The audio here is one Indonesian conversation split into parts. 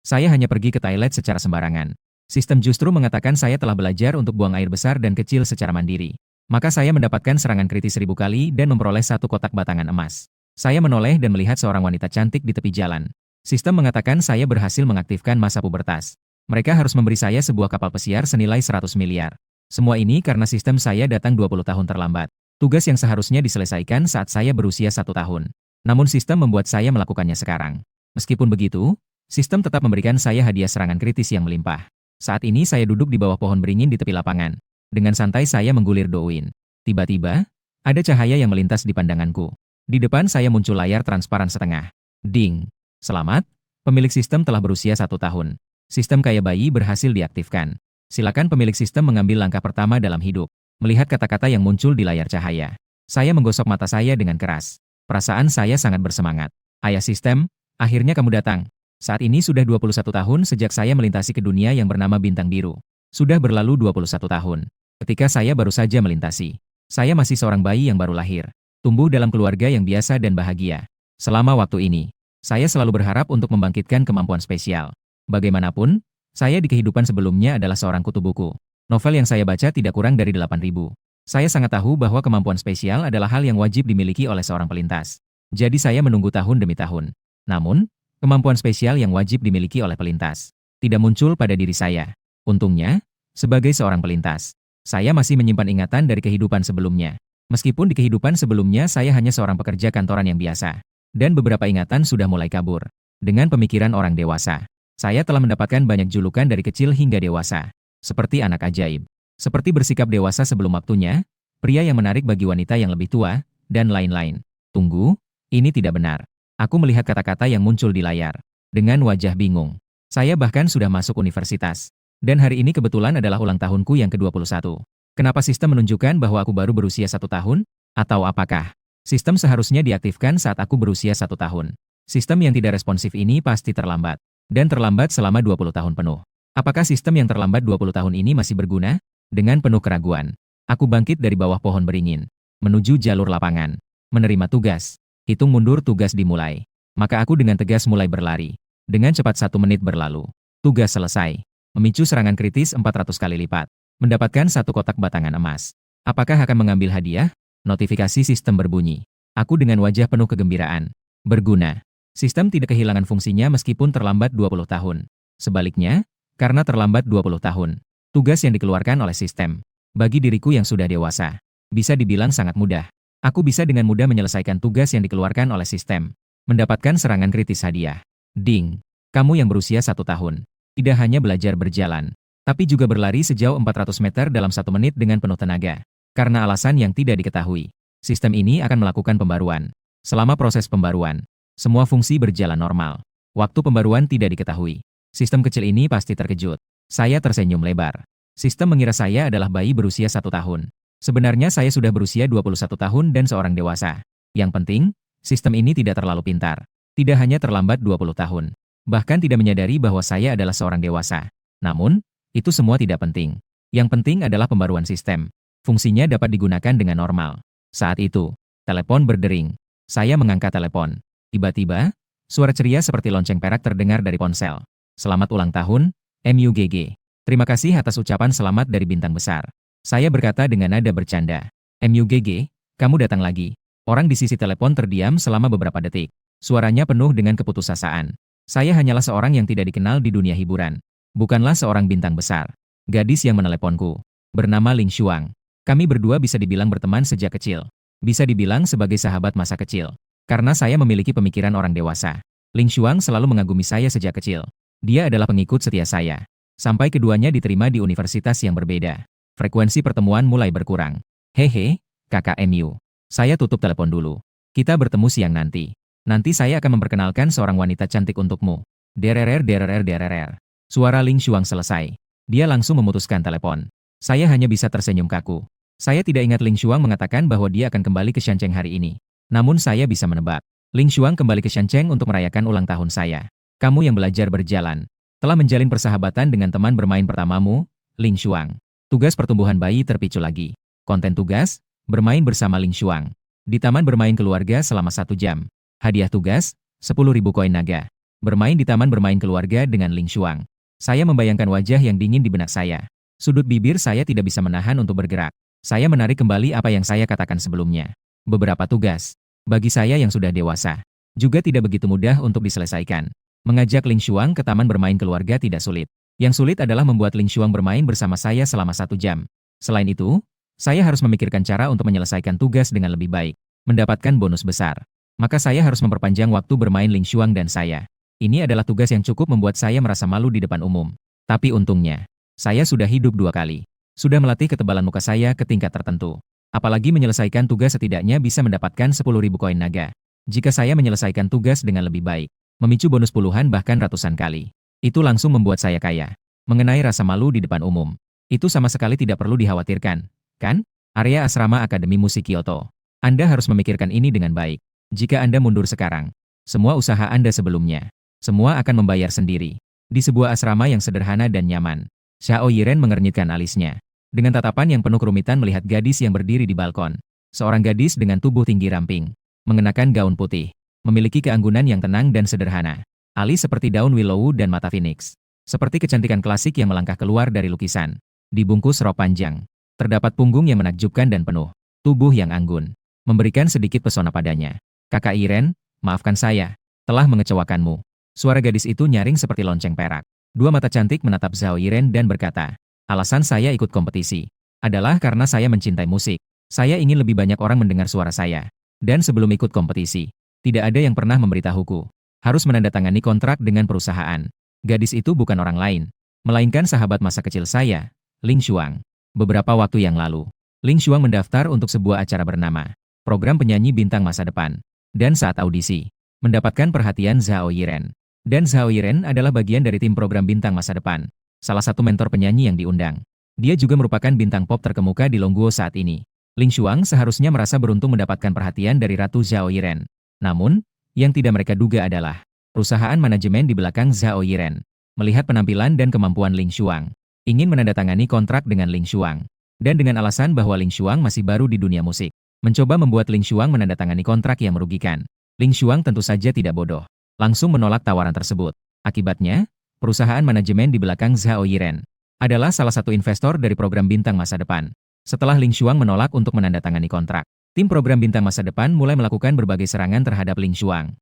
Saya hanya pergi ke toilet secara sembarangan. Sistem justru mengatakan saya telah belajar untuk buang air besar dan kecil secara mandiri. Maka saya mendapatkan serangan kritis 1000 kali dan memperoleh satu kotak batangan emas. Saya menoleh dan melihat seorang wanita cantik di tepi jalan. Sistem mengatakan saya berhasil mengaktifkan masa pubertas. Mereka harus memberi saya sebuah kapal pesiar senilai 100 miliar. Semua ini karena sistem saya datang 20 tahun terlambat. Tugas yang seharusnya diselesaikan saat saya berusia 1 tahun. Namun sistem membuat saya melakukannya sekarang. Meskipun begitu, sistem tetap memberikan saya hadiah serangan kritis yang melimpah. Saat ini saya duduk di bawah pohon beringin di tepi lapangan. Dengan santai saya menggulir Douyin. Tiba-tiba, ada cahaya yang melintas di pandanganku. Di depan saya muncul layar transparan setengah. Ding. Selamat, pemilik sistem telah berusia 1 tahun. Sistem kaya bayi berhasil diaktifkan. Silakan pemilik sistem mengambil langkah pertama dalam hidup. Melihat kata-kata yang muncul di layar cahaya. Saya menggosok mata saya dengan keras. Perasaan saya sangat bersemangat. Ayah sistem, akhirnya kamu datang. Saat ini sudah 21 tahun sejak saya melintasi ke dunia yang bernama Bintang Biru. Sudah berlalu 21 tahun. Ketika saya baru saja melintasi. Saya masih seorang bayi yang baru lahir. Tumbuh dalam keluarga yang biasa dan bahagia. Selama waktu ini, saya selalu berharap untuk membangkitkan kemampuan spesial. Bagaimanapun, saya di kehidupan sebelumnya adalah seorang kutu buku. Novel yang saya baca tidak kurang dari 8.000. Saya sangat tahu bahwa kemampuan spesial adalah hal yang wajib dimiliki oleh seorang pelintas. Jadi saya menunggu tahun demi tahun. Namun, kemampuan spesial yang wajib dimiliki oleh pelintas tidak muncul pada diri saya. Untungnya, sebagai seorang pelintas, saya masih menyimpan ingatan dari kehidupan sebelumnya. Meskipun di kehidupan sebelumnya saya hanya seorang pekerja kantoran yang biasa. Dan beberapa ingatan sudah mulai kabur. Dengan pemikiran orang dewasa, saya telah mendapatkan banyak julukan dari kecil hingga dewasa. Seperti anak ajaib. Seperti bersikap dewasa sebelum waktunya, pria yang menarik bagi wanita yang lebih tua, dan lain-lain. Tunggu, ini tidak benar. Aku melihat kata-kata yang muncul di layar. Dengan wajah bingung. Saya bahkan sudah masuk universitas. Dan hari ini kebetulan adalah ulang tahunku yang ke-21. Kenapa sistem menunjukkan bahwa aku baru berusia 1 tahun? Atau apakah sistem seharusnya diaktifkan saat aku berusia 1 tahun? Sistem yang tidak responsif ini pasti terlambat. Dan terlambat selama 20 tahun penuh. Apakah sistem yang terlambat 20 tahun ini masih berguna? Dengan penuh keraguan, aku bangkit dari bawah pohon beringin. Menuju jalur lapangan. Menerima tugas. Hitung mundur tugas dimulai. Maka aku dengan tegas mulai berlari. Dengan cepat 1 menit berlalu. Tugas selesai. Memicu serangan kritis 400 kali lipat. Mendapatkan 1 kotak batangan emas. Apakah akan mengambil hadiah? Notifikasi sistem berbunyi. Aku dengan wajah penuh kegembiraan. Berguna. Sistem tidak kehilangan fungsinya meskipun terlambat 20 tahun. Sebaliknya, karena terlambat 20 tahun. Tugas yang dikeluarkan oleh sistem. Bagi diriku yang sudah dewasa. Bisa dibilang sangat mudah. Aku bisa dengan mudah menyelesaikan tugas yang dikeluarkan oleh sistem. Mendapatkan serangan kritis hadiah. Ding. Kamu yang berusia 1 tahun. Tidak hanya belajar berjalan, tapi juga berlari sejauh 400 meter dalam 1 menit dengan penuh tenaga. Karena alasan yang tidak diketahui, sistem ini akan melakukan pembaruan. Selama proses pembaruan, semua fungsi berjalan normal. Waktu pembaruan tidak diketahui. Sistem kecil ini pasti terkejut. Saya tersenyum lebar. Sistem mengira saya adalah bayi berusia 1 tahun. Sebenarnya saya sudah berusia 21 tahun dan seorang dewasa. Yang penting, sistem ini tidak terlalu pintar. Tidak hanya terlambat 20 tahun. Bahkan tidak menyadari bahwa saya adalah seorang dewasa. Namun, itu semua tidak penting. Yang penting adalah pembaruan sistem. Fungsinya dapat digunakan dengan normal. Saat itu, telepon berdering. Saya mengangkat telepon. Tiba-tiba, suara ceria seperti lonceng perak terdengar dari ponsel. Selamat ulang tahun, MUGG. Terima kasih atas ucapan selamat dari bintang besar. Saya berkata dengan nada bercanda. MUGG, kamu datang lagi. Orang di sisi telepon terdiam selama beberapa detik. Suaranya penuh dengan keputusasaan. Saya hanyalah seorang yang tidak dikenal di dunia hiburan. Bukanlah seorang bintang besar. Gadis yang meneleponku. Bernama Ling Xuang. Kami berdua bisa dibilang berteman sejak kecil. Bisa dibilang sebagai sahabat masa kecil. Karena saya memiliki pemikiran orang dewasa. Ling Xuang selalu mengagumi saya sejak kecil. Dia adalah pengikut setia saya. Sampai keduanya diterima di universitas yang berbeda. Frekuensi pertemuan mulai berkurang. Hehe, kakak MU. Saya tutup telepon dulu. Kita bertemu siang nanti. Nanti saya akan memperkenalkan seorang wanita cantik untukmu. Dererer dererer dererer. Suara Ling Xuang selesai. Dia langsung memutuskan telepon. Saya hanya bisa tersenyum kaku. Saya tidak ingat Ling Xuang mengatakan bahwa dia akan kembali ke Shancheng hari ini. Namun saya bisa menebak. Ling Xuang kembali ke Shancheng untuk merayakan ulang tahun saya. Kamu yang belajar berjalan. Telah menjalin persahabatan dengan teman bermain pertamamu, Ling Xuang. Tugas pertumbuhan bayi terpicu lagi. Konten tugas, bermain bersama Ling Xuang. Di taman bermain keluarga selama 1 jam. Hadiah tugas, 10.000 koin naga. Bermain di taman bermain keluarga dengan Ling Xuang. Saya membayangkan wajah yang dingin di benak saya. Sudut bibir saya tidak bisa menahan untuk bergerak. Saya menarik kembali apa yang saya katakan sebelumnya. Beberapa tugas, bagi saya yang sudah dewasa, juga tidak begitu mudah untuk diselesaikan. Mengajak Ling Xuang ke taman bermain keluarga tidak sulit. Yang sulit adalah membuat Ling Xuang bermain bersama saya selama 1 jam. Selain itu, saya harus memikirkan cara untuk menyelesaikan tugas dengan lebih baik, mendapatkan bonus besar. Maka saya harus memperpanjang waktu bermain Ling Xuang dan saya. Ini adalah tugas yang cukup membuat saya merasa malu di depan umum. Tapi untungnya, saya sudah hidup 2 kali. Sudah melatih ketebalan muka saya ke tingkat tertentu. Apalagi menyelesaikan tugas setidaknya bisa mendapatkan 10.000 koin naga. Jika saya menyelesaikan tugas dengan lebih baik, memicu bonus puluhan bahkan ratusan kali. Itu langsung membuat saya kaya. Mengenai rasa malu di depan umum, itu sama sekali tidak perlu dikhawatirkan. Kan? Area asrama Akademi Musik Kyoto. Anda harus memikirkan ini dengan baik. Jika Anda mundur sekarang, semua usaha Anda sebelumnya, semua akan membayar sendiri. Di sebuah asrama yang sederhana dan nyaman, Xiao Yiren mengernyitkan alisnya. Dengan tatapan yang penuh kerumitan melihat gadis yang berdiri di balkon. Seorang gadis dengan tubuh tinggi ramping, mengenakan gaun putih, memiliki keanggunan yang tenang dan sederhana. Alis seperti daun willow dan mata phoenix. Seperti kecantikan klasik yang melangkah keluar dari lukisan. Dibungkus rok panjang. Terdapat punggung yang menakjubkan dan penuh. Tubuh yang anggun. Memberikan sedikit pesona padanya. Kakak Yiren, maafkan saya. Telah mengecewakanmu. Suara gadis itu nyaring seperti lonceng perak. Dua mata cantik menatap Xiao Yiren dan berkata, alasan saya ikut kompetisi adalah karena saya mencintai musik. Saya ingin lebih banyak orang mendengar suara saya. Dan sebelum ikut kompetisi, tidak ada yang pernah memberitahuku. Harus menandatangani kontrak dengan perusahaan. Gadis itu bukan orang lain, melainkan sahabat masa kecil saya, Ling Xuang. Beberapa waktu yang lalu, Ling Xuang mendaftar untuk sebuah acara bernama Program Penyanyi Bintang Masa Depan. Dan saat audisi, mendapatkan perhatian Xiao Yiren. Dan Xiao Yiren adalah bagian dari tim program Bintang Masa Depan. Salah satu mentor penyanyi yang diundang. Dia juga merupakan bintang pop terkemuka di Longguo saat ini. Ling Xuang seharusnya merasa beruntung mendapatkan perhatian dari Ratu Xiao Yiren. Namun, yang tidak mereka duga adalah perusahaan manajemen di belakang Xiao Yiren. Melihat penampilan dan kemampuan Ling Xuang, ingin menandatangani kontrak dengan Ling Xuang. Dan dengan alasan bahwa Ling Xuang masih baru di dunia musik, mencoba membuat Ling Xuang menandatangani kontrak yang merugikan. Ling Xuang tentu saja tidak bodoh. Langsung menolak tawaran tersebut. Akibatnya, perusahaan manajemen di belakang Xiao Yiren adalah salah satu investor dari program Bintang Masa Depan. Setelah Ling Xuang menolak untuk menandatangani kontrak, tim program Bintang Masa Depan mulai melakukan berbagai serangan terhadap Ling Xuang.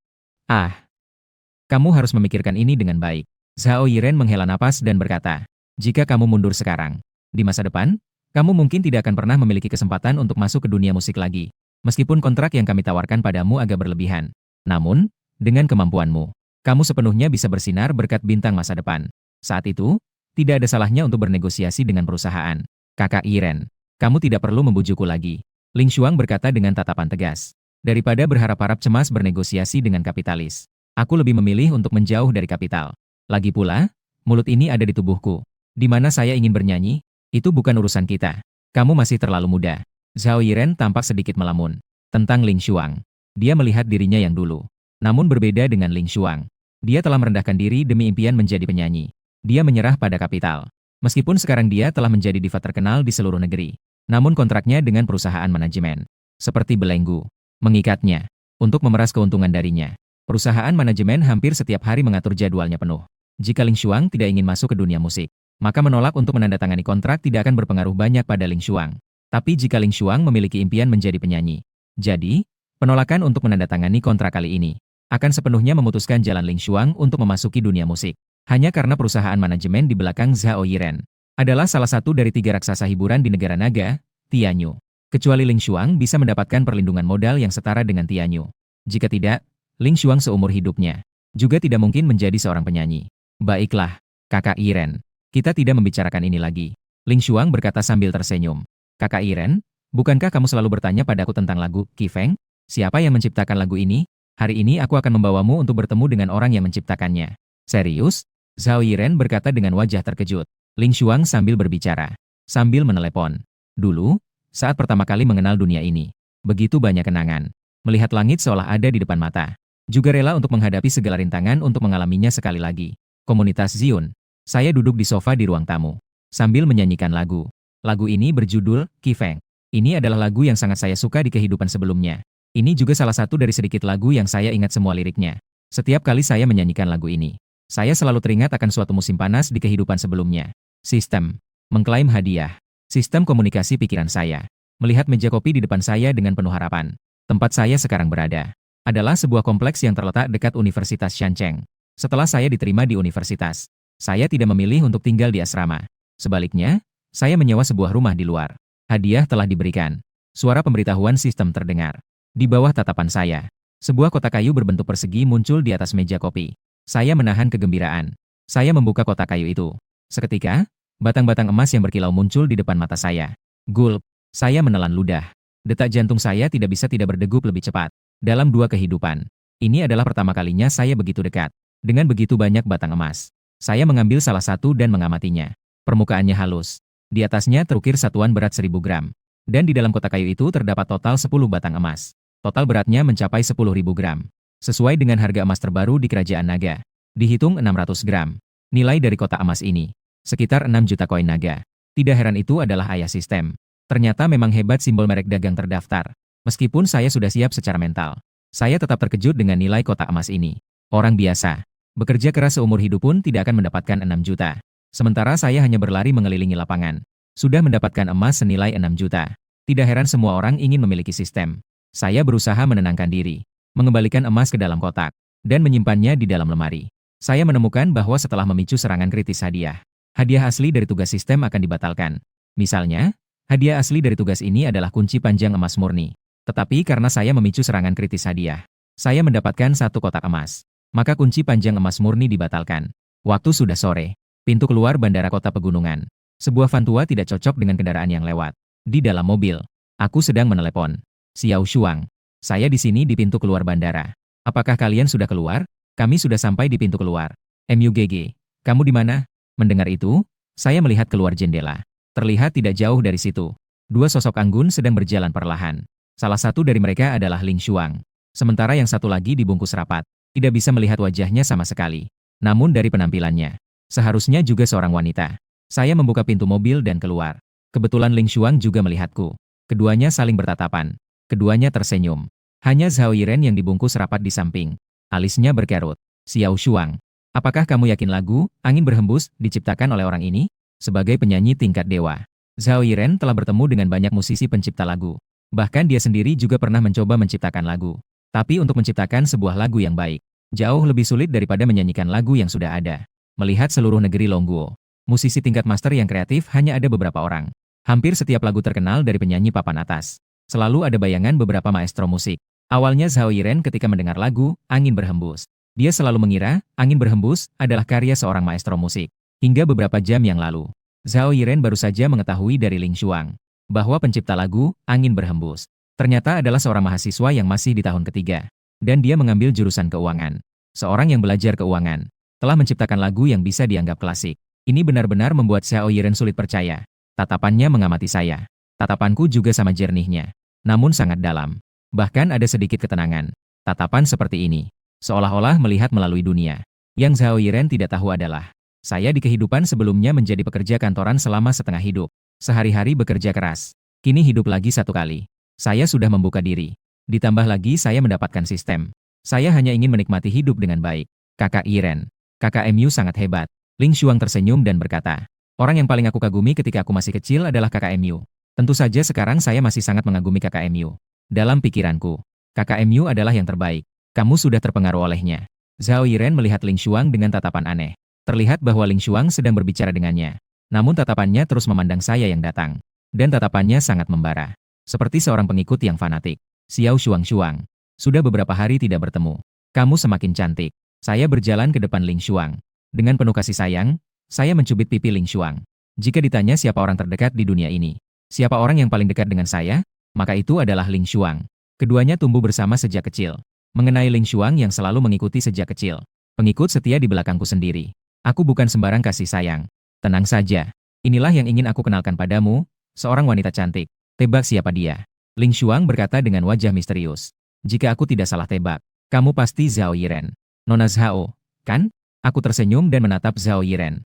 Kamu harus memikirkan ini dengan baik. Xiao Yiren menghela napas dan berkata, jika kamu mundur sekarang, di masa depan, kamu mungkin tidak akan pernah memiliki kesempatan untuk masuk ke dunia musik lagi. Meskipun kontrak yang kami tawarkan padamu agak berlebihan. Namun, dengan kemampuanmu, kamu sepenuhnya bisa bersinar berkat bintang masa depan. Saat itu, tidak ada salahnya untuk bernegosiasi dengan perusahaan. Kakak Yiren, kamu tidak perlu membujukku lagi. Ling Xuang berkata dengan tatapan tegas. Daripada berharap-harap cemas bernegosiasi dengan kapitalis, aku lebih memilih untuk menjauh dari kapital. Lagi pula, mulut ini ada di tubuhku. Di mana saya ingin bernyanyi, itu bukan urusan kita. Kamu masih terlalu muda. Xiao Yiren tampak sedikit melamun. Tentang Ling Xuang, dia melihat dirinya yang dulu. Namun berbeda dengan Ling Xuang. Dia telah merendahkan diri demi impian menjadi penyanyi. Dia menyerah pada kapital. Meskipun sekarang dia telah menjadi diva terkenal di seluruh negeri. Namun kontraknya dengan perusahaan manajemen, seperti belenggu, mengikatnya, untuk memeras keuntungan darinya. Perusahaan manajemen hampir setiap hari mengatur jadwalnya penuh. Jika Ling Xuang tidak ingin masuk ke dunia musik, maka menolak untuk menandatangani kontrak tidak akan berpengaruh banyak pada Ling Xuang. Tapi jika Ling Xuang memiliki impian menjadi penyanyi, jadi, penolakan untuk menandatangani kontrak kali ini akan sepenuhnya memutuskan jalan Ling Xuang untuk memasuki dunia musik. Hanya karena perusahaan manajemen di belakang Xiao Yiren adalah salah satu dari 3 raksasa hiburan di negara naga, Tianyu. Kecuali Ling Xuang bisa mendapatkan perlindungan modal yang setara dengan Tianyu. Jika tidak, Ling Xuang seumur hidupnya juga tidak mungkin menjadi seorang penyanyi. Baiklah, Kakak Yiren, kita tidak membicarakan ini lagi. Ling Xuang berkata sambil tersenyum. Kakak Yiren, bukankah kamu selalu bertanya padaku tentang lagu Qifeng? Siapa yang menciptakan lagu ini? Hari ini aku akan membawamu untuk bertemu dengan orang yang menciptakannya. Serius? Xiao Yiren berkata dengan wajah terkejut. Ling Xuang sambil berbicara, sambil menelepon. Dulu, saat pertama kali mengenal dunia ini, begitu banyak kenangan. Melihat langit seolah ada di depan mata. Juga rela untuk menghadapi segala rintangan untuk mengalaminya sekali lagi. Komunitas Zion. Saya duduk di sofa di ruang tamu, sambil menyanyikan lagu. Lagu ini berjudul Qifeng. Ini adalah lagu yang sangat saya suka di kehidupan sebelumnya. Ini juga salah satu dari sedikit lagu yang saya ingat semua liriknya. Setiap kali saya menyanyikan lagu ini, saya selalu teringat akan suatu musim panas di kehidupan sebelumnya. Sistem. Mengklaim hadiah. Sistem komunikasi pikiran saya. Melihat meja kopi di depan saya dengan penuh harapan. Tempat saya sekarang berada adalah sebuah kompleks yang terletak dekat Universitas Shancheng. Setelah saya diterima di universitas, saya tidak memilih untuk tinggal di asrama. Sebaliknya, saya menyewa sebuah rumah di luar. Hadiah telah diberikan. Suara pemberitahuan sistem terdengar. Di bawah tatapan saya, sebuah kotak kayu berbentuk persegi muncul di atas meja kopi. Saya menahan kegembiraan. Saya membuka kotak kayu itu. Seketika, batang-batang emas yang berkilau muncul di depan mata saya. Gulp, saya menelan ludah. Detak jantung saya tidak bisa tidak berdegup lebih cepat. Dalam 2 kehidupan, ini adalah pertama kalinya saya begitu dekat dengan begitu banyak batang emas. Saya mengambil salah satu dan mengamatinya. Permukaannya halus. Di atasnya terukir satuan berat 1000 gram. Dan di dalam kotak kayu itu terdapat total 10 batang emas. Total beratnya mencapai 10.000 gram. Sesuai dengan harga emas terbaru di Kerajaan Naga. Dihitung 600 gram. Nilai dari kotak emas ini sekitar 6 juta koin naga. Tidak heran itu adalah ayah sistem. Ternyata memang hebat simbol merek dagang terdaftar. Meskipun saya sudah siap secara mental, saya tetap terkejut dengan nilai kotak emas ini. Orang biasa, bekerja keras seumur hidup pun tidak akan mendapatkan 6 juta. Sementara saya hanya berlari mengelilingi lapangan. Sudah mendapatkan emas senilai 6 juta. Tidak heran semua orang ingin memiliki sistem. Saya berusaha menenangkan diri, mengembalikan emas ke dalam kotak, dan menyimpannya di dalam lemari. Saya menemukan bahwa setelah memicu serangan kritis hadiah asli dari tugas sistem akan dibatalkan. Misalnya, hadiah asli dari tugas ini adalah kunci panjang emas murni. Tetapi karena saya memicu serangan kritis hadiah, saya mendapatkan 1 kotak emas. Maka kunci panjang emas murni dibatalkan. Waktu sudah sore. Pintu keluar bandara kota pegunungan. Sebuah van tua tidak cocok dengan kendaraan yang lewat. Di dalam mobil, aku sedang menelepon Xiao Shuang. Saya di sini di pintu keluar bandara. Apakah kalian sudah keluar? Kami sudah sampai di pintu keluar. MUGG, kamu di mana? Mendengar itu, saya melihat keluar jendela. Terlihat tidak jauh dari situ. 2 sosok anggun sedang berjalan perlahan. Salah satu dari mereka adalah Ling Shuang. Sementara yang satu lagi dibungkus rapat. Tidak bisa melihat wajahnya sama sekali. Namun dari penampilannya, seharusnya juga seorang wanita. Saya membuka pintu mobil dan keluar. Kebetulan Ling Shuang juga melihatku. Keduanya saling bertatapan. Keduanya tersenyum. Hanya Zhao Yiren yang dibungkus rapat di samping. Alisnya berkerut. Xiao Shuang, apakah kamu yakin lagu Angin Berhembus diciptakan oleh orang ini? Sebagai penyanyi tingkat dewa, Zhao Yiren telah bertemu dengan banyak musisi pencipta lagu. Bahkan dia sendiri juga pernah mencoba menciptakan lagu. Tapi untuk menciptakan sebuah lagu yang baik, jauh lebih sulit daripada menyanyikan lagu yang sudah ada. Melihat seluruh negeri Longguo, musisi tingkat master yang kreatif hanya ada beberapa orang. Hampir setiap lagu terkenal dari penyanyi papan atas. Selalu ada bayangan beberapa maestro musik. Awalnya Zhao Yiren ketika mendengar lagu Angin Berhembus, dia selalu mengira Angin Berhembus adalah karya seorang maestro musik. Hingga beberapa jam yang lalu, Zhao Yiren baru saja mengetahui dari Ling Shuang bahwa pencipta lagu Angin Berhembus ternyata adalah seorang mahasiswa yang masih di tahun ketiga. Dan dia mengambil jurusan keuangan. Seorang yang belajar keuangan telah menciptakan lagu yang bisa dianggap klasik. Ini benar-benar membuat Zhao Yiren sulit percaya. Tatapannya mengamati saya. Tatapanku juga sama jernihnya, namun sangat dalam. Bahkan ada sedikit ketenangan. Tatapan seperti ini, seolah-olah melihat melalui dunia. Yang Zhao Yiren tidak tahu adalah, saya di kehidupan sebelumnya menjadi pekerja kantoran selama setengah hidup. Sehari-hari bekerja keras. Kini hidup lagi 1 kali. Saya sudah membuka diri. Ditambah lagi saya mendapatkan sistem. Saya hanya ingin menikmati hidup dengan baik. Kakak Yiren, kakak MU sangat hebat. Ling Shuang tersenyum dan berkata, orang yang paling aku kagumi ketika aku masih kecil adalah kakak MU. Tentu saja sekarang saya masih sangat mengagumi kakak MU. Dalam pikiranku, kakak MU adalah yang terbaik. Kamu sudah terpengaruh olehnya. Zhao Yiren melihat Ling Shuang dengan tatapan aneh. Terlihat bahwa Ling Shuang sedang berbicara dengannya. Namun tatapannya terus memandang saya yang datang. Dan tatapannya sangat membara. Seperti seorang pengikut yang fanatik. Xiao Shuang, sudah beberapa hari tidak bertemu. Kamu semakin cantik. Saya berjalan ke depan Ling Shuang. Dengan penuh kasih sayang, saya mencubit pipi Ling Shuang. Jika ditanya siapa orang terdekat di dunia ini, siapa orang yang paling dekat dengan saya, maka itu adalah Ling Shuang. Keduanya tumbuh bersama sejak kecil. Mengenai Ling Shuang yang selalu mengikuti sejak kecil. Pengikut setia di belakangku sendiri. Aku bukan sembarang kasih sayang. Tenang saja. Inilah yang ingin aku kenalkan padamu, seorang wanita cantik. Tebak siapa dia? Ling Shuang berkata dengan wajah misterius. Jika aku tidak salah tebak, kamu pasti Zhao Yiren. Nona Zhao, kan? Aku tersenyum dan menatap Zhao Yiren.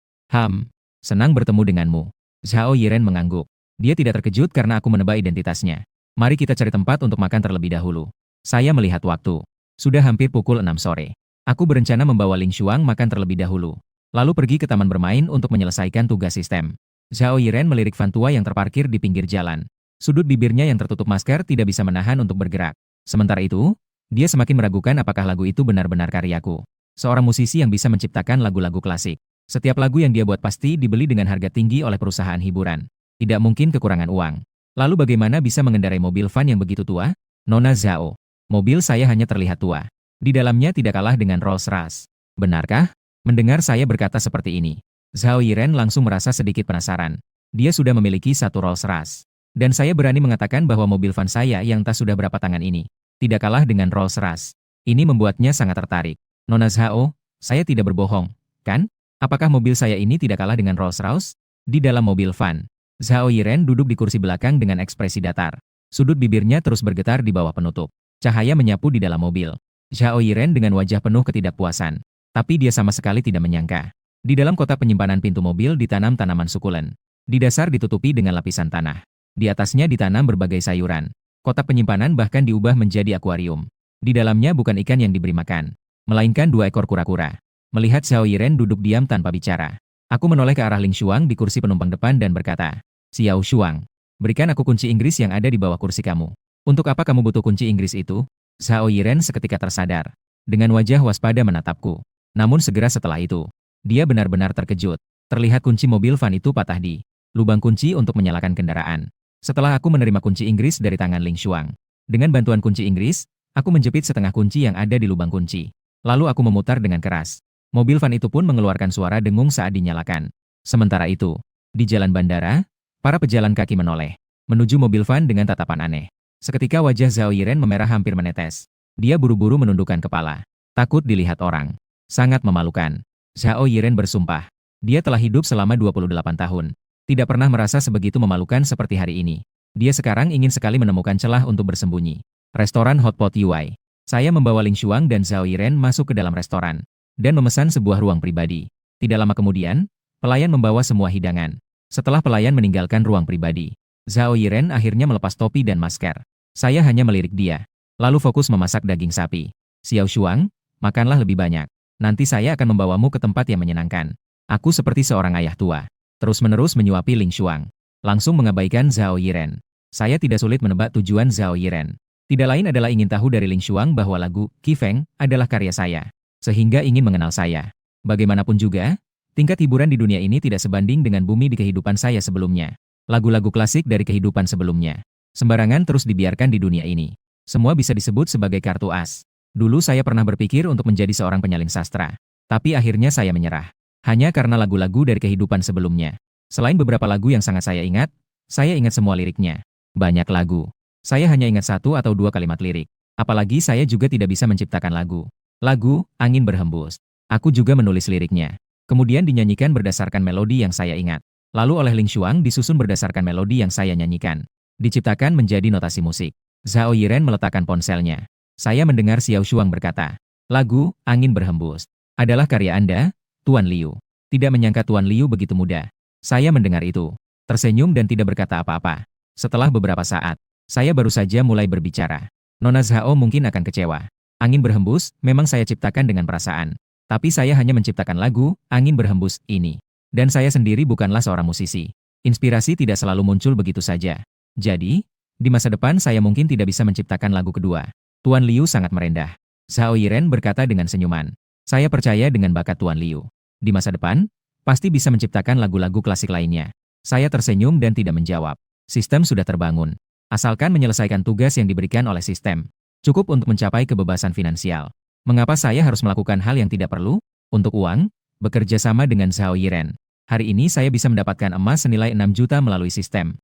Senang bertemu denganmu. Zhao Yiren mengangguk. Dia tidak terkejut karena aku menebak identitasnya. Mari kita cari tempat untuk makan terlebih dahulu. Saya melihat waktu. Sudah hampir pukul 6 sore. Aku berencana membawa Ling Xuang makan terlebih dahulu, lalu pergi ke taman bermain untuk menyelesaikan tugas sistem. Zhao Yiren melirik Fan tua yang terparkir di pinggir jalan. Sudut bibirnya yang tertutup masker tidak bisa menahan untuk bergerak. Sementara itu, dia semakin meragukan apakah lagu itu benar-benar karyaku. Seorang musisi yang bisa menciptakan lagu-lagu klasik. Setiap lagu yang dia buat pasti dibeli dengan harga tinggi oleh perusahaan hiburan. Tidak mungkin kekurangan uang. Lalu bagaimana bisa mengendarai mobil van yang begitu tua? Nona Zhao. Mobil saya hanya terlihat tua. Di dalamnya tidak kalah dengan Rolls-Royce. Benarkah? Mendengar saya berkata seperti ini, Zhao Yiren langsung merasa sedikit penasaran. Dia sudah memiliki satu Rolls-Royce. Dan saya berani mengatakan bahwa mobil van saya yang tak sudah berapa tangan ini tidak kalah dengan Rolls-Royce. Ini membuatnya sangat tertarik. Nona Zhao, saya tidak berbohong, kan? Apakah mobil saya ini tidak kalah dengan Rolls-Royce? Di dalam mobil van, Zhao Yiren duduk di kursi belakang dengan ekspresi datar. Sudut bibirnya terus bergetar di bawah penutup. Cahaya menyapu di dalam mobil. Zhao Yiren dengan wajah penuh ketidakpuasan. Tapi dia sama sekali tidak menyangka. Di dalam kotak penyimpanan pintu mobil ditanam tanaman sukulen. Di dasar ditutupi dengan lapisan tanah. Di atasnya ditanam berbagai sayuran. Kotak penyimpanan bahkan diubah menjadi akuarium. Di dalamnya bukan ikan yang diberi makan, melainkan 2 ekor kura-kura. Melihat Zhao Yiren duduk diam tanpa bicara, aku menoleh ke arah Ling Xuang di kursi penumpang depan dan berkata, Xiao Xuang, berikan aku kunci Inggris yang ada di bawah kursi kamu. Untuk apa kamu butuh kunci Inggris itu? Zhao Yiren seketika tersadar. Dengan wajah waspada menatapku. Namun segera setelah itu, dia benar-benar terkejut. Terlihat kunci mobil van itu patah di lubang kunci untuk menyalakan kendaraan. Setelah aku menerima kunci Inggris dari tangan Ling Xuang. Dengan bantuan kunci Inggris, aku menjepit setengah kunci yang ada di lubang kunci. Lalu aku memutar dengan keras. Mobil van itu pun mengeluarkan suara dengung saat dinyalakan. Sementara itu, di jalan bandara, para pejalan kaki menoleh menuju mobil van dengan tatapan aneh. Seketika wajah Zhao Yiren memerah hampir menetes. Dia buru-buru menundukkan kepala. Takut dilihat orang. Sangat memalukan. Zhao Yiren bersumpah. Dia telah hidup selama 28 tahun. Tidak pernah merasa sebegitu memalukan seperti hari ini. Dia sekarang ingin sekali menemukan celah untuk bersembunyi. Restoran Hotpot Yuai. Saya membawa Ling Xuang dan Zhao Yiren masuk ke dalam restoran. Dan memesan sebuah ruang pribadi. Tidak lama kemudian, pelayan membawa semua hidangan. Setelah pelayan meninggalkan ruang pribadi, Zhao Yiren akhirnya melepas topi dan masker. Saya hanya melirik dia. Lalu fokus memasak daging sapi. Xiao Xuang, makanlah lebih banyak. Nanti saya akan membawamu ke tempat yang menyenangkan. Aku seperti seorang ayah tua. Terus-menerus menyuapi Ling Xuang. Langsung mengabaikan Zhao Yiren. Saya tidak sulit menebak tujuan Zhao Yiren. Tidak lain adalah ingin tahu dari Ling Xuang bahwa lagu Qi Feng adalah karya saya. Sehingga ingin mengenal saya. Bagaimanapun juga, tingkat hiburan di dunia ini tidak sebanding dengan bumi di kehidupan saya sebelumnya. Lagu-lagu klasik dari kehidupan sebelumnya. Sembarangan terus dibiarkan di dunia ini. Semua bisa disebut sebagai kartu as. Dulu saya pernah berpikir untuk menjadi seorang penyalin sastra. Tapi akhirnya saya menyerah. Hanya karena lagu-lagu dari kehidupan sebelumnya. Selain beberapa lagu yang sangat saya ingat semua liriknya. Banyak lagu. Saya hanya ingat 1 atau 2 kalimat lirik. Apalagi saya juga tidak bisa menciptakan lagu. Lagu, Angin Berhembus. Aku juga menulis liriknya. Kemudian dinyanyikan berdasarkan melodi yang saya ingat. Lalu oleh Ling Xuang disusun berdasarkan melodi yang saya nyanyikan. Diciptakan menjadi notasi musik. Zhao Yiren meletakkan ponselnya. Saya mendengar Xiao Xuang berkata, lagu, Angin Berhembus, adalah karya Anda, Tuan Liu. Tidak menyangka Tuan Liu begitu mudah. Saya mendengar itu, tersenyum dan tidak berkata apa-apa. Setelah beberapa saat, saya baru saja mulai berbicara. Nona Zhao mungkin akan kecewa. Angin Berhembus memang saya ciptakan dengan perasaan. Tapi saya hanya menciptakan lagu, Angin Berhembus, ini. Dan saya sendiri bukanlah seorang musisi. Inspirasi tidak selalu muncul begitu saja. Jadi, di masa depan saya mungkin tidak bisa menciptakan lagu kedua. Tuan Liu sangat merendah. Zhao Yiren berkata dengan senyuman. Saya percaya dengan bakat Tuan Liu. Di masa depan, pasti bisa menciptakan lagu-lagu klasik lainnya. Saya tersenyum dan tidak menjawab. Sistem sudah terbangun. Asalkan menyelesaikan tugas yang diberikan oleh sistem. Cukup untuk mencapai kebebasan finansial. Mengapa saya harus melakukan hal yang tidak perlu? Untuk uang, bekerja sama dengan Zhao Yiren. Hari ini saya bisa mendapatkan emas senilai 6 juta melalui sistem.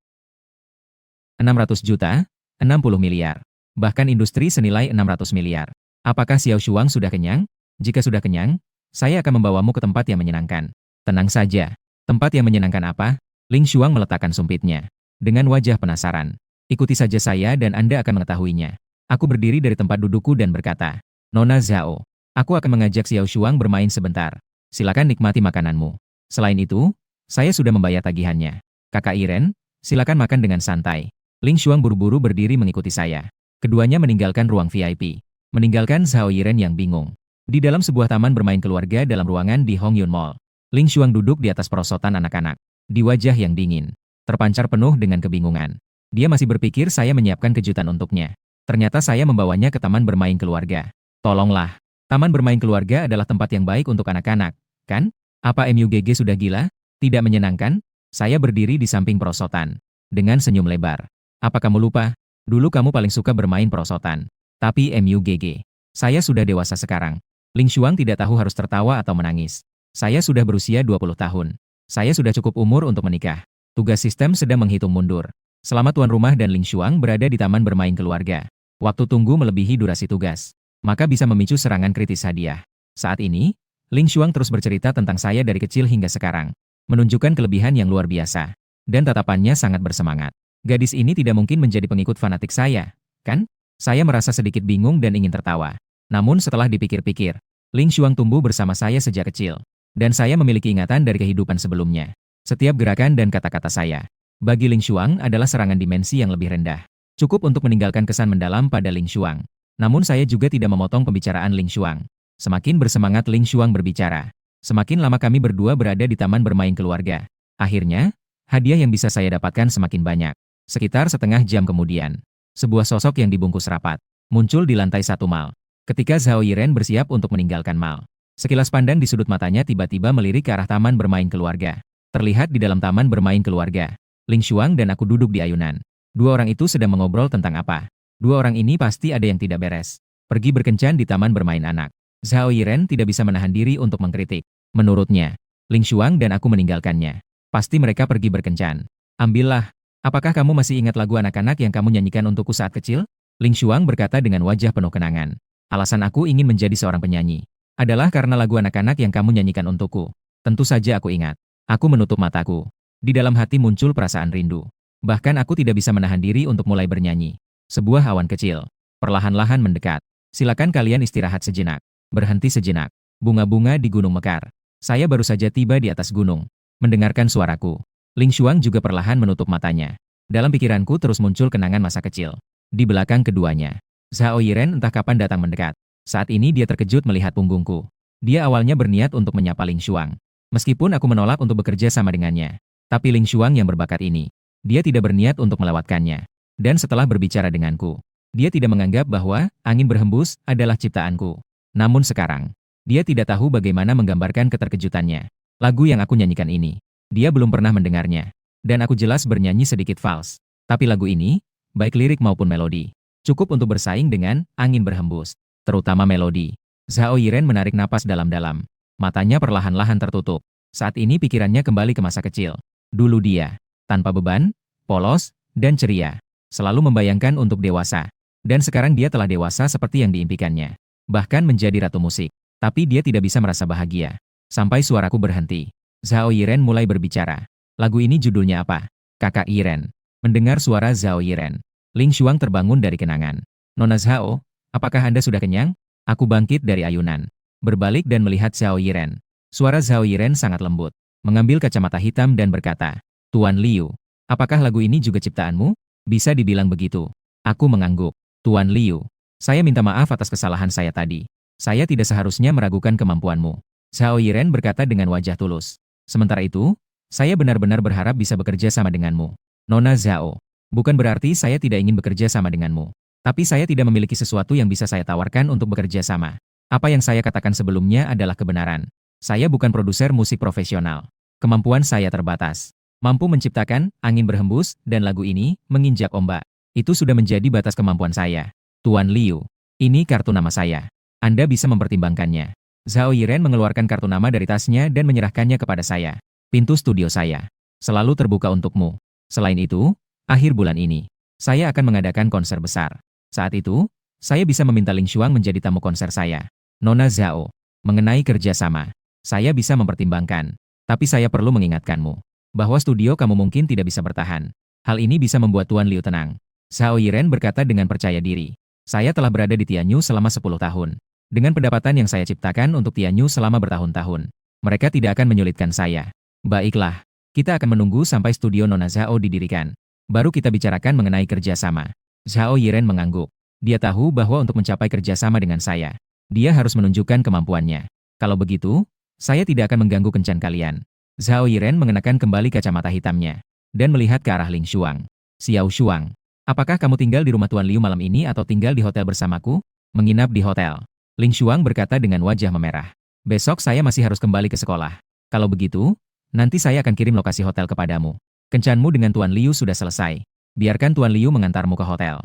600 juta, 60 miliar. Bahkan industri senilai 600 miliar. Apakah Xiao Xuang sudah kenyang? Jika sudah kenyang, saya akan membawamu ke tempat yang menyenangkan. Tenang saja. Tempat yang menyenangkan apa? Ling Xuang meletakkan sumpitnya. Dengan wajah penasaran. Ikuti saja saya dan Anda akan mengetahuinya. Aku berdiri dari tempat dudukku dan berkata, Nona Zhao, aku akan mengajak Xiao Xuang bermain sebentar. Silakan nikmati makananmu. Selain itu, saya sudah membayar tagihannya. Kakak Yiren, silakan makan dengan santai. Ling Xuang buru-buru berdiri mengikuti saya. Keduanya meninggalkan ruang VIP. Meninggalkan Zhao Yiren yang bingung. Di dalam sebuah taman bermain keluarga dalam ruangan di Hongyun Mall, Ling Xuang duduk di atas perosotan anak-anak. Di wajah yang dingin, terpancar penuh dengan kebingungan. Dia masih berpikir saya menyiapkan kejutan untuknya. Ternyata saya membawanya ke taman bermain keluarga. Tolonglah, taman bermain keluarga adalah tempat yang baik untuk anak-anak, kan? Apa MUGG sudah gila? Tidak menyenangkan? Saya berdiri di samping perosotan, dengan senyum lebar. Apa kamu lupa? Dulu kamu paling suka bermain perosotan. Tapi MUGG. Saya sudah dewasa sekarang. Ling Xuang tidak tahu harus tertawa atau menangis. Saya sudah berusia 20 tahun. Saya sudah cukup umur untuk menikah. Tugas sistem sedang menghitung mundur. Selama tuan rumah dan Ling Xuang berada di taman bermain keluarga, waktu tunggu melebihi durasi tugas, maka bisa memicu serangan kritis hadiah. Saat ini, Ling Xuang terus bercerita tentang saya dari kecil hingga sekarang, menunjukkan kelebihan yang luar biasa, dan tatapannya sangat bersemangat. Gadis ini tidak mungkin menjadi pengikut fanatik saya, kan? Saya merasa sedikit bingung dan ingin tertawa. Namun setelah dipikir-pikir, Ling Xuang tumbuh bersama saya sejak kecil, dan saya memiliki ingatan dari kehidupan sebelumnya. Setiap gerakan dan kata-kata saya, bagi Ling Xuang adalah serangan dimensi yang lebih rendah. Cukup untuk meninggalkan kesan mendalam pada Ling Xuang. Namun saya juga tidak memotong pembicaraan Ling Xuang. Semakin bersemangat Ling Xuang berbicara, semakin lama kami berdua berada di taman bermain keluarga. Akhirnya, hadiah yang bisa saya dapatkan semakin banyak. Sekitar setengah jam kemudian, sebuah sosok yang dibungkus rapat muncul di lantai 1 mal. Ketika Zhao Yiren bersiap untuk meninggalkan mal, sekilas pandang di sudut matanya tiba-tiba melirik ke arah taman bermain keluarga. Terlihat di dalam taman bermain keluarga, Ling Xuang dan aku duduk di ayunan. Dua orang itu sedang mengobrol tentang apa. Dua orang ini pasti ada yang tidak beres. Pergi berkencan di taman bermain anak. Zhao Yiren tidak bisa menahan diri untuk mengkritik. Menurutnya, Ling Xuang dan aku meninggalkannya. Pasti mereka pergi berkencan. Ambillah. Apakah kamu masih ingat lagu anak-anak yang kamu nyanyikan untukku saat kecil? Ling Xuang berkata dengan wajah penuh kenangan. Alasan aku ingin menjadi seorang penyanyi adalah karena lagu anak-anak yang kamu nyanyikan untukku. Tentu saja aku ingat. Aku menutup mataku. Di dalam hati muncul perasaan rindu. Bahkan aku tidak bisa menahan diri untuk mulai bernyanyi. Sebuah awan kecil, perlahan-lahan mendekat. Silakan kalian istirahat sejenak. Berhenti sejenak. Bunga-bunga di Gunung Mekar. Saya baru saja tiba di atas gunung. Mendengarkan suaraku. Ling Xuang juga perlahan menutup matanya. Dalam pikiranku terus muncul kenangan masa kecil. Di belakang keduanya, Zhao Yiren entah kapan datang mendekat. Saat ini dia terkejut melihat punggungku. Dia awalnya berniat untuk menyapa Ling Xuang. Meskipun aku menolak untuk bekerja sama dengannya. Tapi Ling Xuang yang berbakat ini, dia tidak berniat untuk melewatkannya. Dan setelah berbicara denganku, dia tidak menganggap bahwa angin berhembus adalah ciptaanku. Namun sekarang, dia tidak tahu bagaimana menggambarkan keterkejutannya. Lagu yang aku nyanyikan ini, dia belum pernah mendengarnya. Dan aku jelas bernyanyi sedikit fals. Tapi lagu ini, baik lirik maupun melodi, cukup untuk bersaing dengan angin berhembus. Terutama melodi. Zhao Yiren menarik napas dalam-dalam. Matanya perlahan-lahan tertutup. Saat ini pikirannya kembali ke masa kecil. Dulu dia, tanpa beban, polos, dan ceria. Selalu membayangkan untuk dewasa. Dan sekarang dia telah dewasa seperti yang diimpikannya. Bahkan menjadi ratu musik. Tapi dia tidak bisa merasa bahagia. Sampai suaraku berhenti. Zhao Yiren mulai berbicara. Lagu ini judulnya apa? Kakak Yiren. Mendengar suara Zhao Yiren, Ling Xuang terbangun dari kenangan. Nona Zhao, apakah Anda sudah kenyang? Aku bangkit dari ayunan. Berbalik dan melihat Zhao Yiren. Suara Zhao Yiren sangat lembut. Mengambil kacamata hitam dan berkata, Tuan Liu, apakah lagu ini juga ciptaanmu? Bisa dibilang begitu. Aku mengangguk. Tuan Liu, saya minta maaf atas kesalahan saya tadi. Saya tidak seharusnya meragukan kemampuanmu. Zhao Yiren berkata dengan wajah tulus. Sementara itu, saya benar-benar berharap bisa bekerja sama denganmu. Nona Zhao, bukan berarti saya tidak ingin bekerja sama denganmu. Tapi saya tidak memiliki sesuatu yang bisa saya tawarkan untuk bekerja sama. Apa yang saya katakan sebelumnya adalah kebenaran. Saya bukan produser musik profesional. Kemampuan saya terbatas. Mampu menciptakan angin berhembus dan lagu ini menginjak ombak. Itu sudah menjadi batas kemampuan saya. Tuan Liu, ini kartu nama saya. Anda bisa mempertimbangkannya. Zhao Yiren mengeluarkan kartu nama dari tasnya dan menyerahkannya kepada saya. Pintu studio saya selalu terbuka untukmu. Selain itu, akhir bulan ini, saya akan mengadakan konser besar. Saat itu, saya bisa meminta Ling Xuang menjadi tamu konser saya. Nona Zhao, mengenai kerjasama, saya bisa mempertimbangkan. Tapi saya perlu mengingatkanmu, bahwa studio kamu mungkin tidak bisa bertahan. Hal ini bisa membuat Tuan Liu tenang. Zhao Yiren berkata dengan percaya diri. Saya telah berada di Tianyu selama 10 tahun. Dengan pendapatan yang saya ciptakan untuk Tianyu selama bertahun-tahun, mereka tidak akan menyulitkan saya. Baiklah, kita akan menunggu sampai studio Nona Zhao didirikan. Baru kita bicarakan mengenai kerjasama. Zhao Yiren mengangguk. Dia tahu bahwa untuk mencapai kerjasama dengan saya, Dia harus menunjukkan kemampuannya. Kalau begitu, saya tidak akan mengganggu kencan kalian. Zhao Yiren mengenakan kembali kacamata hitamnya dan melihat ke arah Ling Xuang. Xiao Xuang, apakah kamu tinggal di rumah Tuan Liu malam ini atau tinggal di hotel bersamaku? Menginap di hotel. Ling Xuang berkata dengan wajah memerah. Besok saya masih harus kembali ke sekolah. Kalau begitu, nanti saya akan kirim lokasi hotel kepadamu. Kencanmu dengan Tuan Liu sudah selesai. Biarkan Tuan Liu mengantarmu ke hotel.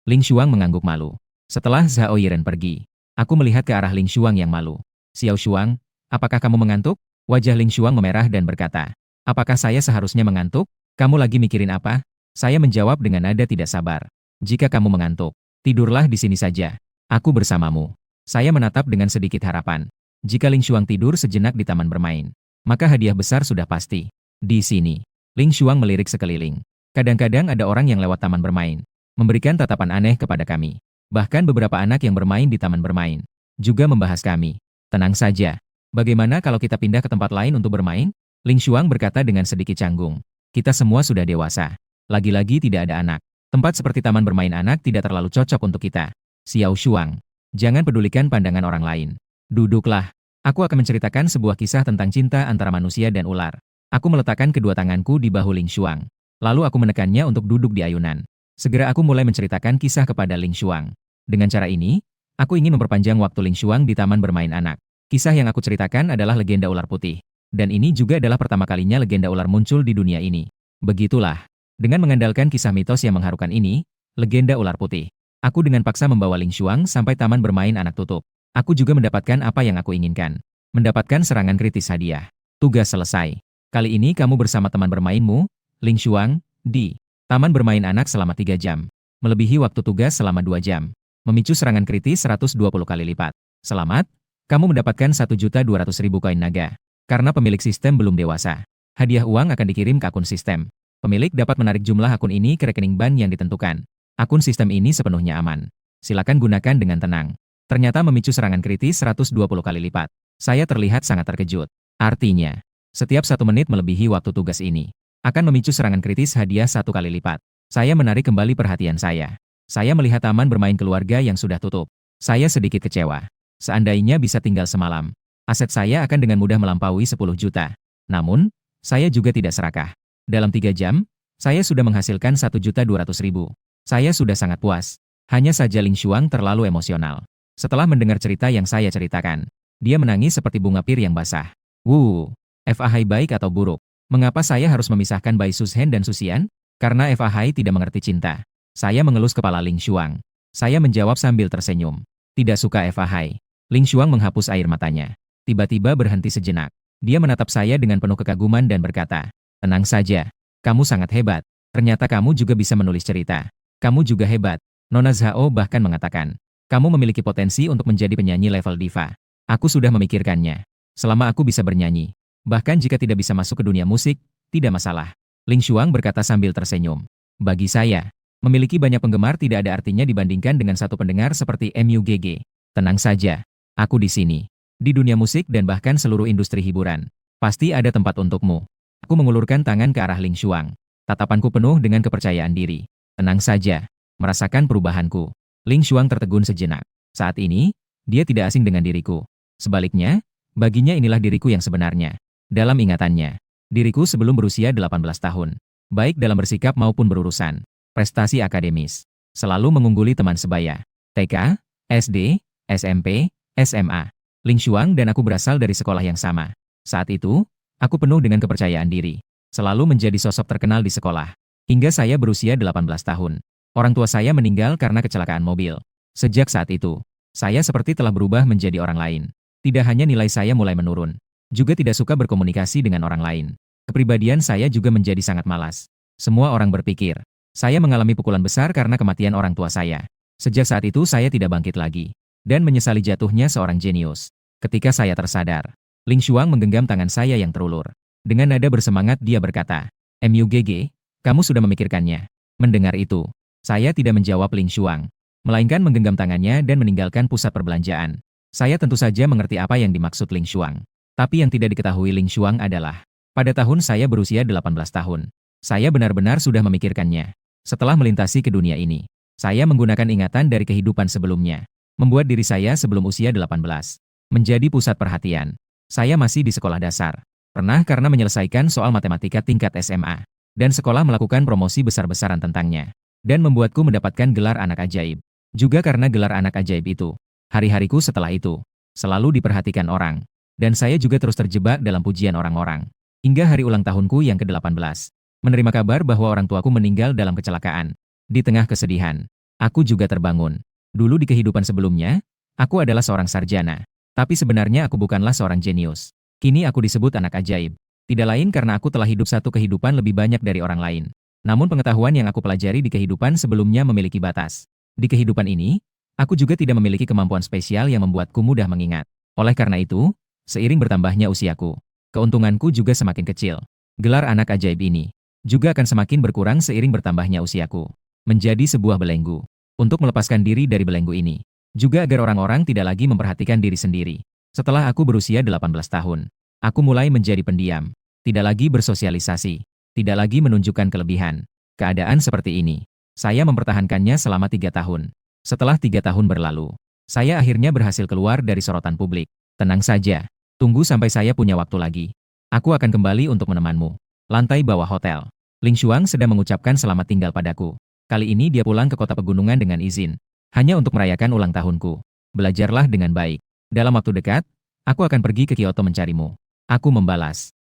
Ling Xuang mengangguk malu. Setelah Zhao Yiren pergi, aku melihat ke arah Ling Xuang yang malu. Xiao Xuang, apakah kamu mengantuk? Wajah Ling Xuang memerah dan berkata, apakah saya seharusnya mengantuk? Kamu lagi mikirin apa? Saya menjawab dengan nada tidak sabar. Jika kamu mengantuk, tidurlah di sini saja. Aku bersamamu. Saya menatap dengan sedikit harapan. Jika Ling Xuang tidur sejenak di taman bermain, maka hadiah besar sudah pasti. Di sini, Ling Xuang melirik sekeliling. Kadang-kadang ada orang yang lewat taman bermain, memberikan tatapan aneh kepada kami. Bahkan beberapa anak yang bermain di taman bermain juga membahas kami. Tenang saja. Bagaimana kalau kita pindah ke tempat lain untuk bermain? Ling Xuang berkata dengan sedikit canggung. Kita semua sudah dewasa. Lagi-lagi tidak ada anak. Tempat seperti taman bermain anak tidak terlalu cocok untuk kita. Xiao Xuang, jangan pedulikan pandangan orang lain. Duduklah. Aku akan menceritakan sebuah kisah tentang cinta antara manusia dan ular. Aku meletakkan kedua tanganku di bahu Ling Xuang. Lalu aku menekannya untuk duduk di ayunan. Segera aku mulai menceritakan kisah kepada Ling Xuang. Dengan cara ini, aku ingin memperpanjang waktu Ling Xuang di taman bermain anak. Kisah yang aku ceritakan adalah legenda ular putih. Dan ini juga adalah pertama kalinya legenda ular muncul di dunia ini. Begitulah. Dengan mengandalkan kisah mitos yang mengharukan ini, legenda ular putih, aku dengan paksa membawa Ling Xuang sampai taman bermain anak tutup. Aku juga mendapatkan apa yang aku inginkan. Mendapatkan serangan kritis hadiah. Tugas selesai. Kali ini kamu bersama teman bermainmu, Ling Xuang, di taman bermain anak selama 3 jam. Melebihi waktu tugas selama 2 jam. Memicu serangan kritis 120 kali lipat. Selamat, kamu mendapatkan 1.200.000 koin naga. Karena pemilik sistem belum dewasa, hadiah uang akan dikirim ke akun sistem. Pemilik dapat menarik jumlah akun ini ke rekening bank yang ditentukan. Akun sistem ini sepenuhnya aman. Silakan gunakan dengan tenang. Ternyata memicu serangan kritis 120 kali lipat. Saya terlihat sangat terkejut. Artinya, setiap 1 menit melebihi waktu tugas ini, akan memicu serangan kritis hadiah 1 kali lipat. Saya menarik kembali perhatian saya. Saya melihat taman bermain keluarga yang sudah tutup. Saya sedikit kecewa. Seandainya bisa tinggal semalam, aset saya akan dengan mudah melampaui 10 juta. Namun, saya juga tidak serakah. Dalam 3 jam, saya sudah menghasilkan 1.200.000. Saya sudah sangat puas. Hanya saja Ling Xuang terlalu emosional. Setelah mendengar cerita yang saya ceritakan, dia menangis seperti bunga pir yang basah. FAHai baik atau buruk? Mengapa saya harus memisahkan Bai Sushen dan Susian? Karena FAHai tidak mengerti cinta. Saya mengelus kepala Ling Xuang. Saya menjawab sambil tersenyum. Tidak suka FAHai. Ling Xuang menghapus air matanya. Tiba-tiba berhenti sejenak. Dia menatap saya dengan penuh kekaguman dan berkata, tenang saja. Kamu sangat hebat. Ternyata kamu juga bisa menulis cerita. Kamu juga hebat. Nona Zhao bahkan mengatakan, kamu memiliki potensi untuk menjadi penyanyi level diva. Aku sudah memikirkannya. Selama aku bisa bernyanyi. Bahkan jika tidak bisa masuk ke dunia musik, tidak masalah. Ling Xuang berkata sambil tersenyum. Bagi saya, memiliki banyak penggemar tidak ada artinya dibandingkan dengan satu pendengar seperti MUGG. Tenang saja. Aku di sini. Di dunia musik dan bahkan seluruh industri hiburan. Pasti ada tempat untukmu. Aku mengulurkan tangan ke arah Ling Xuang. Tatapanku penuh dengan kepercayaan diri. Tenang saja. Merasakan perubahanku. Ling Xuang tertegun sejenak. Saat ini, dia tidak asing dengan diriku. Sebaliknya, baginya inilah diriku yang sebenarnya. Dalam ingatannya, diriku sebelum berusia 18 tahun. Baik dalam bersikap maupun berurusan. Prestasi akademis. Selalu mengungguli teman sebaya. TK, SD, SMP, SMA. Ling Xuang dan aku berasal dari sekolah yang sama. Saat itu, aku penuh dengan kepercayaan diri. Selalu menjadi sosok terkenal di sekolah. Hingga saya berusia 18 tahun. Orang tua saya meninggal karena kecelakaan mobil. Sejak saat itu, saya seperti telah berubah menjadi orang lain. Tidak hanya nilai saya mulai menurun, juga tidak suka berkomunikasi dengan orang lain. Kepribadian saya juga menjadi sangat malas. Semua orang berpikir, saya mengalami pukulan besar karena kematian orang tua saya. Sejak saat itu saya tidak bangkit lagi. Dan menyesali jatuhnya seorang jenius. Ketika saya tersadar, Ling Xuang menggenggam tangan saya yang terulur. Dengan nada bersemangat dia berkata, MUGG, kamu sudah memikirkannya. Mendengar itu, saya tidak menjawab Ling Xuang, melainkan menggenggam tangannya dan meninggalkan pusat perbelanjaan. Saya tentu saja mengerti apa yang dimaksud Ling Xuang. Tapi yang tidak diketahui Ling Xuang adalah, pada tahun saya berusia 18 tahun, saya benar-benar sudah memikirkannya. Setelah melintasi ke dunia ini, saya menggunakan ingatan dari kehidupan sebelumnya. Membuat diri saya sebelum usia 18 menjadi pusat perhatian. Saya masih di sekolah dasar. Pernah karena menyelesaikan soal matematika tingkat SMA. Dan sekolah melakukan promosi besar-besaran tentangnya. Dan membuatku mendapatkan gelar anak ajaib. Juga karena gelar anak ajaib itu. Hari-hariku setelah itu selalu diperhatikan orang. Dan saya juga terus terjebak dalam pujian orang-orang. Hingga hari ulang tahunku yang ke-18. Menerima kabar bahwa orang tuaku meninggal dalam kecelakaan. Di tengah kesedihan, aku juga terbangun. Dulu di kehidupan sebelumnya, aku adalah seorang sarjana. Tapi sebenarnya aku bukanlah seorang jenius. Kini aku disebut anak ajaib. Tidak lain karena aku telah hidup satu kehidupan lebih banyak dari orang lain. Namun pengetahuan yang aku pelajari di kehidupan sebelumnya memiliki batas. Di kehidupan ini, aku juga tidak memiliki kemampuan spesial yang membuatku mudah mengingat. Oleh karena itu, seiring bertambahnya usiaku, keuntunganku juga semakin kecil. Gelar anak ajaib ini juga akan semakin berkurang seiring bertambahnya usiaku. Menjadi sebuah belenggu. Untuk melepaskan diri dari belenggu ini. Juga agar orang-orang tidak lagi memperhatikan diri sendiri. Setelah aku berusia 18 tahun, aku mulai menjadi pendiam. Tidak lagi bersosialisasi. Tidak lagi menunjukkan kelebihan. Keadaan seperti ini. Saya mempertahankannya selama 3 tahun. Setelah 3 tahun berlalu, saya akhirnya berhasil keluar dari sorotan publik. Tenang saja. Tunggu sampai saya punya waktu lagi. Aku akan kembali untuk menemanmu. Lantai bawah hotel. Ling Xuang sedang mengucapkan selamat tinggal padaku. Kali ini dia pulang ke kota pegunungan dengan izin. Hanya untuk merayakan ulang tahunku. Belajarlah dengan baik. Dalam waktu dekat, aku akan pergi ke Kyoto mencarimu. Aku membalas.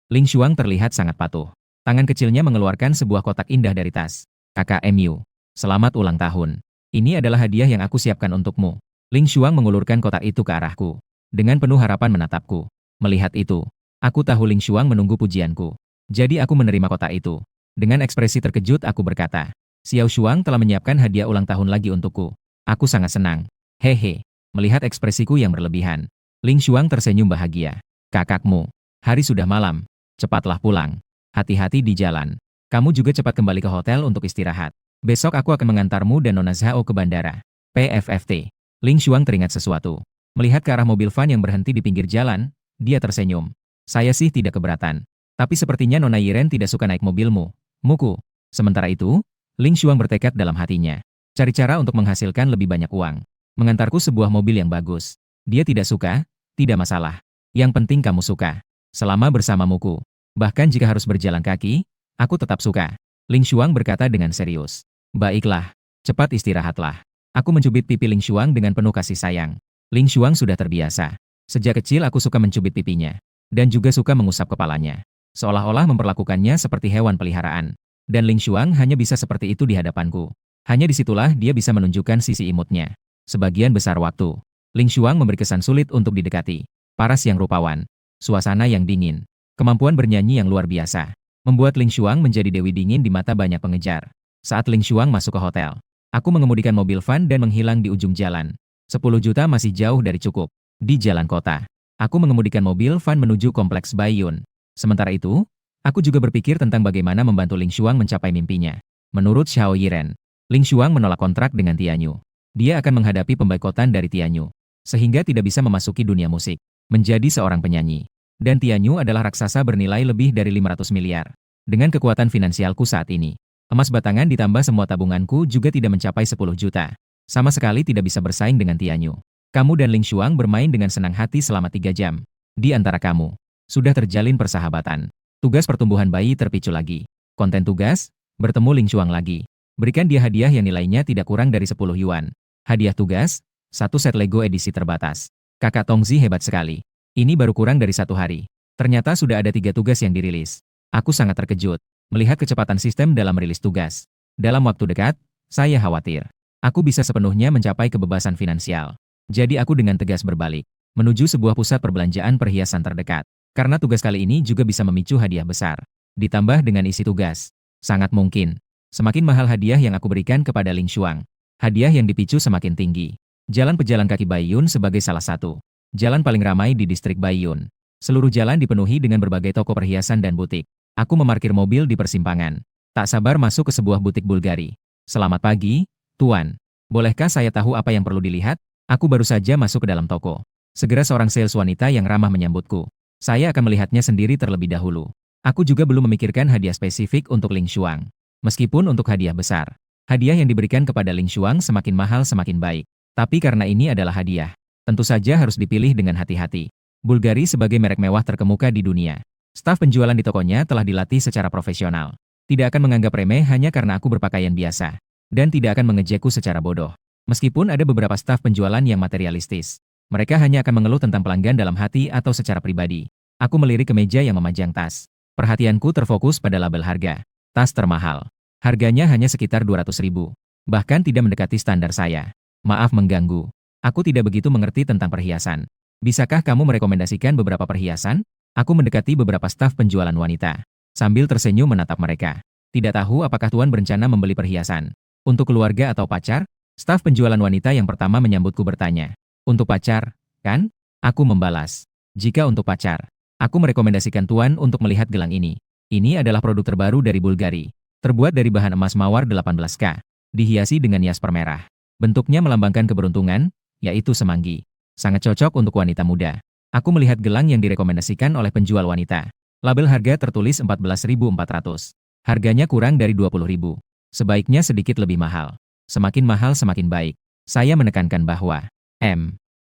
Ling Xuang terlihat sangat patuh. Tangan kecilnya mengeluarkan sebuah kotak indah dari tas. KKMU. Selamat ulang tahun. Ini adalah hadiah yang aku siapkan untukmu. Ling Xuang mengulurkan kotak itu ke arahku. Dengan penuh harapan menatapku. Melihat itu, aku tahu Ling Xuang menunggu pujianku. Jadi aku menerima kotak itu. Dengan ekspresi terkejut aku berkata, Xiao Xuang telah menyiapkan hadiah ulang tahun lagi untukku. Aku sangat senang. Hehe. Melihat ekspresiku yang berlebihan, Ling Xuang tersenyum bahagia. Kakakmu, hari sudah malam. Cepatlah pulang. Hati-hati di jalan. Kamu juga cepat kembali ke hotel untuk istirahat. Besok aku akan mengantarmu dan Nona Zhao ke bandara. PFFT. Ling Xuang teringat sesuatu. Melihat ke arah mobil van yang berhenti di pinggir jalan, dia tersenyum. Saya sih tidak keberatan. Tapi sepertinya Nona Yiren tidak suka naik mobilmu. Muku. Sementara itu, Ling Xuang bertekad dalam hatinya. Cari cara untuk menghasilkan lebih banyak uang. Mengantarku sebuah mobil yang bagus. Dia tidak suka, tidak masalah. Yang penting kamu suka. Selama bersamamuku. Bahkan jika harus berjalan kaki, aku tetap suka. Ling Xuang berkata dengan serius. Baiklah, cepat istirahatlah. Aku mencubit pipi Ling Xuang dengan penuh kasih sayang. Ling Xuang sudah terbiasa. Sejak kecil aku suka mencubit pipinya. Dan juga suka mengusap kepalanya. Seolah-olah memperlakukannya seperti hewan peliharaan. Dan Ling Xuang hanya bisa seperti itu di hadapanku. Hanya disitulah dia bisa menunjukkan sisi imutnya. Sebagian besar waktu, Ling Xuang memberi kesan sulit untuk didekati. Paras yang rupawan, suasana yang dingin, kemampuan bernyanyi yang luar biasa, membuat Ling Xuang menjadi dewi dingin di mata banyak pengejar. Saat Ling Xuang masuk ke hotel, aku mengemudikan mobil van dan menghilang di ujung jalan. 10 juta masih jauh dari cukup. Di jalan kota, aku mengemudikan mobil van menuju kompleks Baiyun. Sementara itu, aku juga berpikir tentang bagaimana membantu Ling Xuang mencapai mimpinya. Menurut Xiao Yiren, Ling Xuang menolak kontrak dengan Tianyu. Dia akan menghadapi pemboikotan dari Tianyu, sehingga tidak bisa memasuki dunia musik, menjadi seorang penyanyi. Dan Tianyu adalah raksasa bernilai lebih dari 500 miliar. Dengan kekuatan finansialku saat ini, emas batangan ditambah semua tabunganku juga tidak mencapai 10 juta. Sama sekali tidak bisa bersaing dengan Tianyu. Kamu dan Ling Xuang bermain dengan senang hati selama 3 jam. Di antara kamu, sudah terjalin persahabatan. Tugas pertumbuhan bayi terpicu lagi. Konten tugas, bertemu Ling Xuang lagi. Berikan dia hadiah yang nilainya tidak kurang dari 10 yuan. Hadiah tugas, 1 set Lego edisi terbatas. Kakak Tongzi hebat sekali. Ini baru kurang dari 1 hari. Ternyata sudah ada 3 tugas yang dirilis. Aku sangat terkejut melihat kecepatan sistem dalam rilis tugas. Dalam waktu dekat, saya khawatir aku bisa sepenuhnya mencapai kebebasan finansial. Jadi aku dengan tegas berbalik menuju sebuah pusat perbelanjaan perhiasan terdekat. Karena tugas kali ini juga bisa memicu hadiah besar. Ditambah dengan isi tugas. Sangat mungkin. Semakin mahal hadiah yang aku berikan kepada Ling Xuang. Hadiah yang dipicu semakin tinggi. Jalan pejalan kaki Baiyun sebagai salah satu. Jalan paling ramai di distrik Baiyun. Seluruh jalan dipenuhi dengan berbagai toko perhiasan dan butik. Aku memarkir mobil di persimpangan. Tak sabar masuk ke sebuah butik Bulgari. Selamat pagi, Tuan. Bolehkah saya tahu apa yang perlu dilihat? Aku baru saja masuk ke dalam toko. Segera seorang sales wanita yang ramah menyambutku. Saya akan melihatnya sendiri terlebih dahulu. Aku juga belum memikirkan hadiah spesifik untuk Ling Xuang. Meskipun untuk hadiah besar, hadiah yang diberikan kepada Ling Xuang semakin mahal semakin baik. Tapi karena ini adalah hadiah, tentu saja harus dipilih dengan hati-hati. Bulgari sebagai merek mewah terkemuka di dunia. Staf penjualan di tokonya telah dilatih secara profesional. Tidak akan menganggap remeh hanya karena aku berpakaian biasa. Dan tidak akan mengejekku secara bodoh. Meskipun ada beberapa staf penjualan yang materialistis. Mereka hanya akan mengeluh tentang pelanggan dalam hati atau secara pribadi. Aku melirik ke meja yang memajang tas. Perhatianku terfokus pada label harga. Tas termahal. Harganya hanya sekitar 200.000. Bahkan tidak mendekati standar saya. Maaf mengganggu. Aku tidak begitu mengerti tentang perhiasan. Bisakah kamu merekomendasikan beberapa perhiasan? Aku mendekati beberapa staf penjualan wanita. Sambil tersenyum menatap mereka. Tidak tahu apakah Tuan berencana membeli perhiasan. Untuk keluarga atau pacar? Staf penjualan wanita yang pertama menyambutku bertanya. Untuk pacar, kan? Aku membalas. Jika untuk pacar, aku merekomendasikan Tuan untuk melihat gelang ini. Ini adalah produk terbaru dari Bulgari. Terbuat dari bahan emas mawar 18K. Dihiasi dengan jasper merah. Bentuknya melambangkan keberuntungan, yaitu semanggi. Sangat cocok untuk wanita muda. Aku melihat gelang yang direkomendasikan oleh penjual wanita. Label harga tertulis 14.400. Harganya kurang dari 20.000. Sebaiknya sedikit lebih mahal. Semakin mahal semakin baik. Saya menekankan bahwa,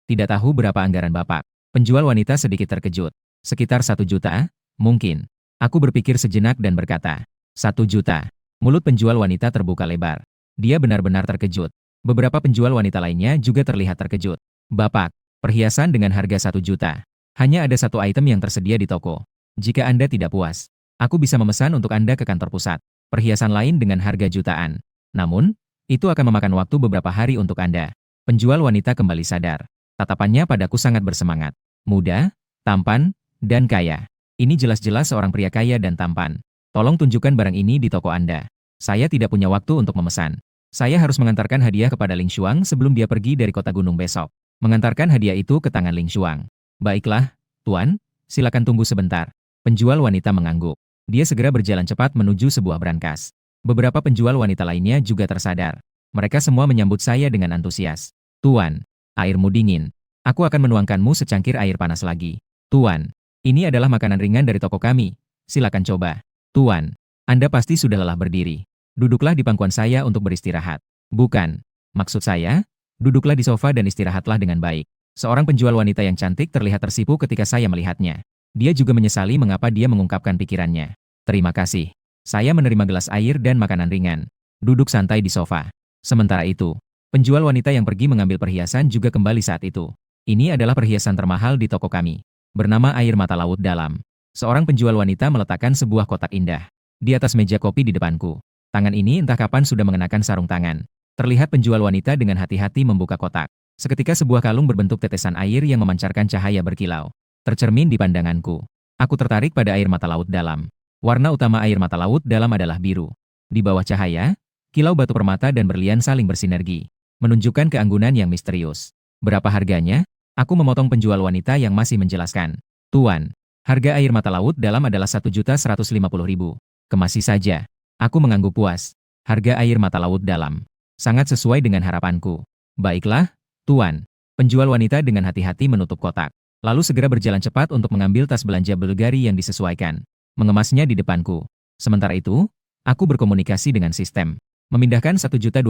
tidak tahu berapa anggaran Bapak. Penjual wanita sedikit terkejut. Sekitar 1 juta, mungkin. Aku berpikir sejenak dan berkata, 1 juta. Mulut penjual wanita terbuka lebar. Dia benar-benar terkejut. Beberapa penjual wanita lainnya juga terlihat terkejut. Bapak, perhiasan dengan harga 1 juta. Hanya ada satu item yang tersedia di toko. Jika Anda tidak puas, aku bisa memesan untuk Anda ke kantor pusat. Perhiasan lain dengan harga jutaan. Namun, itu akan memakan waktu beberapa hari untuk Anda. Penjual wanita kembali sadar. Tatapannya padaku sangat bersemangat. Muda, tampan, dan kaya. Ini jelas-jelas seorang pria kaya dan tampan. Tolong tunjukkan barang ini di toko Anda. Saya tidak punya waktu untuk memesan. Saya harus mengantarkan hadiah kepada Ling Xuang sebelum dia pergi dari kota gunung besok. Mengantarkan hadiah itu ke tangan Ling Xuang. Baiklah, Tuan, silakan tunggu sebentar. Penjual wanita mengangguk. Dia segera berjalan cepat menuju sebuah brankas. Beberapa penjual wanita lainnya juga tersadar. Mereka semua menyambut saya dengan antusias. Tuan, airmu dingin. Aku akan menuangkanmu secangkir air panas lagi. Tuan, ini adalah makanan ringan dari toko kami. Silakan coba. Tuan, Anda pasti sudah lelah berdiri. Duduklah di pangkuan saya untuk beristirahat. Bukan. Maksud saya, duduklah di sofa dan istirahatlah dengan baik. Seorang penjual wanita yang cantik terlihat tersipu ketika saya melihatnya. Dia juga menyesali mengapa dia mengungkapkan pikirannya. Terima kasih. Saya menerima gelas air dan makanan ringan. Duduk santai di sofa. Sementara itu, penjual wanita yang pergi mengambil perhiasan juga kembali saat itu. Ini adalah perhiasan termahal di toko kami. Bernama air mata laut dalam. Seorang penjual wanita meletakkan sebuah kotak indah di atas meja kopi di depanku. Tangan ini entah kapan sudah mengenakan sarung tangan. Terlihat penjual wanita dengan hati-hati membuka kotak. Seketika sebuah kalung berbentuk tetesan air yang memancarkan cahaya berkilau. Tercermin di pandanganku. Aku tertarik pada air mata laut dalam. Warna utama air mata laut dalam adalah biru. Di bawah cahaya, kilau batu permata dan berlian saling bersinergi. Menunjukkan keanggunan yang misterius. Berapa harganya? Aku memotong penjual wanita yang masih menjelaskan. Tuan, harga air mata laut dalam adalah 1.150.000. Kemasi saja. Aku mengangguk puas. Harga air mata laut dalam. Sangat sesuai dengan harapanku. Baiklah, Tuan. Penjual wanita dengan hati-hati menutup kotak. Lalu segera berjalan cepat untuk mengambil tas belanja Bulgari yang disesuaikan. Mengemasnya di depanku. Sementara itu, aku berkomunikasi dengan sistem. Memindahkan 1.200.000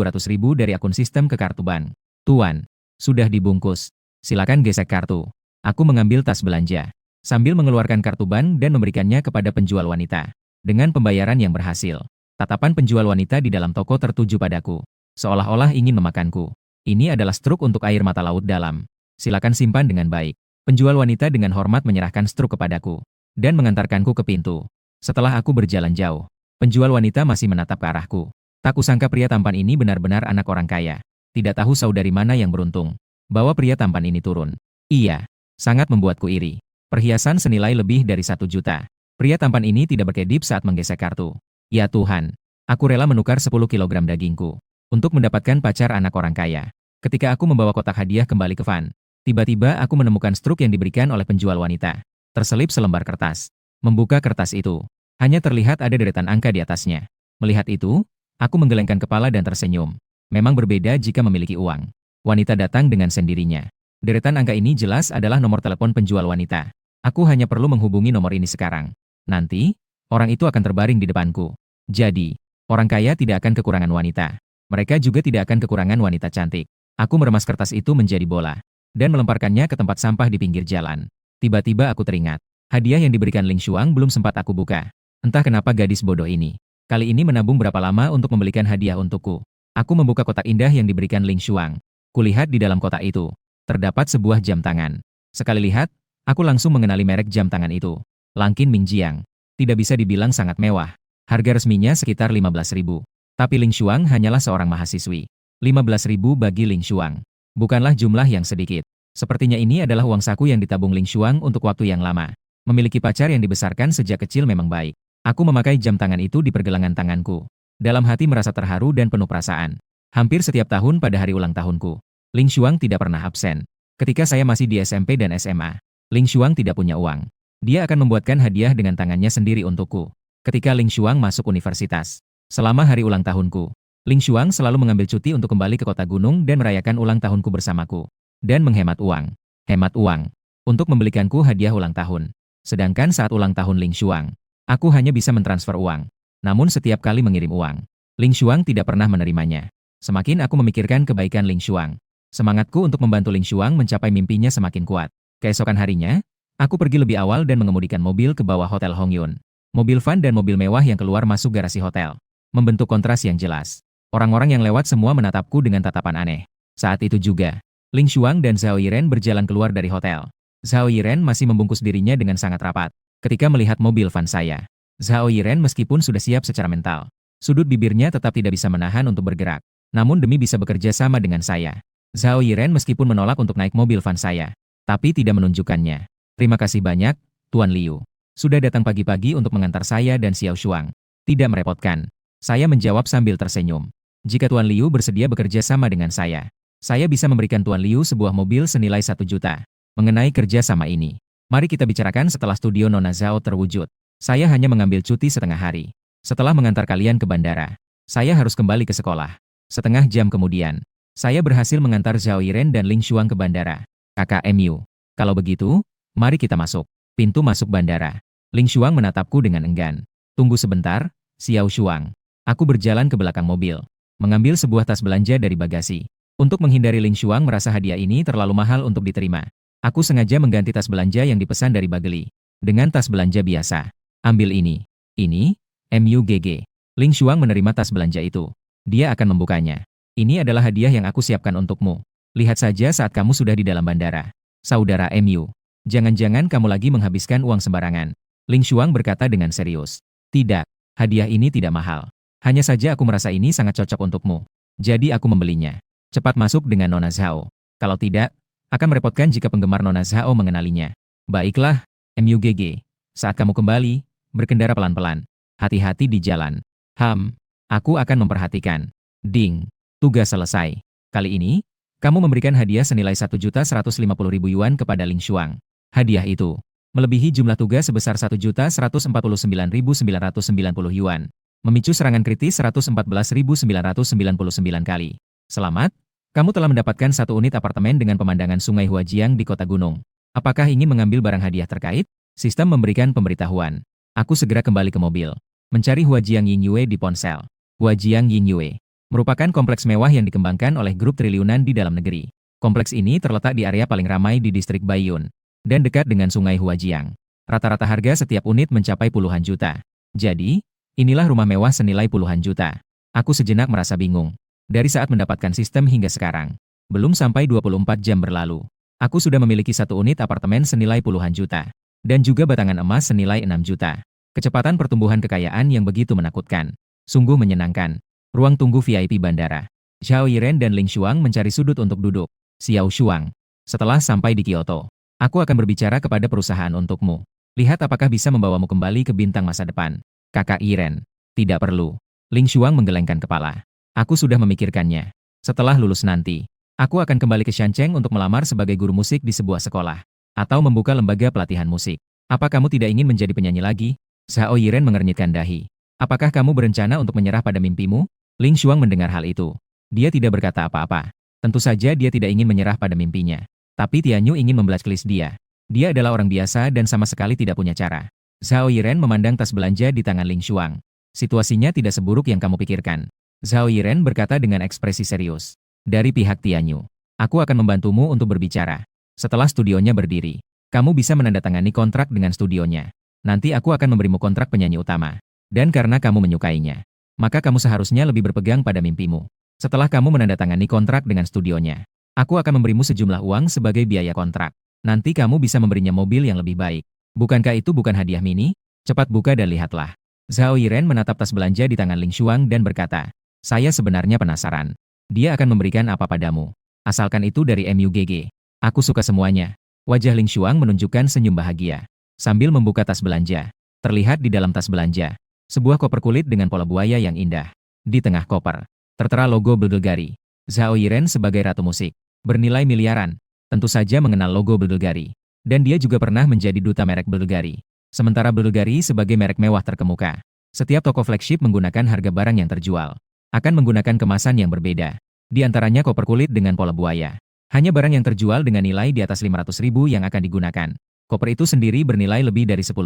dari akun sistem ke kartu bank. Tuan, sudah dibungkus. Silakan gesek kartu. Aku mengambil tas belanja. Sambil mengeluarkan kartu bank dan memberikannya kepada penjual wanita. Dengan pembayaran yang berhasil. Tatapan penjual wanita di dalam toko tertuju padaku. Seolah-olah ingin memakanku. Ini adalah struk untuk air mata laut dalam. Silakan simpan dengan baik. Penjual wanita dengan hormat menyerahkan struk kepadaku. Dan mengantarkanku ke pintu. Setelah aku berjalan jauh. Penjual wanita masih menatap ke arahku. Tak kusangka pria tampan ini benar-benar anak orang kaya. Tidak tahu saudari mana yang beruntung. Bawa pria tampan ini turun. Iya. Sangat membuatku iri. Perhiasan senilai lebih dari 1 juta. Pria tampan ini tidak berkedip saat menggesek kartu. Ya Tuhan, aku rela menukar 10 kilogram dagingku untuk mendapatkan pacar anak orang kaya. Ketika aku membawa kotak hadiah kembali ke van, tiba-tiba aku menemukan struk yang diberikan oleh penjual wanita. Terselip selembar kertas. Membuka kertas itu, hanya terlihat ada deretan angka di atasnya. Melihat itu, aku menggelengkan kepala dan tersenyum. Memang berbeda jika memiliki uang. Wanita datang dengan sendirinya. Deretan angka ini jelas adalah nomor telepon penjual wanita. Aku hanya perlu menghubungi nomor ini sekarang. Nanti, orang itu akan terbaring di depanku. Jadi, orang kaya tidak akan kekurangan wanita. Mereka juga tidak akan kekurangan wanita cantik. Aku meremas kertas itu menjadi bola dan melemparkannya ke tempat sampah di pinggir jalan. Tiba-tiba aku teringat, hadiah yang diberikan Ling Xuang belum sempat aku buka. Entah kenapa gadis bodoh ini kali ini menabung berapa lama untuk membelikan hadiah untukku. Aku membuka kotak indah yang diberikan Ling Xuang. Kulihat di dalam kotak itu terdapat sebuah jam tangan. Sekali lihat, aku langsung mengenali merek jam tangan itu. Langkin Mingjiang. Tidak bisa dibilang sangat mewah. Harga resminya sekitar 15.000. Tapi Ling Xuang hanyalah seorang mahasiswi. 15.000 bagi Ling Xuang bukanlah jumlah yang sedikit. Sepertinya ini adalah uang saku yang ditabung Ling Xuang untuk waktu yang lama. Memiliki pacar yang dibesarkan sejak kecil memang baik. Aku memakai jam tangan itu di pergelangan tanganku. Dalam hati merasa terharu dan penuh perasaan. Hampir setiap tahun pada hari ulang tahunku, Ling Xuang tidak pernah absen. Ketika saya masih di SMP dan SMA, Ling Xuang tidak punya uang. Dia akan membuatkan hadiah dengan tangannya sendiri untukku. Ketika Ling Xuang masuk universitas, selama hari ulang tahunku, Ling Xuang selalu mengambil cuti untuk kembali ke kota gunung dan merayakan ulang tahunku bersamaku. Dan menghemat uang. Hemat uang. Untuk membelikanku hadiah ulang tahun. Sedangkan saat ulang tahun Ling Xuang, aku hanya bisa mentransfer uang. Namun setiap kali mengirim uang, Ling Xuang tidak pernah menerimanya. Semakin aku memikirkan kebaikan Ling Xuang, semangatku untuk membantu Ling Xuang mencapai mimpinya semakin kuat. Keesokan harinya, aku pergi lebih awal dan mengemudikan mobil ke bawah Hotel Hongyun. Mobil van dan mobil mewah yang keluar masuk garasi hotel membentuk kontras yang jelas. Orang-orang yang lewat semua menatapku dengan tatapan aneh. Saat itu juga, Ling Xuang dan Zhao Yiren berjalan keluar dari hotel. Zhao Yiren masih membungkus dirinya dengan sangat rapat. Ketika melihat mobil van saya, Zhao Yiren meskipun sudah siap secara mental, sudut bibirnya tetap tidak bisa menahan untuk bergerak. Namun demi bisa bekerja sama dengan saya, Zhao Yiren meskipun menolak untuk naik mobil van saya, tapi tidak menunjukkannya. Terima kasih banyak, Tuan Liu. Sudah datang pagi-pagi untuk mengantar saya dan Xiao Shuang. Tidak merepotkan. Saya menjawab sambil tersenyum. Jika Tuan Liu bersedia bekerja sama dengan saya bisa memberikan Tuan Liu sebuah mobil senilai 1 juta. Mengenai kerja sama ini, mari kita bicarakan setelah studio Nona Zhao terwujud. Saya hanya mengambil cuti setengah hari. Setelah mengantar kalian ke bandara, saya harus kembali ke sekolah. Setengah jam kemudian, saya berhasil mengantar Zhao Yiren dan Ling Xuang ke bandara. KKMU. Kalau begitu, mari kita masuk. Pintu masuk bandara. Ling Xuang menatapku dengan enggan. Tunggu sebentar, Xiao Shuang. Aku berjalan ke belakang mobil, mengambil sebuah tas belanja dari bagasi. Untuk menghindari Ling Xuang merasa hadiah ini terlalu mahal untuk diterima, aku sengaja mengganti tas belanja yang dipesan dari Bageli dengan tas belanja biasa. Ambil ini. Ini, MUGG. Ling Xuang menerima tas belanja itu. Dia akan membukanya. Ini adalah hadiah yang aku siapkan untukmu. Lihat saja saat kamu sudah di dalam bandara. Saudara MU. Jangan-jangan kamu lagi menghabiskan uang sembarangan. Ling Xuang berkata dengan serius. Tidak, hadiah ini tidak mahal. Hanya saja aku merasa ini sangat cocok untukmu. Jadi aku membelinya. Cepat masuk dengan Nona Zhao. Kalau tidak, akan merepotkan jika penggemar Nona Zhao mengenalinya. Baiklah, MUGG. Saat kamu kembali, berkendara pelan-pelan. Hati-hati di jalan. Aku akan memperhatikan. Ding. Tugas selesai. Kali ini, kamu memberikan hadiah senilai 1.150.000 yuan kepada Ling Xuang. Hadiah itu melebihi jumlah tugas sebesar 1.149.990 yuan. Memicu serangan kritis 114.999 kali. Selamat, kamu telah mendapatkan 1 unit apartemen dengan pemandangan Sungai Huajiang di kota gunung. Apakah ingin mengambil barang hadiah terkait? Sistem memberikan pemberitahuan. Aku segera kembali ke mobil, mencari Huajiang Yingyue di ponsel. Huajiang Yingyue merupakan kompleks mewah yang dikembangkan oleh grup triliunan di dalam negeri. Kompleks ini terletak di area paling ramai di distrik Baiyun dan dekat dengan Sungai Huajiang. Rata-rata harga setiap unit mencapai puluhan juta. Jadi, inilah rumah mewah senilai puluhan juta. Aku sejenak merasa bingung. Dari saat mendapatkan sistem hingga sekarang, belum sampai 24 jam berlalu, aku sudah memiliki 1 unit apartemen senilai puluhan juta. Dan juga batangan emas senilai 6 juta. Kecepatan pertumbuhan kekayaan yang begitu menakutkan. Sungguh menyenangkan. Ruang tunggu VIP bandara. Zhao Yiren dan Ling Xuang mencari sudut untuk duduk. Xiao Shuang. Setelah sampai di Kyoto, aku akan berbicara kepada perusahaan untukmu. Lihat apakah bisa membawamu kembali ke bintang masa depan. Kakak Yiren. Tidak perlu. Ling Xuang menggelengkan kepala. Aku sudah memikirkannya. Setelah lulus nanti, aku akan kembali ke Shancheng untuk melamar sebagai guru musik di sebuah sekolah. Atau membuka lembaga pelatihan musik. Apa kamu tidak ingin menjadi penyanyi lagi? Zhao Yiren mengernyitkan dahi. Apakah kamu berencana untuk menyerah pada mimpimu? Ling Xuang mendengar hal itu. Dia tidak berkata apa-apa. Tentu saja dia tidak ingin menyerah pada mimpinya. Tapi Tianyu ingin memblacklist dia. Dia adalah orang biasa dan sama sekali tidak punya cara. Zhao Yiren memandang tas belanja di tangan Ling Xuang. Situasinya tidak seburuk yang kamu pikirkan. Zhao Yiren berkata dengan ekspresi serius. Dari pihak Tianyu. Aku akan membantumu untuk berbicara. Setelah studionya berdiri, kamu bisa menandatangani kontrak dengan studionya. Nanti aku akan memberimu kontrak penyanyi utama. Dan karena kamu menyukainya, maka kamu seharusnya lebih berpegang pada mimpimu. Setelah kamu menandatangani kontrak dengan studionya, aku akan memberimu sejumlah uang sebagai biaya kontrak. Nanti kamu bisa memberinya mobil yang lebih baik. Bukankah itu bukan hadiah mini? Cepat buka dan lihatlah. Zhao Yiren menatap tas belanja di tangan Ling Xuang dan berkata, saya sebenarnya penasaran. Dia akan memberikan apa padamu. Asalkan itu dari MUGG. Aku suka semuanya. Wajah Ling Xuang menunjukkan senyum bahagia. Sambil membuka tas belanja. Terlihat di dalam tas belanja sebuah koper kulit dengan pola buaya yang indah. Di tengah koper, tertera logo Bulgari. Zhao Yiren sebagai ratu musik, bernilai miliaran, tentu saja mengenal logo Bulgari. Dan dia juga pernah menjadi duta merek Bulgari. Sementara Bulgari sebagai merek mewah terkemuka. Setiap toko flagship menggunakan harga barang yang terjual akan menggunakan kemasan yang berbeda. Di antaranya koper kulit dengan pola buaya. Hanya barang yang terjual dengan nilai di atas 500.000 yang akan digunakan. Koper itu sendiri bernilai lebih dari 10.000.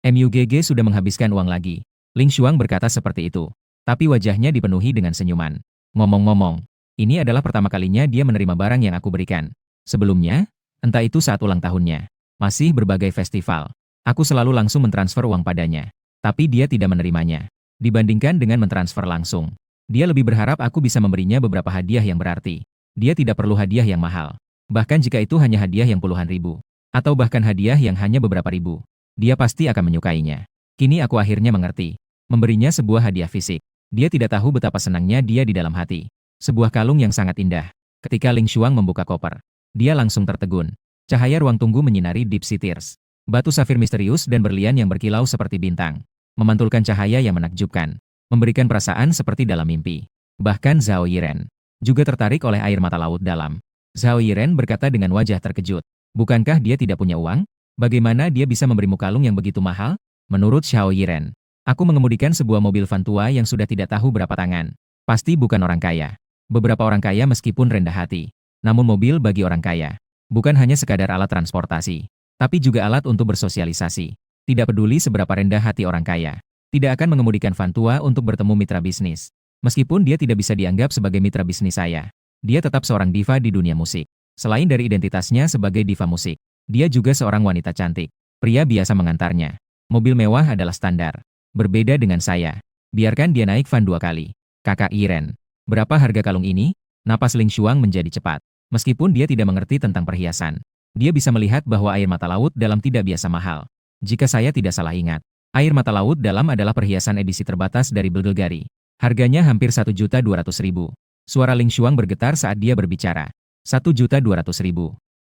MUGG sudah menghabiskan uang lagi. Ling Xuang berkata seperti itu. Tapi wajahnya dipenuhi dengan senyuman. Ngomong-ngomong, ini adalah pertama kalinya dia menerima barang yang aku berikan. Sebelumnya, entah itu saat ulang tahunnya, masih berbagai festival, aku selalu langsung mentransfer uang padanya. Tapi dia tidak menerimanya. Dibandingkan dengan mentransfer langsung, dia lebih berharap aku bisa memberinya beberapa hadiah yang berarti. Dia tidak perlu hadiah yang mahal. Bahkan jika itu hanya hadiah yang puluhan ribu. Atau bahkan hadiah yang hanya beberapa ribu. Dia pasti akan menyukainya. Kini aku akhirnya mengerti. Memberinya sebuah hadiah fisik. Dia tidak tahu betapa senangnya dia di dalam hati. Sebuah kalung yang sangat indah. Ketika Ling Xuang membuka koper, dia langsung tertegun. Cahaya ruang tunggu menyinari Deep Sea Tears. Batu safir misterius dan berlian yang berkilau seperti bintang. Memantulkan cahaya yang menakjubkan. Memberikan perasaan seperti dalam mimpi. Bahkan Zhao Yiren juga tertarik oleh air mata laut dalam. Zhao Yiren berkata dengan wajah terkejut. Bukankah dia tidak punya uang? Bagaimana dia bisa memberimu kalung yang begitu mahal? Menurut Zhao Yiren, aku mengemudikan sebuah mobil van tua yang sudah tidak tahu berapa tangan. Pasti bukan orang kaya. Beberapa orang kaya meskipun rendah hati. Namun mobil bagi orang kaya bukan hanya sekadar alat transportasi, tapi juga alat untuk bersosialisasi. Tidak peduli seberapa rendah hati orang kaya, tidak akan mengemudikan van tua untuk bertemu mitra bisnis. Meskipun dia tidak bisa dianggap sebagai mitra bisnis saya, dia tetap seorang diva di dunia musik. Selain dari identitasnya sebagai diva musik, dia juga seorang wanita cantik. Pria biasa mengantarnya. Mobil mewah adalah standar. Berbeda dengan saya. Biarkan dia naik van 2 kali. Kakak Yiren. Berapa harga kalung ini? Napas Ling Xuang menjadi cepat. Meskipun dia tidak mengerti tentang perhiasan, dia bisa melihat bahwa air mata laut dalam tidak biasa mahal. Jika saya tidak salah ingat, air mata laut dalam adalah perhiasan edisi terbatas dari Bulgari. Harganya hampir 1.200.000. Suara Ling Xuang bergetar saat dia berbicara. 1.200.000.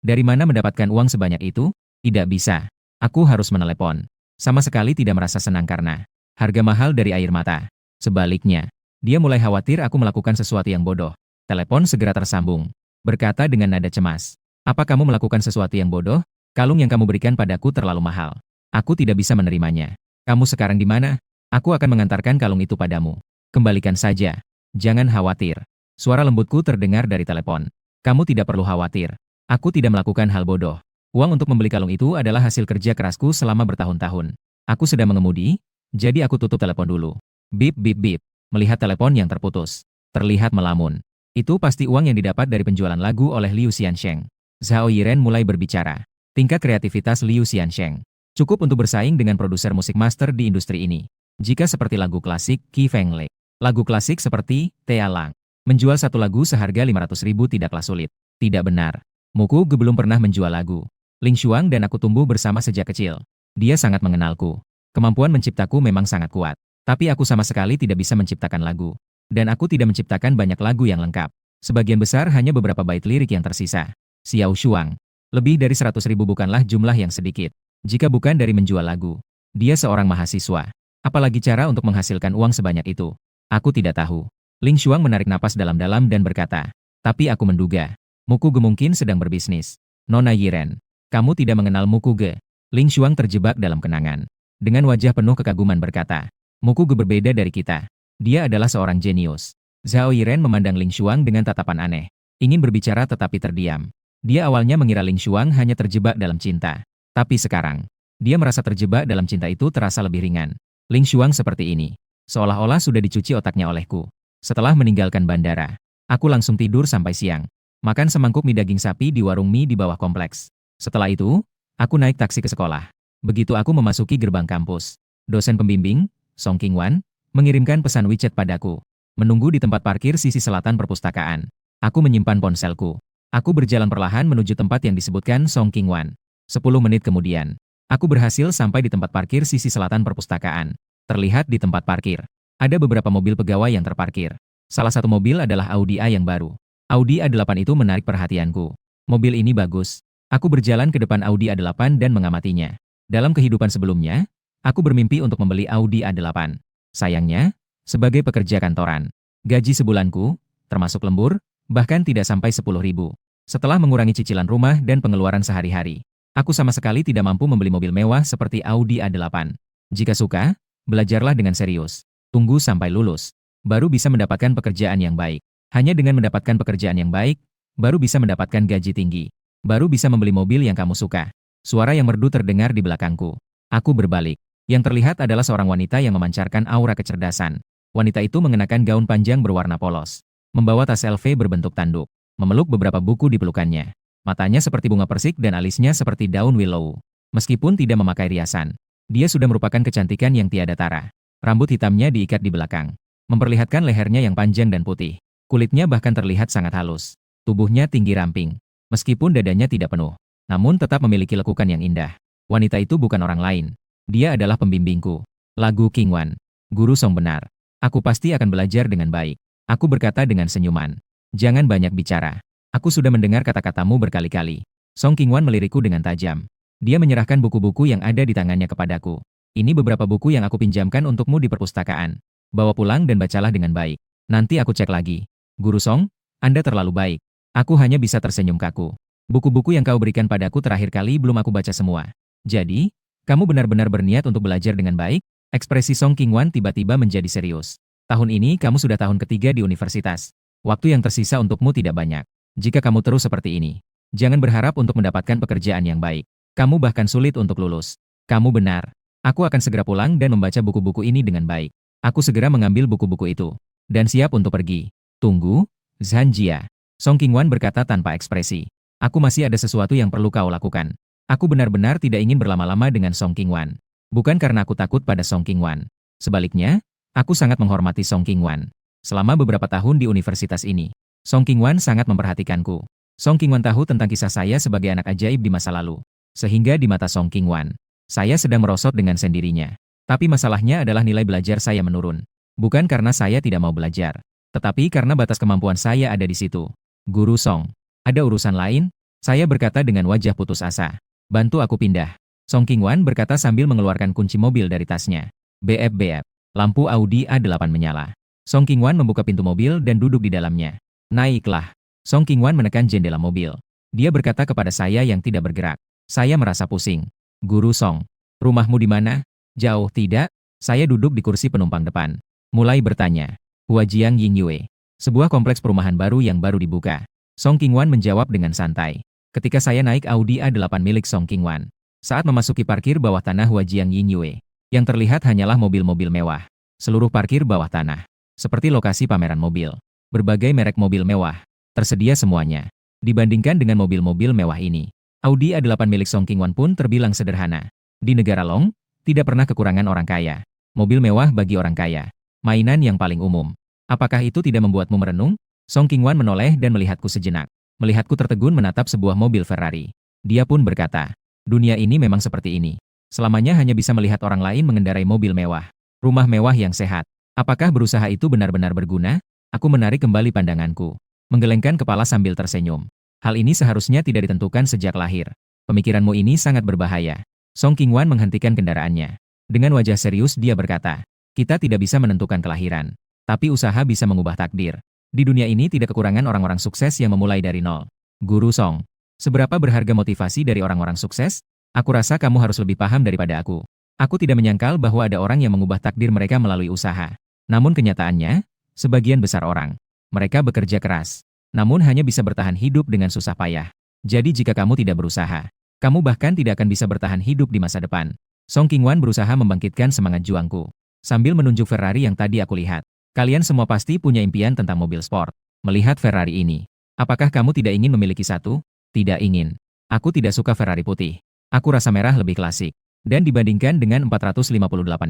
Dari mana mendapatkan uang sebanyak itu? Tidak bisa. Aku harus menelepon. Sama sekali tidak merasa senang karena harga mahal dari air mata. Sebaliknya, dia mulai khawatir aku melakukan sesuatu yang bodoh. Telepon segera tersambung. Berkata dengan nada cemas. Apa kamu melakukan sesuatu yang bodoh? Kalung yang kamu berikan padaku terlalu mahal. Aku tidak bisa menerimanya. Kamu sekarang di mana? Aku akan mengantarkan kalung itu padamu. Kembalikan saja. Jangan khawatir. Suara lembutku terdengar dari telepon. Kamu tidak perlu khawatir. Aku tidak melakukan hal bodoh. Uang untuk membeli kalung itu adalah hasil kerja kerasku selama bertahun-tahun. Aku sedang mengemudi, jadi aku tutup telepon dulu. Bip bip bip. Melihat telepon yang terputus. Terlihat melamun. Itu pasti uang yang didapat dari penjualan lagu oleh Liu Xiansheng. Zhao Yiren mulai berbicara. Tingkat kreativitas Liu Xiansheng cukup untuk bersaing dengan produser musik master di industri ini. Jika seperti lagu klasik Qi Feng Lei, lagu klasik seperti Tia Lang, menjual satu lagu seharga 500.000 tidaklah sulit. Tidak benar. Muku belum pernah menjual lagu. Ling Xuang dan aku tumbuh bersama sejak kecil. Dia sangat mengenalku. Kemampuan menciptaku memang sangat kuat. Tapi aku sama sekali tidak bisa menciptakan lagu. Dan aku tidak menciptakan banyak lagu yang lengkap. Sebagian besar hanya beberapa bait lirik yang tersisa. Xiao Shuang. Lebih dari 100.000 bukanlah jumlah yang sedikit. Jika bukan dari menjual lagu. Dia seorang mahasiswa. Apalagi cara untuk menghasilkan uang sebanyak itu? Aku tidak tahu. Ling Xuang menarik napas dalam-dalam dan berkata. Tapi aku menduga. Mukuge mungkin sedang berbisnis. Nona Yiren. Kamu tidak mengenal Mukuge. Ling Xuang terjebak dalam kenangan. Dengan wajah penuh kekaguman berkata. Mukuge berbeda dari kita. Dia adalah seorang jenius. Zhao Yiren memandang Ling Xuang dengan tatapan aneh. Ingin berbicara tetapi terdiam. Dia awalnya mengira Ling Xuang hanya terjebak dalam cinta. Tapi sekarang, dia merasa terjebak dalam cinta itu terasa lebih ringan. Ling Xuang seperti ini. Seolah-olah sudah dicuci otaknya olehku. Setelah meninggalkan bandara, Aku langsung tidur sampai siang. Makan semangkuk mie daging sapi di warung mie di bawah kompleks. Setelah itu, aku naik taksi ke sekolah. Begitu aku memasuki gerbang kampus, dosen pembimbing, Song Qingwan, mengirimkan pesan WeChat padaku. Menunggu di tempat parkir sisi selatan perpustakaan. Aku menyimpan ponselku. Aku berjalan perlahan menuju tempat yang disebutkan Song Qingwan. 10 menit kemudian, aku berhasil sampai di tempat parkir sisi selatan perpustakaan. Terlihat di tempat parkir, ada beberapa mobil pegawai yang terparkir. Salah satu mobil adalah Audi A yang baru. Audi A8 itu menarik perhatianku. Mobil ini bagus. Aku berjalan ke depan Audi A8 dan mengamatinya. Dalam kehidupan sebelumnya, aku bermimpi untuk membeli Audi A8. Sayangnya, sebagai pekerja kantoran, gaji sebulanku, termasuk lembur, bahkan tidak sampai 10.000. Setelah mengurangi cicilan rumah dan pengeluaran sehari-hari, aku sama sekali tidak mampu membeli mobil mewah seperti Audi A8. Jika suka, belajarlah dengan serius. Tunggu sampai lulus, baru bisa mendapatkan pekerjaan yang baik. Hanya dengan mendapatkan pekerjaan yang baik, baru bisa mendapatkan gaji tinggi. Baru bisa membeli mobil yang kamu suka. Suara yang merdu terdengar di belakangku. Aku berbalik. Yang terlihat adalah seorang wanita yang memancarkan aura kecerdasan. Wanita itu mengenakan gaun panjang berwarna polos. Membawa tas LV berbentuk tanduk. Memeluk beberapa buku di pelukannya. Matanya seperti bunga persik dan alisnya seperti daun willow. Meskipun tidak memakai riasan, dia sudah merupakan kecantikan yang tiada tara. Rambut hitamnya diikat di belakang, memperlihatkan lehernya yang panjang dan putih. Kulitnya bahkan terlihat sangat halus. Tubuhnya tinggi ramping. Meskipun dadanya tidak penuh, namun tetap memiliki lekukan yang indah. Wanita itu bukan orang lain. Dia adalah pembimbingku. Lagu Qingwan. Guru Song benar. Aku pasti akan belajar dengan baik. Aku berkata dengan senyuman. Jangan banyak bicara. Aku sudah mendengar kata-katamu berkali-kali. Song Qingwan melirikku dengan tajam. Dia menyerahkan buku-buku yang ada di tangannya kepadaku. Ini beberapa buku yang aku pinjamkan untukmu di perpustakaan. Bawa pulang dan bacalah dengan baik. Nanti aku cek lagi. Guru Song, Anda terlalu baik. Aku hanya bisa tersenyum kaku. Buku-buku yang kau berikan padaku terakhir kali belum aku baca semua. Jadi, kamu benar-benar berniat untuk belajar dengan baik? Ekspresi Song Qingwan tiba-tiba menjadi serius. Tahun ini kamu sudah tahun ketiga di universitas. Waktu yang tersisa untukmu tidak banyak. Jika kamu terus seperti ini, jangan berharap untuk mendapatkan pekerjaan yang baik. Kamu bahkan sulit untuk lulus. Kamu benar. Aku akan segera pulang dan membaca buku-buku ini dengan baik. Aku segera mengambil buku-buku itu. Dan siap untuk pergi. Tunggu, Zhan Jia. Song Qingwan berkata tanpa ekspresi. Aku masih ada sesuatu yang perlu kau lakukan. Aku benar-benar tidak ingin berlama-lama dengan Song Qingwan. Bukan karena aku takut pada Song Qingwan. Sebaliknya, aku sangat menghormati Song Qingwan. Selama beberapa tahun di universitas ini, Song Qingwan sangat memperhatikanku. Song Qingwan tahu tentang kisah saya sebagai anak ajaib di masa lalu. Sehingga di mata Song Qingwan, saya sedang merosot dengan sendirinya. Tapi masalahnya adalah nilai belajar saya menurun. Bukan karena saya tidak mau belajar, tetapi karena batas kemampuan saya ada di situ. Guru Song, ada urusan lain? Saya berkata dengan wajah putus asa. Bantu aku pindah. Song Qingwan berkata sambil mengeluarkan kunci mobil dari tasnya. Beep-beep. Lampu Audi A8 menyala. Song Qingwan membuka pintu mobil dan duduk di dalamnya. Naiklah. Song Qingwan menekan jendela mobil. Dia berkata kepada saya yang tidak bergerak. Saya merasa pusing. Guru Song, rumahmu di mana? Jauh tidak? Saya duduk di kursi penumpang depan. Mulai bertanya. Huajiang Yingyue. Sebuah kompleks perumahan baru yang baru dibuka. Song Qingwan menjawab dengan santai. Ketika saya naik Audi A8 milik Song Qingwan. Saat memasuki parkir bawah tanah Huajiang Yingyue. Yang terlihat hanyalah mobil-mobil mewah. Seluruh parkir bawah tanah. Seperti lokasi pameran mobil. Berbagai merek mobil mewah. Tersedia semuanya. Dibandingkan dengan mobil-mobil mewah ini, Audi A8 milik Song Qingwan pun terbilang sederhana. Di negara Long, tidak pernah kekurangan orang kaya. Mobil mewah bagi orang kaya. Mainan yang paling umum. Apakah itu tidak membuatmu merenung? Song Qingwan menoleh dan melihatku sejenak. Melihatku tertegun menatap sebuah mobil Ferrari. Dia pun berkata, dunia ini memang seperti ini. Selamanya hanya bisa melihat orang lain mengendarai mobil mewah. Rumah mewah yang sehat. Apakah berusaha itu benar-benar berguna? Aku menarik kembali pandanganku. Menggelengkan kepala sambil tersenyum. Hal ini seharusnya tidak ditentukan sejak lahir. Pemikiranmu ini sangat berbahaya. Song Qingwan menghentikan kendaraannya. Dengan wajah serius dia berkata, kita tidak bisa menentukan kelahiran. Tapi usaha bisa mengubah takdir. Di dunia ini tidak kekurangan orang-orang sukses yang memulai dari nol. Guru Song, seberapa berharga motivasi dari orang-orang sukses? Aku rasa kamu harus lebih paham daripada aku. Aku tidak menyangkal bahwa ada orang yang mengubah takdir mereka melalui usaha. Namun kenyataannya, sebagian besar orang, mereka bekerja keras. Namun hanya bisa bertahan hidup dengan susah payah. Jadi jika kamu tidak berusaha, kamu bahkan tidak akan bisa bertahan hidup di masa depan. Song Qingwan berusaha membangkitkan semangat juangku. Sambil menunjuk Ferrari yang tadi aku lihat. Kalian semua pasti punya impian tentang mobil sport. melihat Ferrari ini. Apakah kamu tidak ingin memiliki satu? Tidak ingin. Aku tidak suka Ferrari putih. Aku rasa merah lebih klasik. Dan dibandingkan dengan 458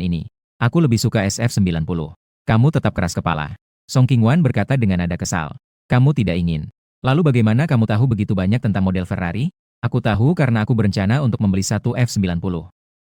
ini, aku lebih suka SF90. Kamu tetap keras kepala. Song Qingwan berkata dengan nada kesal. Kamu tidak ingin. Lalu bagaimana kamu tahu begitu banyak tentang model Ferrari? Aku tahu karena aku berencana untuk membeli satu F90.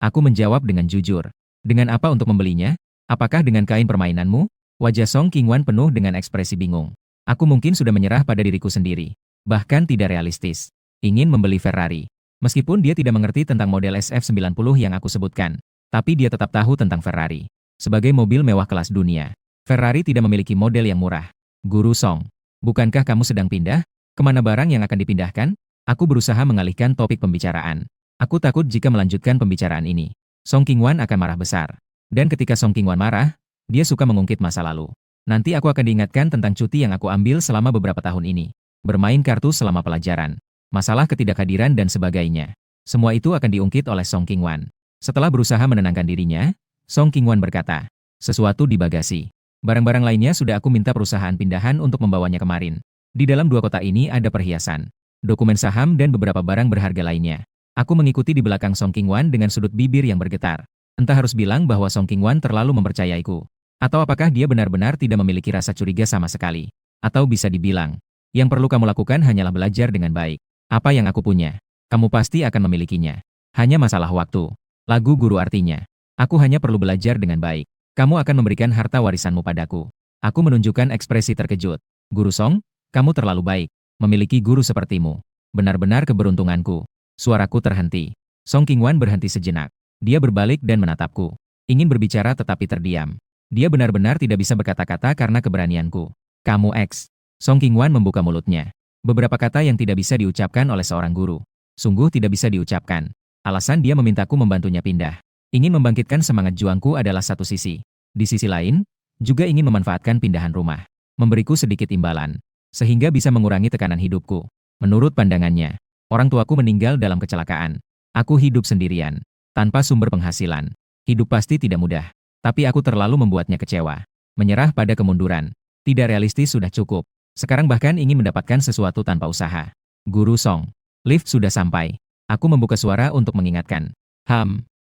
Aku menjawab dengan jujur. Dengan apa untuk membelinya? Apakah dengan kain permainanmu? Wajah Song Qingwan penuh dengan ekspresi bingung. Aku mungkin sudah menyerah pada diriku sendiri. Bahkan tidak realistis. Ingin membeli Ferrari. Meskipun dia tidak mengerti tentang model SF90 yang aku sebutkan, tapi dia tetap tahu tentang Ferrari. Sebagai mobil mewah kelas dunia, Ferrari tidak memiliki model yang murah. Guru Song, bukankah kamu sedang pindah? Kemana barang yang akan dipindahkan? Aku berusaha mengalihkan topik pembicaraan. Aku takut jika melanjutkan pembicaraan ini, Song Qingwan akan marah besar. Dan ketika Song Qingwan marah, dia suka mengungkit masa lalu. Nanti aku akan diingatkan tentang cuti yang aku ambil selama beberapa tahun ini. Bermain kartu selama pelajaran. Masalah ketidakhadiran dan sebagainya. Semua itu akan diungkit oleh Song Qingwan. Setelah berusaha menenangkan dirinya, Song Qingwan berkata, sesuatu di bagasi. Barang-barang lainnya sudah aku minta perusahaan pindahan untuk membawanya kemarin. Di dalam dua kotak ini ada perhiasan, dokumen saham dan beberapa barang berharga lainnya. Aku mengikuti di belakang Song Qingwan dengan sudut bibir yang bergetar. Entah harus bilang bahwa Song Qingwan terlalu mempercayaiku. Atau apakah dia benar-benar tidak memiliki rasa curiga sama sekali. Atau bisa dibilang, yang perlu kamu lakukan hanyalah belajar dengan baik. Apa yang aku punya, kamu pasti akan memilikinya. Hanya masalah waktu. Lagu guru artinya, aku hanya perlu belajar dengan baik. Kamu akan memberikan harta warisanmu padaku. Aku menunjukkan ekspresi terkejut. Guru Song, kamu terlalu baik. Memiliki guru sepertimu. Benar-benar keberuntunganku. Suaraku terhenti. Song Qingwan berhenti sejenak. Dia berbalik dan menatapku. Ingin berbicara tetapi terdiam. Dia benar-benar tidak bisa berkata-kata karena keberanianku. Kamu X. Song Qingwan membuka mulutnya. Beberapa kata yang tidak bisa diucapkan oleh seorang guru. Sungguh tidak bisa diucapkan. Alasan dia memintaku membantunya pindah. Ingin membangkitkan semangat juangku adalah satu sisi. Di sisi lain, juga ingin memanfaatkan pindahan rumah. Memberiku sedikit imbalan. Sehingga bisa mengurangi tekanan hidupku. Menurut pandangannya, orang tuaku meninggal dalam kecelakaan. Aku hidup sendirian. Tanpa sumber penghasilan. Hidup pasti tidak mudah. Tapi aku terlalu membuatnya kecewa. Menyerah pada kemunduran. Tidak realistis sudah cukup. Sekarang bahkan ingin mendapatkan sesuatu tanpa usaha. Guru Song. Lift sudah sampai. Aku membuka suara untuk mengingatkan.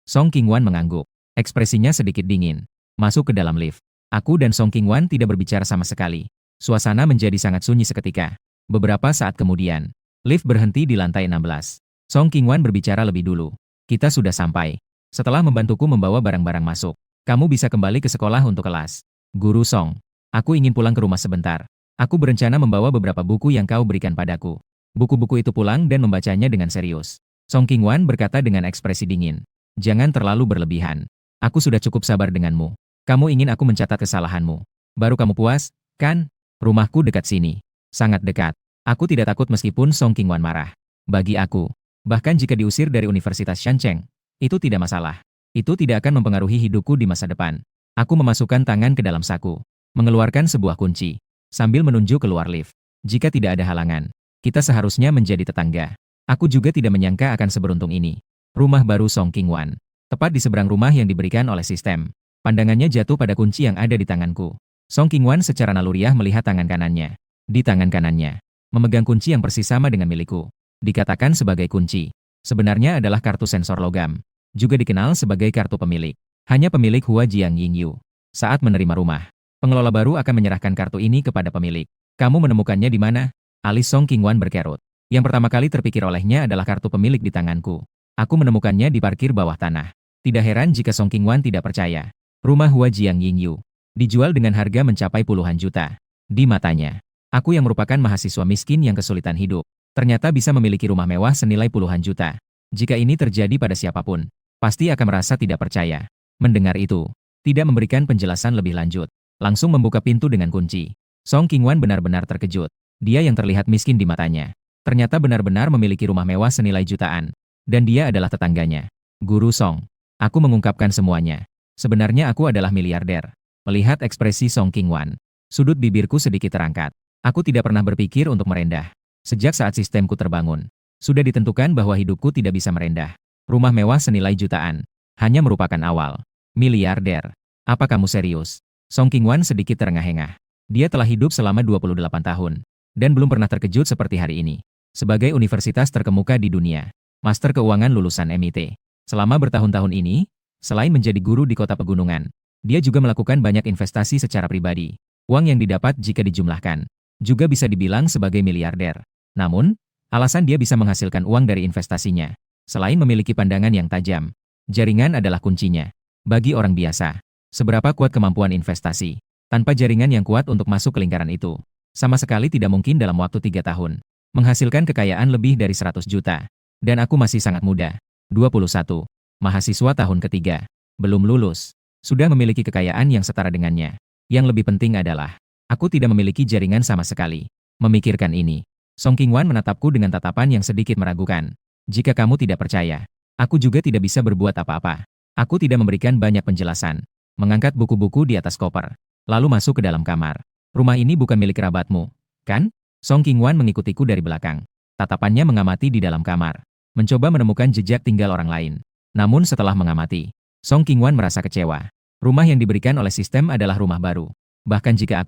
Song Qingwan mengangguk. Ekspresinya sedikit dingin. Masuk ke dalam lift. Aku dan Song Qingwan tidak berbicara sama sekali. Suasana menjadi sangat sunyi seketika. Beberapa saat kemudian, lift berhenti di lantai 16. Song Qingwan berbicara lebih dulu. Kita sudah sampai. Setelah membantuku membawa barang-barang masuk, kamu bisa kembali ke sekolah untuk kelas. Guru Song. Aku ingin pulang ke rumah sebentar. Aku berencana membawa beberapa buku yang kau berikan padaku. Buku-buku itu pulang dan membacanya dengan serius. Song Qingwan berkata dengan ekspresi dingin. Jangan terlalu berlebihan. Aku sudah cukup sabar denganmu. Kamu ingin aku mencatat kesalahanmu. Baru kamu puas, kan? Rumahku dekat sini. Sangat dekat. Aku tidak takut meskipun Song Qingwan marah. Bagi aku, bahkan jika diusir dari Universitas Shancheng, itu tidak masalah. Itu tidak akan mempengaruhi hidupku di masa depan. Aku memasukkan tangan ke dalam saku. Mengeluarkan sebuah kunci. Sambil menunjuk keluar lift. Jika tidak ada halangan, kita seharusnya menjadi tetangga. Aku juga tidak menyangka akan seberuntung ini. Rumah baru Song Qingwan. Tepat di seberang rumah yang diberikan oleh sistem. Pandangannya jatuh pada kunci yang ada di tanganku. Song Qingwan secara naluriah melihat tangan kanannya. Di tangan kanannya, memegang kunci yang persis sama dengan milikku. Dikatakan sebagai kunci. Sebenarnya adalah kartu sensor logam. Juga dikenal sebagai kartu pemilik. Hanya pemilik Hua Jiang Yingyu. Saat menerima rumah, pengelola baru akan menyerahkan kartu ini kepada pemilik. Kamu menemukannya di mana? Alis Song Qingwan berkerut. Yang pertama kali terpikir olehnya adalah kartu pemilik di tanganku. Aku menemukannya di parkir bawah tanah. Tidak heran jika Song Qingwan tidak percaya. Rumah Hua Jiang Yingyu dijual dengan harga mencapai puluhan juta. Di matanya, aku yang merupakan mahasiswa miskin yang kesulitan hidup, ternyata bisa memiliki rumah mewah senilai puluhan juta. Jika ini terjadi pada siapapun, pasti akan merasa tidak percaya. Mendengar itu, tidak memberikan penjelasan lebih lanjut. Langsung membuka pintu dengan kunci. Song Qingwan benar-benar terkejut. Dia yang terlihat miskin di matanya, ternyata benar-benar memiliki rumah mewah senilai jutaan. Dan dia adalah tetangganya. Guru Song. Aku mengungkapkan semuanya. Sebenarnya aku adalah miliarder. Melihat ekspresi Song Qingwan, sudut bibirku sedikit terangkat. Aku tidak pernah berpikir untuk merendah. Sejak saat sistemku terbangun, sudah ditentukan bahwa hidupku tidak bisa merendah. Rumah mewah senilai jutaan hanya merupakan awal. Miliarder. Apa kamu serius? Song Qingwan sedikit terengah-engah. Dia telah hidup selama 28 tahun. Dan belum pernah terkejut seperti hari ini. Sebagai universitas terkemuka di dunia. Master Keuangan lulusan MIT. Selama bertahun-tahun ini, selain menjadi guru di kota pegunungan, dia juga melakukan banyak investasi secara pribadi. Uang yang didapat jika dijumlahkan, juga bisa dibilang sebagai miliarder. Namun, alasan dia bisa menghasilkan uang dari investasinya, selain memiliki pandangan yang tajam, jaringan adalah kuncinya. Bagi orang biasa, seberapa kuat kemampuan investasi, tanpa jaringan yang kuat untuk masuk ke lingkaran itu, sama sekali tidak mungkin dalam waktu 3 tahun, menghasilkan kekayaan lebih dari 100 juta. Dan aku masih sangat muda, 21, mahasiswa tahun ketiga, belum lulus, sudah memiliki kekayaan yang setara dengannya. Yang lebih penting adalah, aku tidak memiliki jaringan sama sekali. Memikirkan ini, Song Qingwan menatapku dengan tatapan yang sedikit meragukan. Jika kamu tidak percaya, aku juga tidak bisa berbuat apa-apa. Aku tidak memberikan banyak penjelasan. Mengangkat buku-buku di atas koper, lalu masuk ke dalam kamar. Rumah ini bukan milik kerabatmu, kan? Song Qingwan mengikutiku dari belakang. Tatapannya mengamati di dalam kamar, mencoba menemukan jejak tinggal orang lain. Namun setelah mengamati, Song Qingwan merasa kecewa. Rumah yang diberikan oleh sistem adalah rumah baru. Bahkan jika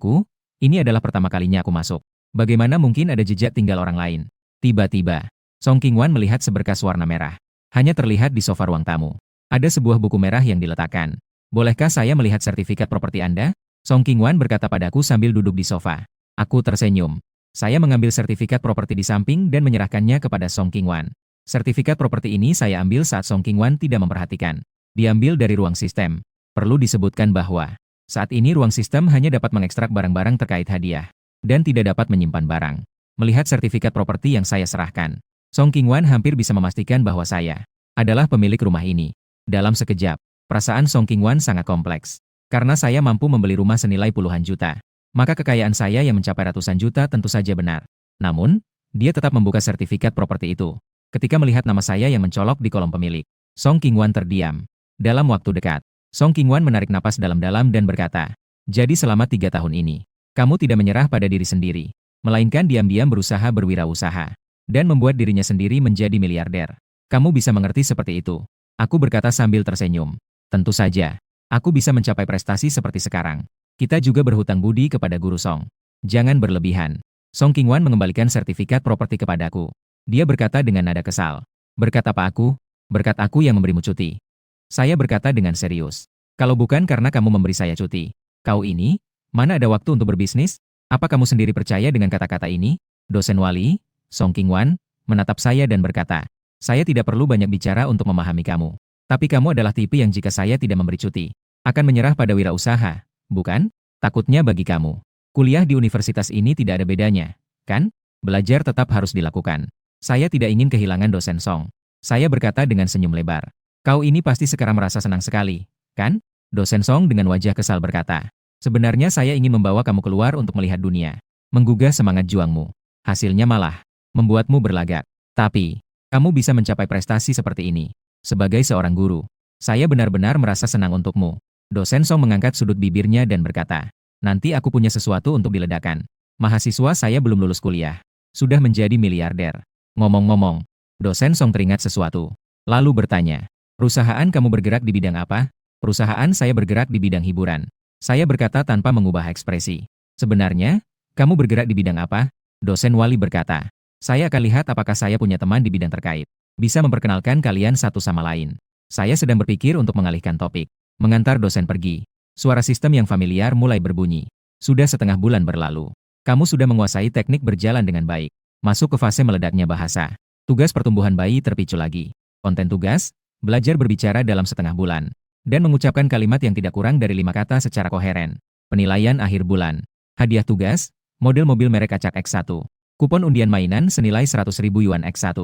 ini adalah pertama kalinya aku masuk. Bagaimana mungkin ada jejak tinggal orang lain? Tiba-tiba, Song Qingwan melihat seberkas warna merah. Hanya terlihat di sofa ruang tamu. Ada sebuah buku merah yang diletakkan. Bolehkah saya melihat sertifikat properti Anda? Song Qingwan berkata padaku sambil duduk di sofa. Aku tersenyum. Saya mengambil sertifikat properti di samping dan menyerahkannya kepada Song Qingwan. Sertifikat properti ini saya ambil saat Song Qingwan tidak memperhatikan. Diambil dari ruang sistem. Perlu disebutkan bahwa, saat ini ruang sistem hanya dapat mengekstrak barang-barang terkait hadiah, dan tidak dapat menyimpan barang. Melihat sertifikat properti yang saya serahkan, Song Qingwan hampir bisa memastikan bahwa saya adalah pemilik rumah ini. Dalam sekejap, perasaan Song Qingwan sangat kompleks. Karena saya mampu membeli rumah senilai puluhan juta, maka kekayaan saya yang mencapai ratusan juta tentu saja benar. Namun, dia tetap membuka sertifikat properti itu. Ketika melihat nama saya yang mencolok di kolom pemilik, Song Qingwan terdiam. Dalam waktu dekat, Song Qingwan menarik napas dalam-dalam dan berkata, jadi selama 3 tahun ini, kamu tidak menyerah pada diri sendiri, melainkan diam-diam berusaha berwirausaha, dan membuat dirinya sendiri menjadi miliarder. Kamu bisa mengerti seperti itu. Aku berkata sambil tersenyum. Tentu saja, aku bisa mencapai prestasi seperti sekarang. Kita juga berhutang budi kepada Guru Song. Jangan berlebihan. Song Qingwan mengembalikan sertifikat properti kepadaku. Dia berkata dengan nada kesal. Berkat apa aku? Berkat aku yang memberimu cuti. Saya berkata dengan serius. Kalau bukan karena kamu memberi saya cuti, kau ini, mana ada waktu untuk berbisnis? Apa kamu sendiri percaya dengan kata-kata ini? Dosen Wali, Song Qingwan, menatap saya dan berkata, saya tidak perlu banyak bicara untuk memahami kamu. Tapi kamu adalah tipe yang jika saya tidak memberi cuti, akan menyerah pada wirausaha, bukan? Takutnya bagi kamu. Kuliah di universitas ini tidak ada bedanya, kan? Belajar tetap harus dilakukan. Saya tidak ingin kehilangan dosen Song. Saya berkata dengan senyum lebar. Kau ini pasti sekarang merasa senang sekali, kan? Dosen Song dengan wajah kesal berkata. Sebenarnya saya ingin membawa kamu keluar untuk melihat dunia. Menggugah semangat juangmu. Hasilnya malah membuatmu berlagak. Tapi, kamu bisa mencapai prestasi seperti ini. Sebagai seorang guru, saya benar-benar merasa senang untukmu. Dosen Song mengangkat sudut bibirnya dan berkata, nanti aku punya sesuatu untuk diledakkan. Mahasiswa saya belum lulus kuliah. Sudah menjadi miliarder. Ngomong-ngomong, dosen Song teringat sesuatu. Lalu bertanya, perusahaan kamu bergerak di bidang apa? Perusahaan saya bergerak di bidang hiburan. Saya berkata tanpa mengubah ekspresi. Sebenarnya, kamu bergerak di bidang apa? Dosen Wali berkata, saya akan lihat apakah saya punya teman di bidang terkait. Bisa memperkenalkan kalian satu sama lain. Saya sedang berpikir untuk mengalihkan topik. Mengantar dosen pergi. Suara sistem yang familiar mulai berbunyi. Sudah setengah bulan berlalu. Kamu sudah menguasai teknik berjalan dengan baik. Masuk ke fase meledaknya bahasa. Tugas pertumbuhan bayi terpicu lagi. Konten tugas, belajar berbicara dalam setengah bulan. Dan mengucapkan kalimat yang tidak kurang dari 5 kata secara koheren. Penilaian akhir bulan. Hadiah tugas, model mobil merek acak X1. Kupon undian mainan senilai 100.000 yuan X1.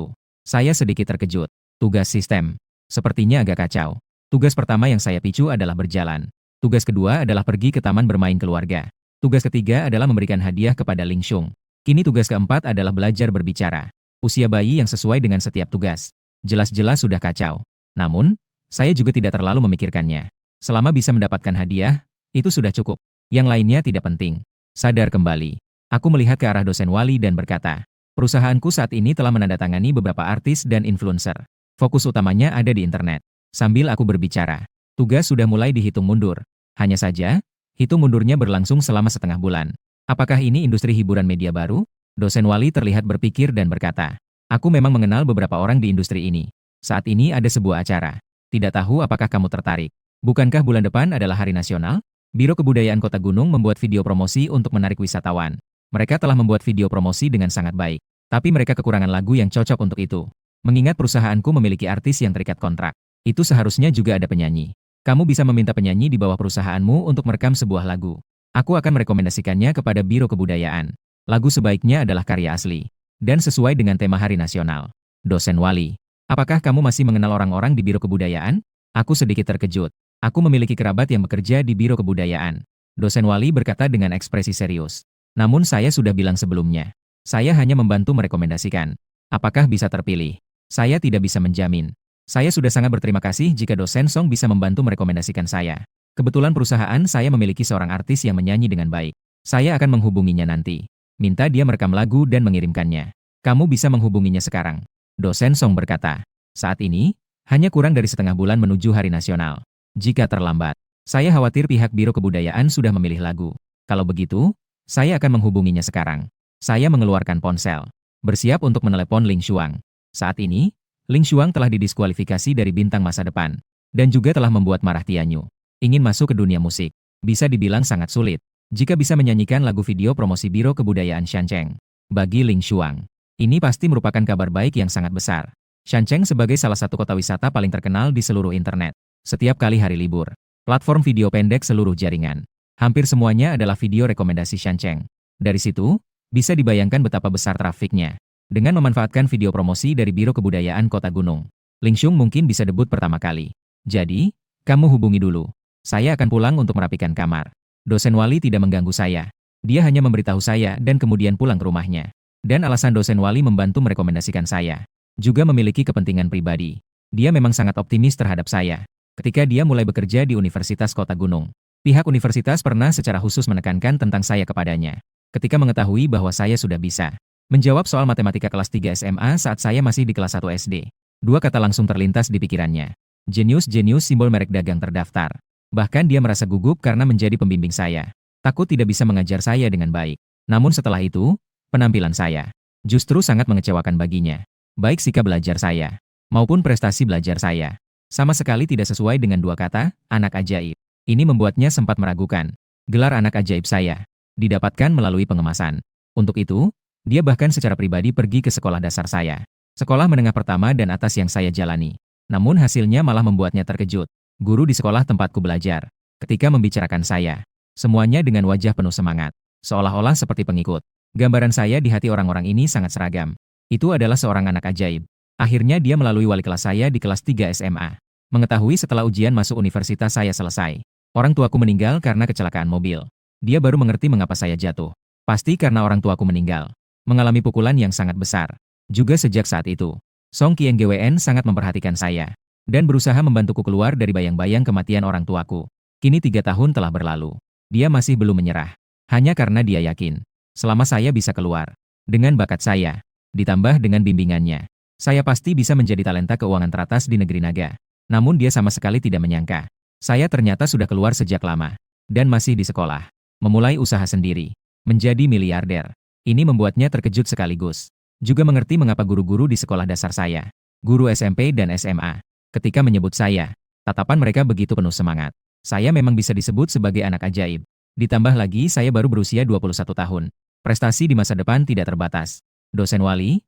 Saya sedikit terkejut. Tugas sistem. Sepertinya agak kacau. Tugas pertama yang saya picu adalah berjalan. Tugas kedua adalah pergi ke taman bermain keluarga. Tugas ketiga adalah memberikan hadiah kepada Ling Xung. Kini tugas keempat adalah belajar berbicara. Usia bayi yang sesuai dengan setiap tugas. Jelas-jelas sudah kacau. Namun, saya juga tidak terlalu memikirkannya. Selama bisa mendapatkan hadiah, itu sudah cukup. Yang lainnya tidak penting. Sadar kembali. Aku melihat ke arah dosen Wali dan berkata, perusahaanku saat ini telah menandatangani beberapa artis dan influencer. Fokus utamanya ada di internet. Sambil aku berbicara, tugas sudah mulai dihitung mundur. Hanya saja, hitung mundurnya berlangsung selama setengah bulan. Apakah ini industri hiburan media baru? Dosen Wali terlihat berpikir dan berkata, aku memang mengenal beberapa orang di industri ini. Saat ini ada sebuah acara. Tidak tahu apakah kamu tertarik. Bukankah bulan depan adalah Hari Nasional? Biro Kebudayaan Kota Gunung membuat video promosi untuk menarik wisatawan. Mereka telah membuat video promosi dengan sangat baik. Tapi mereka kekurangan lagu yang cocok untuk itu. Mengingat perusahaanku memiliki artis yang terikat kontrak. Itu seharusnya juga ada penyanyi. Kamu bisa meminta penyanyi di bawah perusahaanmu untuk merekam sebuah lagu. Aku akan merekomendasikannya kepada Biro Kebudayaan. Lagu sebaiknya adalah karya asli. Dan sesuai dengan tema Hari Nasional. Dosen Wali. Apakah kamu masih mengenal orang-orang di Biro Kebudayaan? Aku sedikit terkejut. Aku memiliki kerabat yang bekerja di Biro Kebudayaan. Dosen Wali berkata dengan ekspresi serius. Namun saya sudah bilang sebelumnya. Saya hanya membantu merekomendasikan. Apakah bisa terpilih? Saya tidak bisa menjamin. Saya sudah sangat berterima kasih jika dosen Song bisa membantu merekomendasikan saya. Kebetulan perusahaan saya memiliki seorang artis yang menyanyi dengan baik. Saya akan menghubunginya nanti. Minta dia merekam lagu dan mengirimkannya. Kamu bisa menghubunginya sekarang. Dosen Song berkata. Saat ini, hanya kurang dari setengah bulan menuju Hari Nasional. Jika terlambat, saya khawatir pihak Biro Kebudayaan sudah memilih lagu. Kalau begitu, saya akan menghubunginya sekarang. Saya mengeluarkan ponsel. Bersiap untuk menelepon Ling Xuang. Saat ini, Ling Xuang telah didiskualifikasi dari bintang masa depan. Dan juga telah membuat marah Tianyu. Ingin masuk ke dunia musik. Bisa dibilang sangat sulit. Jika bisa menyanyikan lagu video promosi Biro Kebudayaan Shancheng. Bagi Ling Xuang, ini pasti merupakan kabar baik yang sangat besar. Shancheng sebagai salah satu kota wisata paling terkenal di seluruh internet. Setiap kali hari libur, platform video pendek seluruh jaringan. Hampir semuanya adalah video rekomendasi Shancheng. Dari situ, bisa dibayangkan betapa besar trafiknya. Dengan memanfaatkan video promosi dari Biro Kebudayaan Kota Gunung, Ling Xuang mungkin bisa debut pertama kali. Jadi, kamu hubungi dulu. Saya akan pulang untuk merapikan kamar. Dosen Wali tidak mengganggu saya. Dia hanya memberitahu saya dan kemudian pulang ke rumahnya. Dan alasan dosen Wali membantu merekomendasikan saya. Juga memiliki kepentingan pribadi. Dia memang sangat optimis terhadap saya. Ketika dia mulai bekerja di Universitas Kota Gunung, pihak universitas pernah secara khusus menekankan tentang saya kepadanya. Ketika mengetahui bahwa saya sudah bisa menjawab soal matematika kelas 3 SMA saat saya masih di kelas 1 SD. Dua kata langsung terlintas di pikirannya. Jenius simbol merek dagang terdaftar. Bahkan dia merasa gugup karena menjadi pembimbing saya. Takut tidak bisa mengajar saya dengan baik. Namun setelah itu, penampilan saya justru sangat mengecewakan baginya. Baik sikap belajar saya, maupun prestasi belajar saya. Sama sekali tidak sesuai dengan dua kata, anak ajaib. Ini membuatnya sempat meragukan. Gelar anak ajaib saya didapatkan melalui pengemasan. Untuk itu, dia bahkan secara pribadi pergi ke sekolah dasar saya. Sekolah menengah pertama dan atas yang saya jalani. Namun hasilnya malah membuatnya terkejut. Guru di sekolah tempatku belajar. Ketika membicarakan saya, semuanya dengan wajah penuh semangat. Seolah-olah seperti pengikut. Gambaran saya di hati orang-orang ini sangat seragam. Itu adalah seorang anak ajaib. Akhirnya dia melalui wali kelas saya di kelas 3 SMA. Mengetahui setelah ujian masuk universitas saya selesai. Orang tuaku meninggal karena kecelakaan mobil. Dia baru mengerti mengapa saya jatuh. Pasti karena orang tuaku meninggal. Mengalami pukulan yang sangat besar. Juga sejak saat itu, Song Qianggwen sangat memperhatikan saya. Dan berusaha membantuku keluar dari bayang-bayang kematian orang tuaku. Kini 3 tahun telah berlalu. Dia masih belum menyerah. Hanya karena dia yakin. Selama saya bisa keluar. Dengan bakat saya. Ditambah dengan bimbingannya. Saya pasti bisa menjadi talenta keuangan teratas di negeri naga. Namun dia sama sekali tidak menyangka. Saya ternyata sudah keluar sejak lama. Dan masih di sekolah. Memulai usaha sendiri. Menjadi miliarder. Ini membuatnya terkejut sekaligus. Juga mengerti mengapa guru-guru di sekolah dasar saya. Guru SMP dan SMA. Ketika menyebut saya, tatapan mereka begitu penuh semangat. Saya memang bisa disebut sebagai anak ajaib. Ditambah lagi saya baru berusia 21 tahun. Prestasi di masa depan tidak terbatas. Dosen Wali,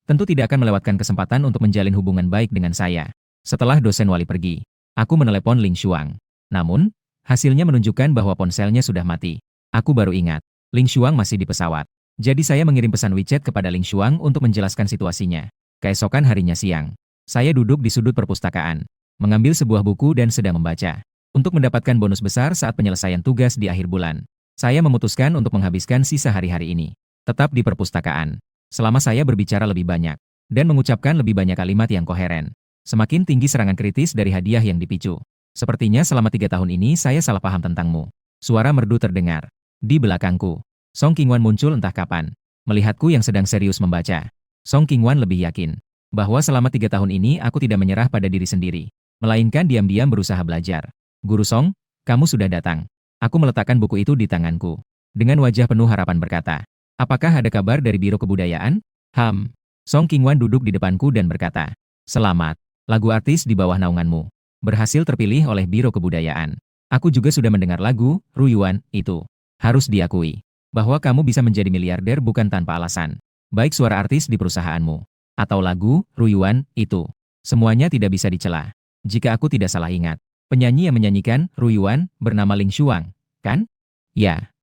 tentu tidak akan melewatkan kesempatan untuk menjalin hubungan baik dengan saya. Setelah dosen Wali pergi, aku menelepon Ling Xuang. Namun, hasilnya menunjukkan bahwa ponselnya sudah mati. Aku baru ingat, Ling Xuang masih di pesawat. Jadi saya mengirim pesan WeChat kepada Ling Xuang untuk menjelaskan situasinya. Keesokan harinya siang, saya duduk di sudut perpustakaan, mengambil sebuah buku dan sedang membaca. Untuk mendapatkan bonus besar saat penyelesaian tugas di akhir bulan, saya memutuskan untuk menghabiskan sisa hari-hari ini tetap di perpustakaan. Selama saya berbicara lebih banyak dan mengucapkan lebih banyak kalimat yang koheren, semakin tinggi serangan kritis dari hadiah yang dipicu. Sepertinya selama 3 tahun ini saya salah paham tentangmu. Suara merdu terdengar. Di belakangku, Song Qingwan muncul entah kapan. Melihatku yang sedang serius membaca, Song Qingwan lebih yakin bahwa selama 3 tahun ini aku tidak menyerah pada diri sendiri, melainkan diam-diam berusaha belajar. Guru Song, kamu sudah datang. Aku meletakkan buku itu di tanganku. dengan wajah penuh harapan berkata, "Apakah ada kabar dari Biro Kebudayaan?" Song Qingwan duduk di depanku dan berkata, "Selamat, lagu artis di bawah naunganmu berhasil terpilih oleh Biro Kebudayaan. Aku juga sudah mendengar lagu, Ruyuan, itu. Harus diakui, bahwa kamu bisa menjadi miliarder bukan tanpa alasan. Baik suara artis di perusahaanmu, atau lagu, Ruyuan, itu. Semuanya tidak bisa dicela. Jika aku tidak salah ingat, penyanyi yang menyanyikan, Ruyuan, bernama Ling Shuang, kan?" "Ya,"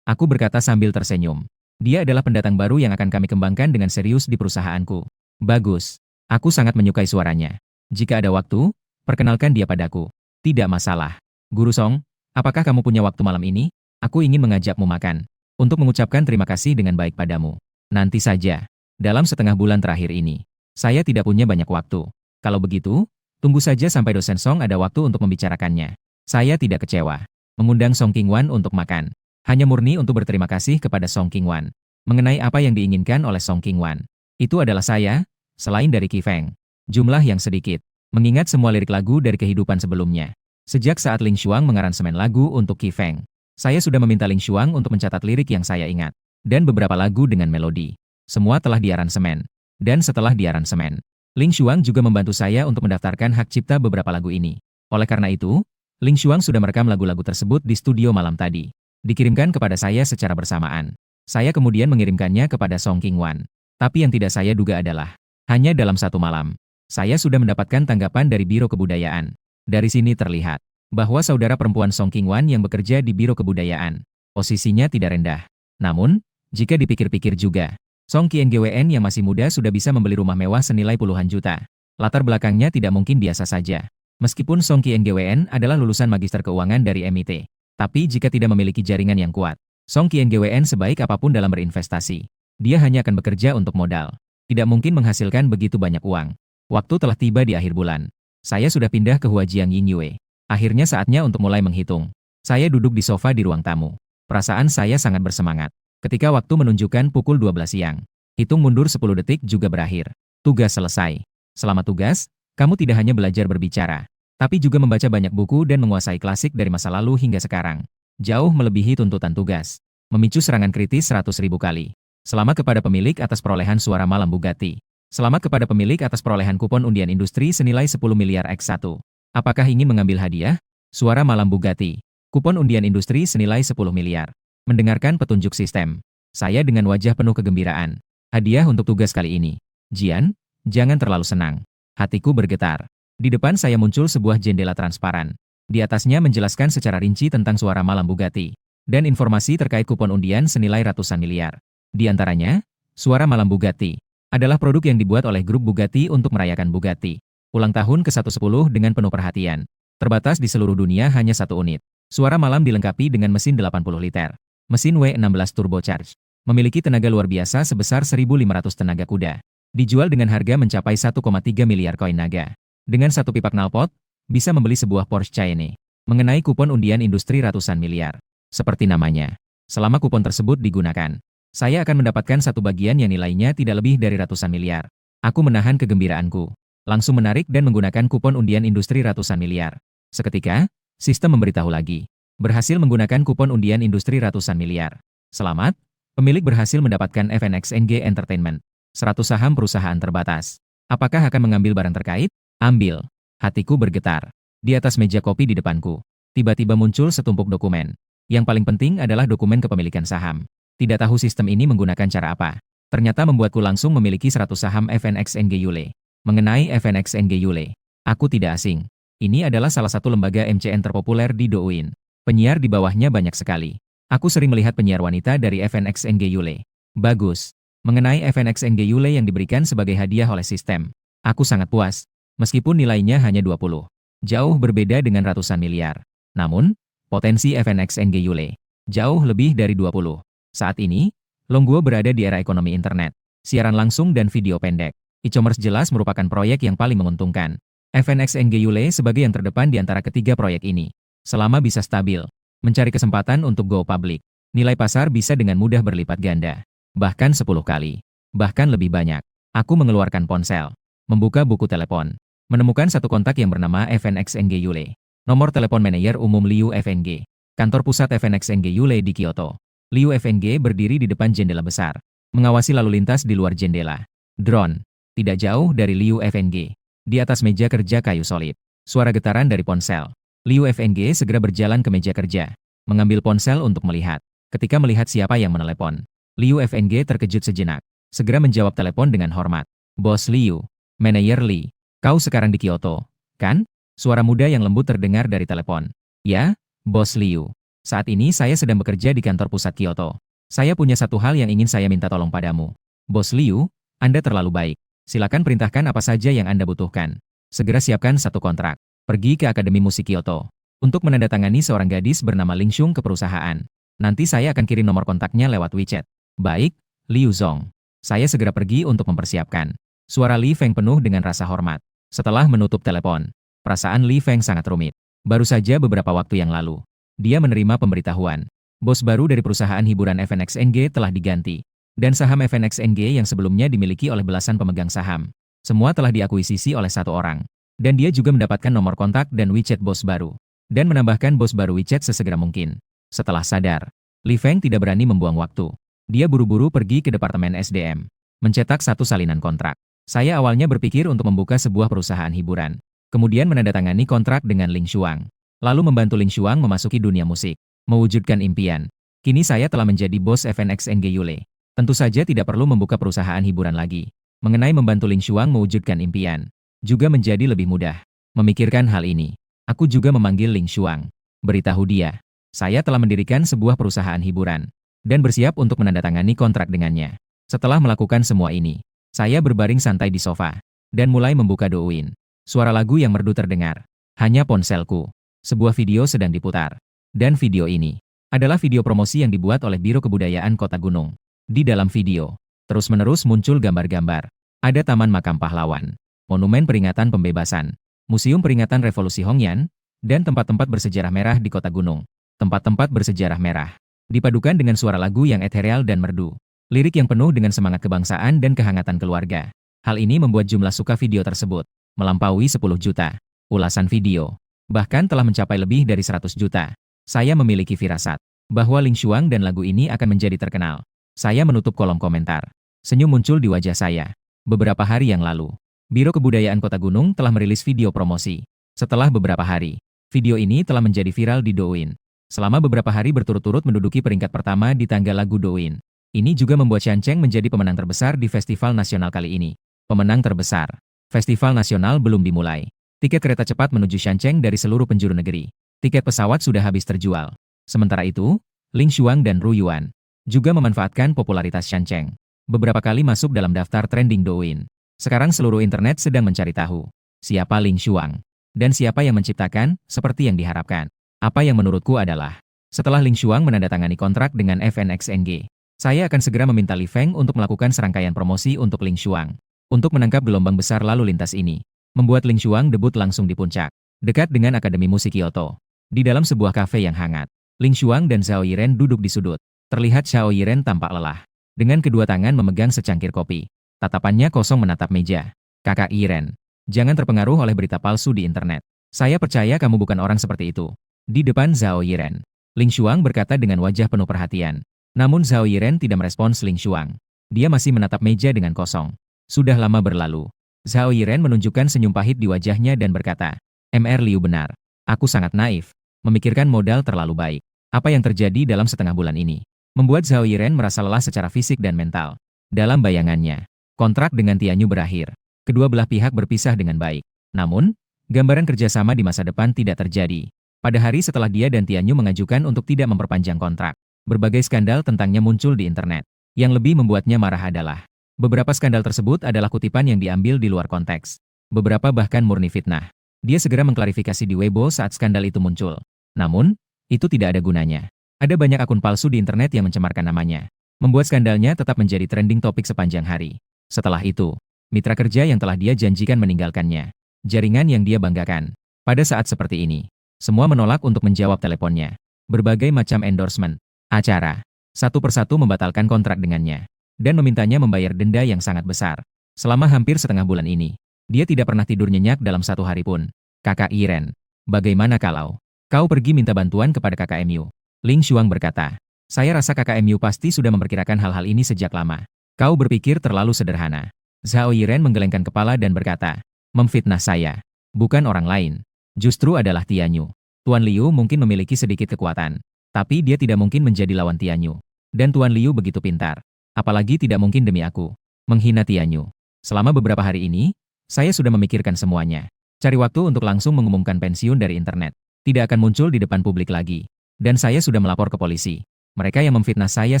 aku berkata sambil tersenyum. "Dia adalah pendatang baru yang akan kami kembangkan dengan serius di perusahaanku." "Bagus. Aku sangat menyukai suaranya. Jika ada waktu, perkenalkan dia padaku." "Tidak masalah. Guru Song, apakah kamu punya waktu malam ini? Aku ingin mengajakmu makan, untuk mengucapkan terima kasih dengan baik padamu." "Nanti saja. Dalam setengah bulan terakhir ini, saya tidak punya banyak waktu. Kalau begitu, tunggu saja sampai dosen Song ada waktu untuk membicarakannya." Saya tidak kecewa mengundang Song Qingwan untuk makan. Hanya murni untuk berterima kasih kepada Song Qingwan. Mengenai apa yang diinginkan oleh Song Qingwan, itu adalah saya, selain dari Qi Feng. Jumlah yang sedikit, mengingat semua lirik lagu dari kehidupan sebelumnya. Sejak saat Ling Shuang mengaransemen lagu untuk Qi Feng, saya sudah meminta Ling Shuang untuk mencatat lirik yang saya ingat, dan beberapa lagu dengan melodi. Semua telah diaransemen. Dan setelah diaransemen, Ling Shuang juga membantu saya untuk mendaftarkan hak cipta beberapa lagu ini. Oleh karena itu, Ling Shuang sudah merekam lagu-lagu tersebut di studio malam tadi. Dikirimkan kepada saya secara bersamaan. Saya kemudian mengirimkannya kepada Song Qingwan. Tapi yang tidak saya duga adalah, hanya dalam satu malam, saya sudah mendapatkan tanggapan dari Biro Kebudayaan. Dari sini terlihat, bahwa saudara perempuan Song Qingwan yang bekerja di Biro Kebudayaan, posisinya tidak rendah. Namun, jika dipikir-pikir juga, Song Qiangwen yang masih muda sudah bisa membeli rumah mewah senilai puluhan juta. Latar belakangnya tidak mungkin biasa saja. Meskipun Song Qiangwen adalah lulusan Magister Keuangan dari MIT. Tapi jika tidak memiliki jaringan yang kuat, Song Qiangwen sebaik apapun dalam berinvestasi, dia hanya akan bekerja untuk modal. Tidak mungkin menghasilkan begitu banyak uang. Waktu telah tiba di akhir bulan. Saya sudah pindah ke Huajiang Yinyue. Akhirnya saatnya untuk mulai menghitung. Saya duduk di sofa di ruang tamu. Perasaan saya sangat bersemangat. Ketika waktu menunjukkan pukul 12 siang. Hitung mundur 10 detik juga berakhir. Tugas selesai. Selama tugas, kamu tidak hanya belajar berbicara, tapi juga membaca banyak buku dan menguasai klasik dari masa lalu hingga sekarang. Jauh melebihi tuntutan tugas. Memicu serangan kritis 100.000 kali. Selamat kepada pemilik atas perolehan suara malam Bugatti. Selamat kepada pemilik atas perolehan kupon undian industri senilai 10 miliar X1. Apakah ingin mengambil hadiah? Suara malam Bugatti. Kupon undian industri senilai 10 miliar. Mendengarkan petunjuk sistem. Saya dengan wajah penuh kegembiraan. Hadiah untuk tugas kali ini. Jian, jangan terlalu senang. Hatiku bergetar. Di depan saya muncul sebuah jendela transparan. Di atasnya menjelaskan secara rinci tentang suara malam Bugatti, dan informasi terkait kupon undian senilai ratusan miliar. Di antaranya, suara malam Bugatti adalah produk yang dibuat oleh grup Bugatti untuk merayakan Bugatti ulang tahun ke-110 dengan penuh perhatian. Terbatas di seluruh dunia hanya satu unit. Suara malam dilengkapi dengan mesin 80 liter. Mesin W16 turbocharged. Memiliki tenaga luar biasa sebesar 1.500 tenaga kuda. Dijual dengan harga mencapai 1,3 miliar koin naga. Dengan satu pipa knalpot, bisa membeli sebuah Porsche Cayenne. Mengenai kupon undian industri ratusan miliar. Seperti namanya, selama kupon tersebut digunakan, saya akan mendapatkan satu bagian yang nilainya tidak lebih dari ratusan miliar. Aku menahan kegembiraanku. Langsung menarik dan menggunakan kupon undian industri ratusan miliar. Seketika, sistem memberitahu lagi. Berhasil menggunakan kupon undian industri ratusan miliar. Selamat, pemilik berhasil mendapatkan FNXNG Entertainment. 100 saham perusahaan terbatas. Apakah akan mengambil barang terkait? Ambil. Hatiku bergetar. Di atas meja kopi di depanku, tiba-tiba muncul setumpuk dokumen. Yang paling penting adalah dokumen kepemilikan saham. Tidak tahu sistem ini menggunakan cara apa. Ternyata membuatku langsung memiliki 100 saham FNXNG Yule. Mengenai FNXNG Yule, aku tidak asing. Ini adalah salah satu lembaga MCN terpopuler di Douyin. Penyiar di bawahnya banyak sekali. Aku sering melihat penyiar wanita dari FNXNG Yule. Bagus. Mengenai FNXNG Yule yang diberikan sebagai hadiah oleh sistem, aku sangat puas. Meskipun nilainya hanya 20. Jauh berbeda dengan ratusan miliar. Namun, potensi FNXNG Yule jauh lebih dari 20. Saat ini, Longguo berada di era ekonomi internet, siaran langsung dan video pendek. E-commerce jelas merupakan proyek yang paling menguntungkan. FNXNG Yule sebagai yang terdepan di antara ketiga proyek ini. Selama bisa stabil, mencari kesempatan untuk go public, nilai pasar bisa dengan mudah berlipat ganda. Bahkan 10 kali. Bahkan lebih banyak. Aku mengeluarkan ponsel, membuka buku telepon, menemukan satu kontak yang bernama FNXNG Yule. Nomor telepon manajer umum Liu FNG. Kantor pusat FNXNG Yule di Kyoto. Liu FNG berdiri di depan jendela besar, mengawasi lalu lintas di luar jendela. Drone. Tidak jauh dari Liu FNG. Di atas meja kerja kayu solid. Suara getaran dari ponsel. Liu FNG segera berjalan ke meja kerja, mengambil ponsel untuk melihat. Ketika melihat siapa yang menelepon, Liu FNG terkejut sejenak. Segera menjawab telepon dengan hormat. Bos Liu. Manajer Li. Kau sekarang di Kyoto, kan? Suara muda yang lembut terdengar dari telepon. Ya, Bos Liu. Saat ini saya sedang bekerja di kantor pusat Kyoto. Saya punya satu hal yang ingin saya minta tolong padamu. Bos Liu, Anda terlalu baik. Silakan perintahkan apa saja yang Anda butuhkan. Segera siapkan satu kontrak. Pergi ke Akademi Musik Kyoto untuk menandatangani seorang gadis bernama Ling Xiong ke perusahaan. Nanti saya akan kirim nomor kontaknya lewat WeChat. Baik, Liu Zong. Saya segera pergi untuk mempersiapkan. Suara Li Feng penuh dengan rasa hormat. Setelah menutup telepon, perasaan Li Feng sangat rumit. Baru saja beberapa waktu yang lalu, dia menerima pemberitahuan. Bos baru dari perusahaan hiburan FNXNG telah diganti. Dan saham FNXNG yang sebelumnya dimiliki oleh belasan pemegang saham. Semua telah diakuisisi oleh satu orang. Dan dia juga mendapatkan nomor kontak dan WeChat bos baru. Dan menambahkan bos baru WeChat sesegera mungkin. Setelah sadar, Li Feng tidak berani membuang waktu. Dia buru-buru pergi ke Departemen SDM. Mencetak satu salinan kontrak. Saya awalnya berpikir untuk membuka sebuah perusahaan hiburan. Kemudian menandatangani kontrak dengan Ling Xuang. Lalu membantu Ling Xuang memasuki dunia musik. Mewujudkan impian. Kini saya telah menjadi bos FNXNG Yule. Tentu saja tidak perlu membuka perusahaan hiburan lagi. Mengenai membantu Ling Xuang mewujudkan impian, juga menjadi lebih mudah. Memikirkan hal ini, aku juga memanggil Ling Xuang. Beritahu dia, saya telah mendirikan sebuah perusahaan hiburan, dan bersiap untuk menandatangani kontrak dengannya. Setelah melakukan semua ini, saya berbaring santai di sofa, dan mulai membuka Douyin. Suara lagu yang merdu terdengar. Hanya ponselku. Sebuah video sedang diputar. Dan video ini adalah video promosi yang dibuat oleh Biro Kebudayaan Kota Gunung. Di dalam video, terus-menerus muncul gambar-gambar. Ada Taman Makam Pahlawan, Monumen Peringatan Pembebasan, Museum Peringatan Revolusi Hongyan, dan tempat-tempat bersejarah merah di Kota Gunung. Tempat-tempat bersejarah merah dipadukan dengan suara lagu yang ethereal dan merdu. Lirik yang penuh dengan semangat kebangsaan dan kehangatan keluarga. Hal ini membuat jumlah suka video tersebut melampaui 10 juta. Ulasan video bahkan telah mencapai lebih dari 100 juta. Saya memiliki firasat bahwa Ling Xuang dan lagu ini akan menjadi terkenal. Saya menutup kolom komentar. Senyum muncul di wajah saya. Beberapa hari yang lalu, Biro Kebudayaan Kota Gunung telah merilis video promosi. Setelah beberapa hari, video ini telah menjadi viral di Douyin. Selama beberapa hari berturut-turut menduduki peringkat pertama di tangga lagu Douyin. Ini juga membuat Shan Cheng menjadi pemenang terbesar di festival nasional kali ini. Pemenang terbesar. Festival nasional belum dimulai. Tiket kereta cepat menuju Shan Cheng dari seluruh penjuru negeri. Tiket pesawat sudah habis terjual. Sementara itu, Ling Xuang dan Ru Yuan juga memanfaatkan popularitas Shan Cheng. Beberapa kali masuk dalam daftar trending Douyin. Sekarang seluruh internet sedang mencari tahu siapa Ling Xuang dan siapa yang menciptakan seperti yang diharapkan. Apa yang menurutku adalah, setelah Ling Xuang menandatangani kontrak dengan FNXNG, saya akan segera meminta Li Feng untuk melakukan serangkaian promosi untuk Ling Xuang. Untuk menangkap gelombang besar lalu lintas ini, membuat Ling Xuang debut langsung di puncak, dekat dengan Akademi Musik Kyoto. Di dalam sebuah kafe yang hangat, Ling Xuang dan Zhao Yiren duduk di sudut. Terlihat Zhao Yiren tampak lelah. Dengan kedua tangan memegang secangkir kopi. Tatapannya kosong menatap meja. Kakak Yiren, jangan terpengaruh oleh berita palsu di internet. Saya percaya kamu bukan orang seperti itu. Di depan Zhao Yiren, Ling Xuang berkata dengan wajah penuh perhatian. Namun Zhao Yiren tidak merespons Ling Xuang. Dia masih menatap meja dengan kosong. Sudah lama berlalu. Zhao Yiren menunjukkan senyum pahit di wajahnya dan berkata, Mr. Liu benar. Aku sangat naif. Memikirkan modal terlalu baik. Apa yang terjadi dalam setengah bulan ini membuat Zhao Yiren merasa lelah secara fisik dan mental. Dalam bayangannya, kontrak dengan Tianyu berakhir. Kedua belah pihak berpisah dengan baik. Namun, gambaran kerjasama di masa depan tidak terjadi. Pada hari setelah dia dan Tianyu mengajukan untuk tidak memperpanjang kontrak, berbagai skandal tentangnya muncul di internet. Yang lebih membuatnya marah adalah, beberapa skandal tersebut adalah kutipan yang diambil di luar konteks. Beberapa bahkan murni fitnah. Dia segera mengklarifikasi di Weibo saat skandal itu muncul. Namun, itu tidak ada gunanya. Ada banyak akun palsu di internet yang mencemarkan namanya, membuat skandalnya tetap menjadi trending topik sepanjang hari. Setelah itu, mitra kerja yang telah dia janjikan meninggalkannya. Jaringan yang dia banggakan. Pada saat seperti ini, semua menolak untuk menjawab teleponnya. Berbagai macam endorsement, acara, satu persatu membatalkan kontrak dengannya, dan memintanya membayar denda yang sangat besar. Selama hampir setengah bulan ini, dia tidak pernah tidur nyenyak dalam satu hari pun. Kakak Yiren, bagaimana kalau kau pergi minta bantuan kepada kakak Mu? Ling Xuang berkata, Saya rasa KKMU pasti sudah memperkirakan hal-hal ini sejak lama. Kau berpikir terlalu sederhana. Zhao Yiren menggelengkan kepala dan berkata, memfitnah saya. Bukan orang lain. Justru adalah Tianyu. Tuan Liu mungkin memiliki sedikit kekuatan. Tapi dia tidak mungkin menjadi lawan Tianyu. Dan Tuan Liu begitu pintar. Apalagi tidak mungkin demi aku. Menghina Tianyu. Selama beberapa hari ini, saya sudah memikirkan semuanya. Cari waktu untuk langsung mengumumkan pensiun dari internet. Tidak akan muncul di depan publik lagi. Dan saya sudah melapor ke polisi. Mereka yang memfitnah saya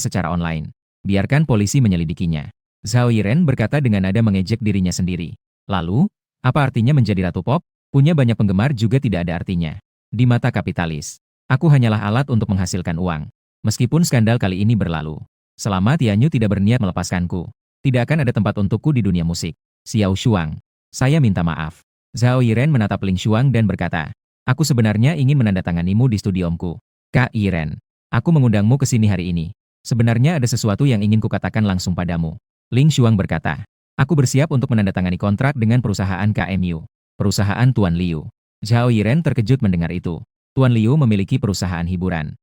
secara online. Biarkan polisi menyelidikinya. Zhao Yiren berkata dengan nada mengejek dirinya sendiri. Lalu, apa artinya menjadi ratu pop? Punya banyak penggemar juga tidak ada artinya. Di mata kapitalis, aku hanyalah alat untuk menghasilkan uang. Meskipun skandal kali ini berlalu. Selama Tianyu tidak berniat melepaskanku, tidak akan ada tempat untukku di dunia musik. Xiao Shuang, saya minta maaf. Zhao Yiren menatap Ling Shuang dan berkata, aku sebenarnya ingin menandatanganimu di studiomku. Kak Yiren, aku mengundangmu ke sini hari ini. Sebenarnya ada sesuatu yang ingin kukatakan langsung padamu. Ling Shuang berkata, aku bersiap untuk menandatangani kontrak dengan perusahaan KMU. Perusahaan Tuan Liu. Zhao Yiren terkejut mendengar itu. Tuan Liu memiliki perusahaan hiburan.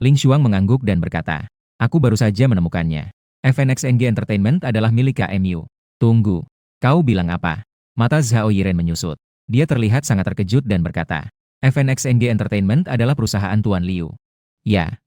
Ling Shuang mengangguk dan berkata, aku baru saja menemukannya. FNXNG Entertainment adalah milik KMU. Tunggu, kau bilang apa? Mata Zhao Yiren menyusut. Dia terlihat sangat terkejut dan berkata, FNXNG Entertainment adalah perusahaan Tuan Liu. Ya.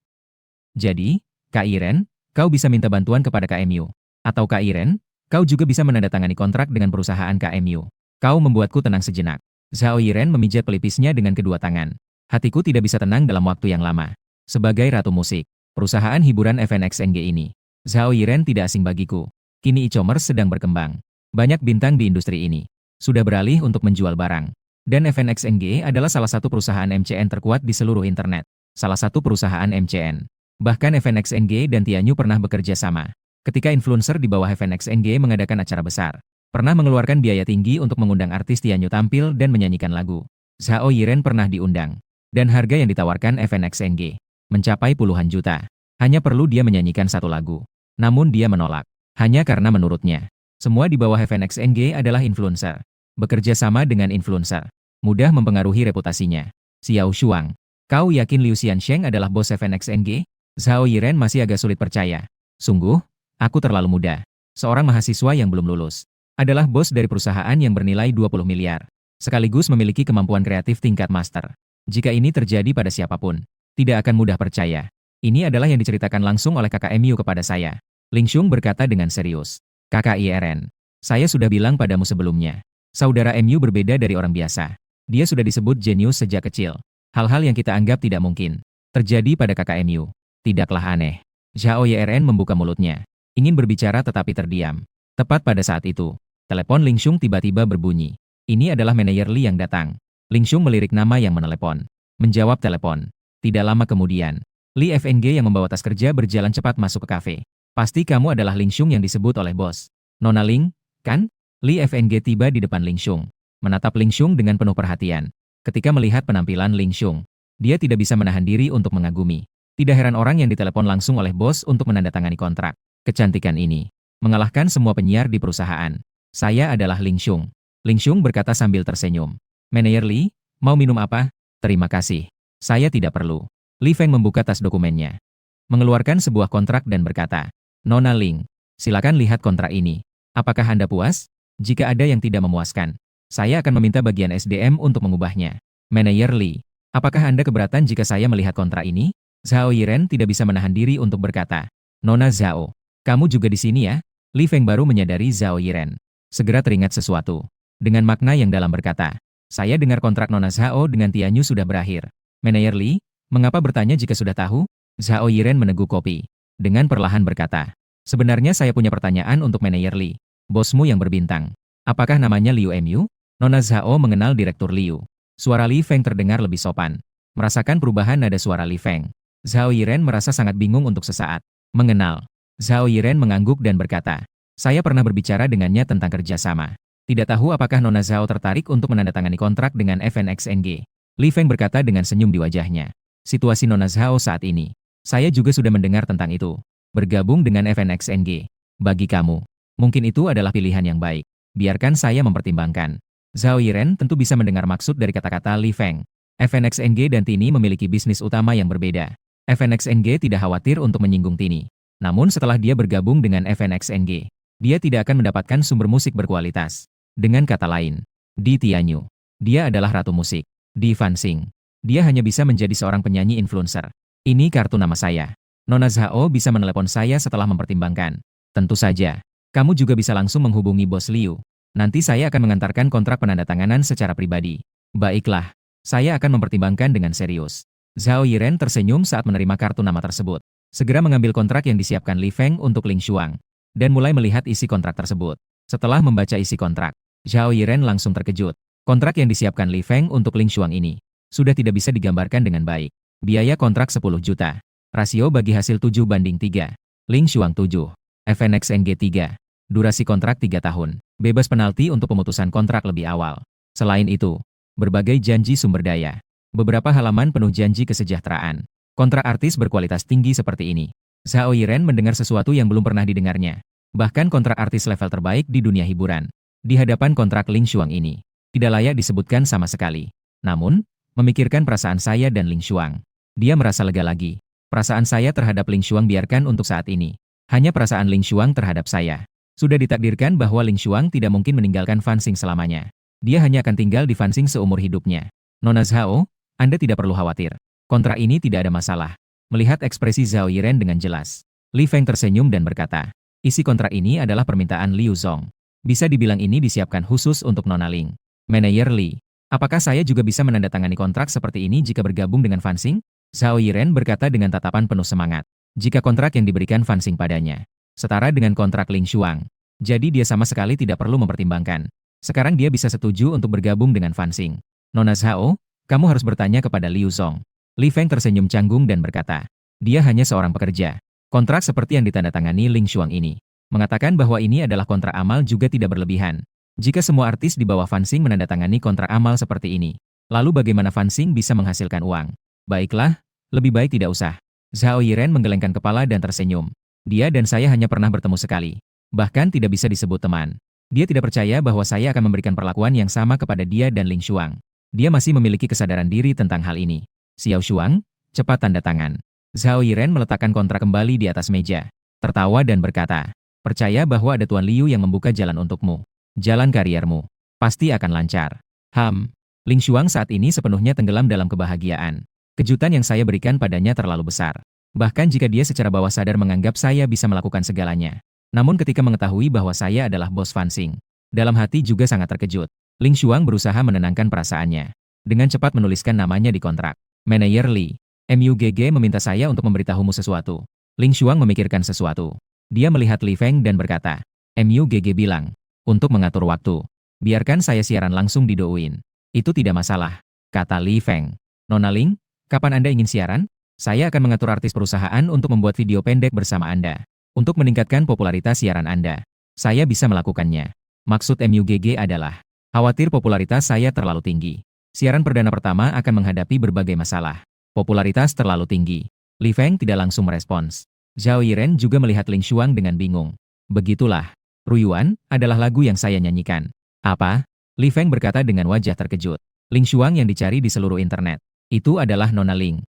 Jadi, Kak Yiren, kau bisa minta bantuan kepada KMU. Atau Kak Yiren, kau juga bisa menandatangani kontrak dengan perusahaan KMU. Kau membuatku tenang sejenak. Zhao Yiren memijat pelipisnya dengan kedua tangan. Hatiku tidak bisa tenang dalam waktu yang lama. Sebagai ratu musik, perusahaan hiburan FNXNG ini, Zhao Yiren tidak asing bagiku. Kini e-commerce sedang berkembang. Banyak bintang di industri ini sudah beralih untuk menjual barang. Dan FNXNG adalah salah satu perusahaan MCN terkuat di seluruh internet. Salah satu perusahaan MCN. Bahkan FNXNG dan Tianyu pernah bekerja sama. Ketika influencer di bawah FNXNG mengadakan acara besar, pernah mengeluarkan biaya tinggi untuk mengundang artis Tianyu tampil dan menyanyikan lagu. Zhao Yiren pernah diundang. Dan harga yang ditawarkan FNXNG mencapai puluhan juta. Hanya perlu dia menyanyikan satu lagu. Namun dia menolak. Hanya karena menurutnya, semua di bawah FNXNG adalah influencer. Bekerja sama dengan influencer mudah mempengaruhi reputasinya. Xiao Shuang, kau yakin Liu Xiansheng adalah bos FNXNG? Zhao Yiren masih agak sulit percaya. Sungguh, aku terlalu muda. Seorang mahasiswa yang belum lulus adalah bos dari perusahaan yang bernilai 20 miliar. Sekaligus memiliki kemampuan kreatif tingkat master. Jika ini terjadi pada siapapun, tidak akan mudah percaya. Ini adalah yang diceritakan langsung oleh KKMU kepada saya. Ling Shung berkata dengan serius. Kakak Yiren, saya sudah bilang padamu sebelumnya. Saudara MU berbeda dari orang biasa. Dia sudah disebut jenius sejak kecil. Hal-hal yang kita anggap tidak mungkin terjadi pada KKMU. Tidaklah aneh. Zhao Yiren membuka mulutnya. Ingin berbicara tetapi terdiam. Tepat pada saat itu, telepon Ling Shung tiba-tiba berbunyi. Ini adalah manajer Li yang datang. Ling Shung melirik nama yang menelepon. Menjawab telepon. Tidak lama kemudian, Li FNG yang membawa tas kerja berjalan cepat masuk ke kafe. Pasti kamu adalah Ling Shung yang disebut oleh bos. Nona Ling, kan? Li FNG tiba di depan Ling Shung. Menatap Ling Shung dengan penuh perhatian. Ketika melihat penampilan Ling Shung, dia tidak bisa menahan diri untuk mengagumi. Tidak heran orang yang ditelepon langsung oleh bos untuk menandatangani kontrak. Kecantikan ini mengalahkan semua penyiar di perusahaan. Saya adalah Ling Shung. Ling Shung berkata sambil tersenyum. Manajer Li, mau minum apa? Terima kasih. Saya tidak perlu. Li Feng membuka tas dokumennya. Mengeluarkan sebuah kontrak dan berkata, Nona Ling, silakan lihat kontrak ini. Apakah Anda puas? Jika ada yang tidak memuaskan, saya akan meminta bagian SDM untuk mengubahnya. Manajer Li, apakah Anda keberatan jika saya melihat kontrak ini? Zhao Yiren tidak bisa menahan diri untuk berkata, Nona Zhao, kamu juga di sini ya? Li Feng baru menyadari Zhao Yiren segera teringat sesuatu. Dengan makna yang dalam berkata, saya dengar kontrak Nona Zhao dengan Tianyu sudah berakhir. Manajer Li, mengapa bertanya jika sudah tahu? Zhao Yiren meneguk kopi. Dengan perlahan berkata, sebenarnya saya punya pertanyaan untuk manajer Li. Bosmu yang berbintang. Apakah namanya Liu MU? Nona Zhao mengenal Direktur Liu. Suara Li Feng terdengar lebih sopan. Merasakan perubahan nada suara Li Feng, Zhao Yiren merasa sangat bingung untuk sesaat. Mengenal. Zhao Yiren mengangguk dan berkata, saya pernah berbicara dengannya tentang kerjasama. Tidak tahu apakah Nona Zhao tertarik untuk menandatangani kontrak dengan FNXNG. Li Feng berkata dengan senyum di wajahnya. Situasi Nona Zhao saat ini. Saya juga sudah mendengar tentang itu. Bergabung dengan FNXNG. Bagi kamu, mungkin itu adalah pilihan yang baik. Biarkan saya mempertimbangkan. Zhao Yiren tentu bisa mendengar maksud dari kata-kata Li Feng. FNXNG dan Tini memiliki bisnis utama yang berbeda. FNXNG tidak khawatir untuk menyinggung Tini. Namun setelah dia bergabung dengan FNXNG, dia tidak akan mendapatkan sumber musik berkualitas. Dengan kata lain, di Tianyu, dia adalah ratu musik. Di Fansing, dia hanya bisa menjadi seorang penyanyi influencer. Ini kartu nama saya. Nona Zhao bisa menelepon saya setelah mempertimbangkan. Tentu saja, kamu juga bisa langsung menghubungi Bos Liu. Nanti saya akan mengantarkan kontrak penandatanganan secara pribadi. Baiklah, saya akan mempertimbangkan dengan serius. Zhao Yiren tersenyum saat menerima kartu nama tersebut. Segera mengambil kontrak yang disiapkan Li Feng untuk Ling Xuang, dan mulai melihat isi kontrak tersebut. Setelah membaca isi kontrak, Zhao Yiren langsung terkejut. Kontrak yang disiapkan Li Feng untuk Ling Xuang ini sudah tidak bisa digambarkan dengan baik. Biaya kontrak 10 juta. Rasio bagi hasil 7:3. Ling Xuang 7. FNXNG 3. Durasi kontrak 3 tahun. Bebas penalti untuk pemutusan kontrak lebih awal. Selain itu, berbagai janji sumber daya. Beberapa halaman penuh janji kesejahteraan. Kontrak artis berkualitas tinggi seperti ini. Zhao Yiren mendengar sesuatu yang belum pernah didengarnya. Bahkan kontrak artis level terbaik di dunia hiburan. Di hadapan kontrak Ling Xuang ini, tidak layak disebutkan sama sekali. Namun, memikirkan perasaan saya dan Ling Xuang, dia merasa lega lagi. Perasaan saya terhadap Ling Xuang biarkan untuk saat ini. Hanya perasaan Ling Xuang terhadap saya. Sudah ditakdirkan bahwa Ling Xuang tidak mungkin meninggalkan Fansing selamanya. Dia hanya akan tinggal di Fansing seumur hidupnya. Nona Zhao, Anda tidak perlu khawatir. Kontrak ini tidak ada masalah. Melihat ekspresi Zhao Yiren dengan jelas, Li Feng tersenyum dan berkata, isi kontrak ini adalah permintaan Liu Zong. Bisa dibilang ini disiapkan khusus untuk Nona Ling. Manajer Li, apakah saya juga bisa menandatangani kontrak seperti ini jika bergabung dengan Fansing? Zhao Yiren berkata dengan tatapan penuh semangat. Jika kontrak yang diberikan Fansing padanya setara dengan kontrak Ling Xuang, jadi dia sama sekali tidak perlu mempertimbangkan. Sekarang dia bisa setuju untuk bergabung dengan Fansing. Nona Zhao, kamu harus bertanya kepada Liu Zong. Li Feng tersenyum canggung dan berkata, dia hanya seorang pekerja. Kontrak seperti yang ditandatangani Ling Xuang ini mengatakan bahwa ini adalah kontrak amal juga tidak berlebihan. Jika semua artis di bawah Fansing menandatangani kontrak amal seperti ini, lalu bagaimana Fansing bisa menghasilkan uang? Baiklah, lebih baik tidak usah. Zhao Yiren menggelengkan kepala dan tersenyum. Dia dan saya hanya pernah bertemu sekali. Bahkan tidak bisa disebut teman. Dia tidak percaya bahwa saya akan memberikan perlakuan yang sama kepada dia dan Ling Xuang. Dia masih memiliki kesadaran diri tentang hal ini. Xiao Xuang, cepat tanda tangan. Zhao Yiren meletakkan kontrak kembali di atas meja. Tertawa dan berkata, percaya bahwa ada Tuan Liu yang membuka jalan untukmu. Jalan kariermu pasti akan lancar. Ling Xuang saat ini sepenuhnya tenggelam dalam kebahagiaan. Kejutan yang saya berikan padanya terlalu besar. Bahkan jika dia secara bawah sadar menganggap saya bisa melakukan segalanya. Namun ketika mengetahui bahwa saya adalah bos Fansing, dalam hati juga sangat terkejut. Ling Xuang berusaha menenangkan perasaannya. Dengan cepat menuliskan namanya di kontrak. Manajer Li, MUGG meminta saya untuk memberitahumu sesuatu. Ling Xuang memikirkan sesuatu. Dia melihat Li Feng dan berkata, MUGG bilang, untuk mengatur waktu, biarkan saya siaran langsung di Douyin. Itu tidak masalah, kata Li Feng. Nona Ling, kapan Anda ingin siaran? Saya akan mengatur artis perusahaan untuk membuat video pendek bersama Anda. Untuk meningkatkan popularitas siaran Anda. Saya bisa melakukannya. Maksud MUGG adalah, khawatir popularitas saya terlalu tinggi. Siaran perdana pertama akan menghadapi berbagai masalah. Popularitas terlalu tinggi. Li Feng tidak langsung merespons. Zhao Yiren juga melihat Ling Xuang dengan bingung. Begitulah. Ruyuan adalah lagu yang saya nyanyikan. Apa? Li Feng berkata dengan wajah terkejut. Ling Xuang yang dicari di seluruh internet. Itu adalah Nona Ling.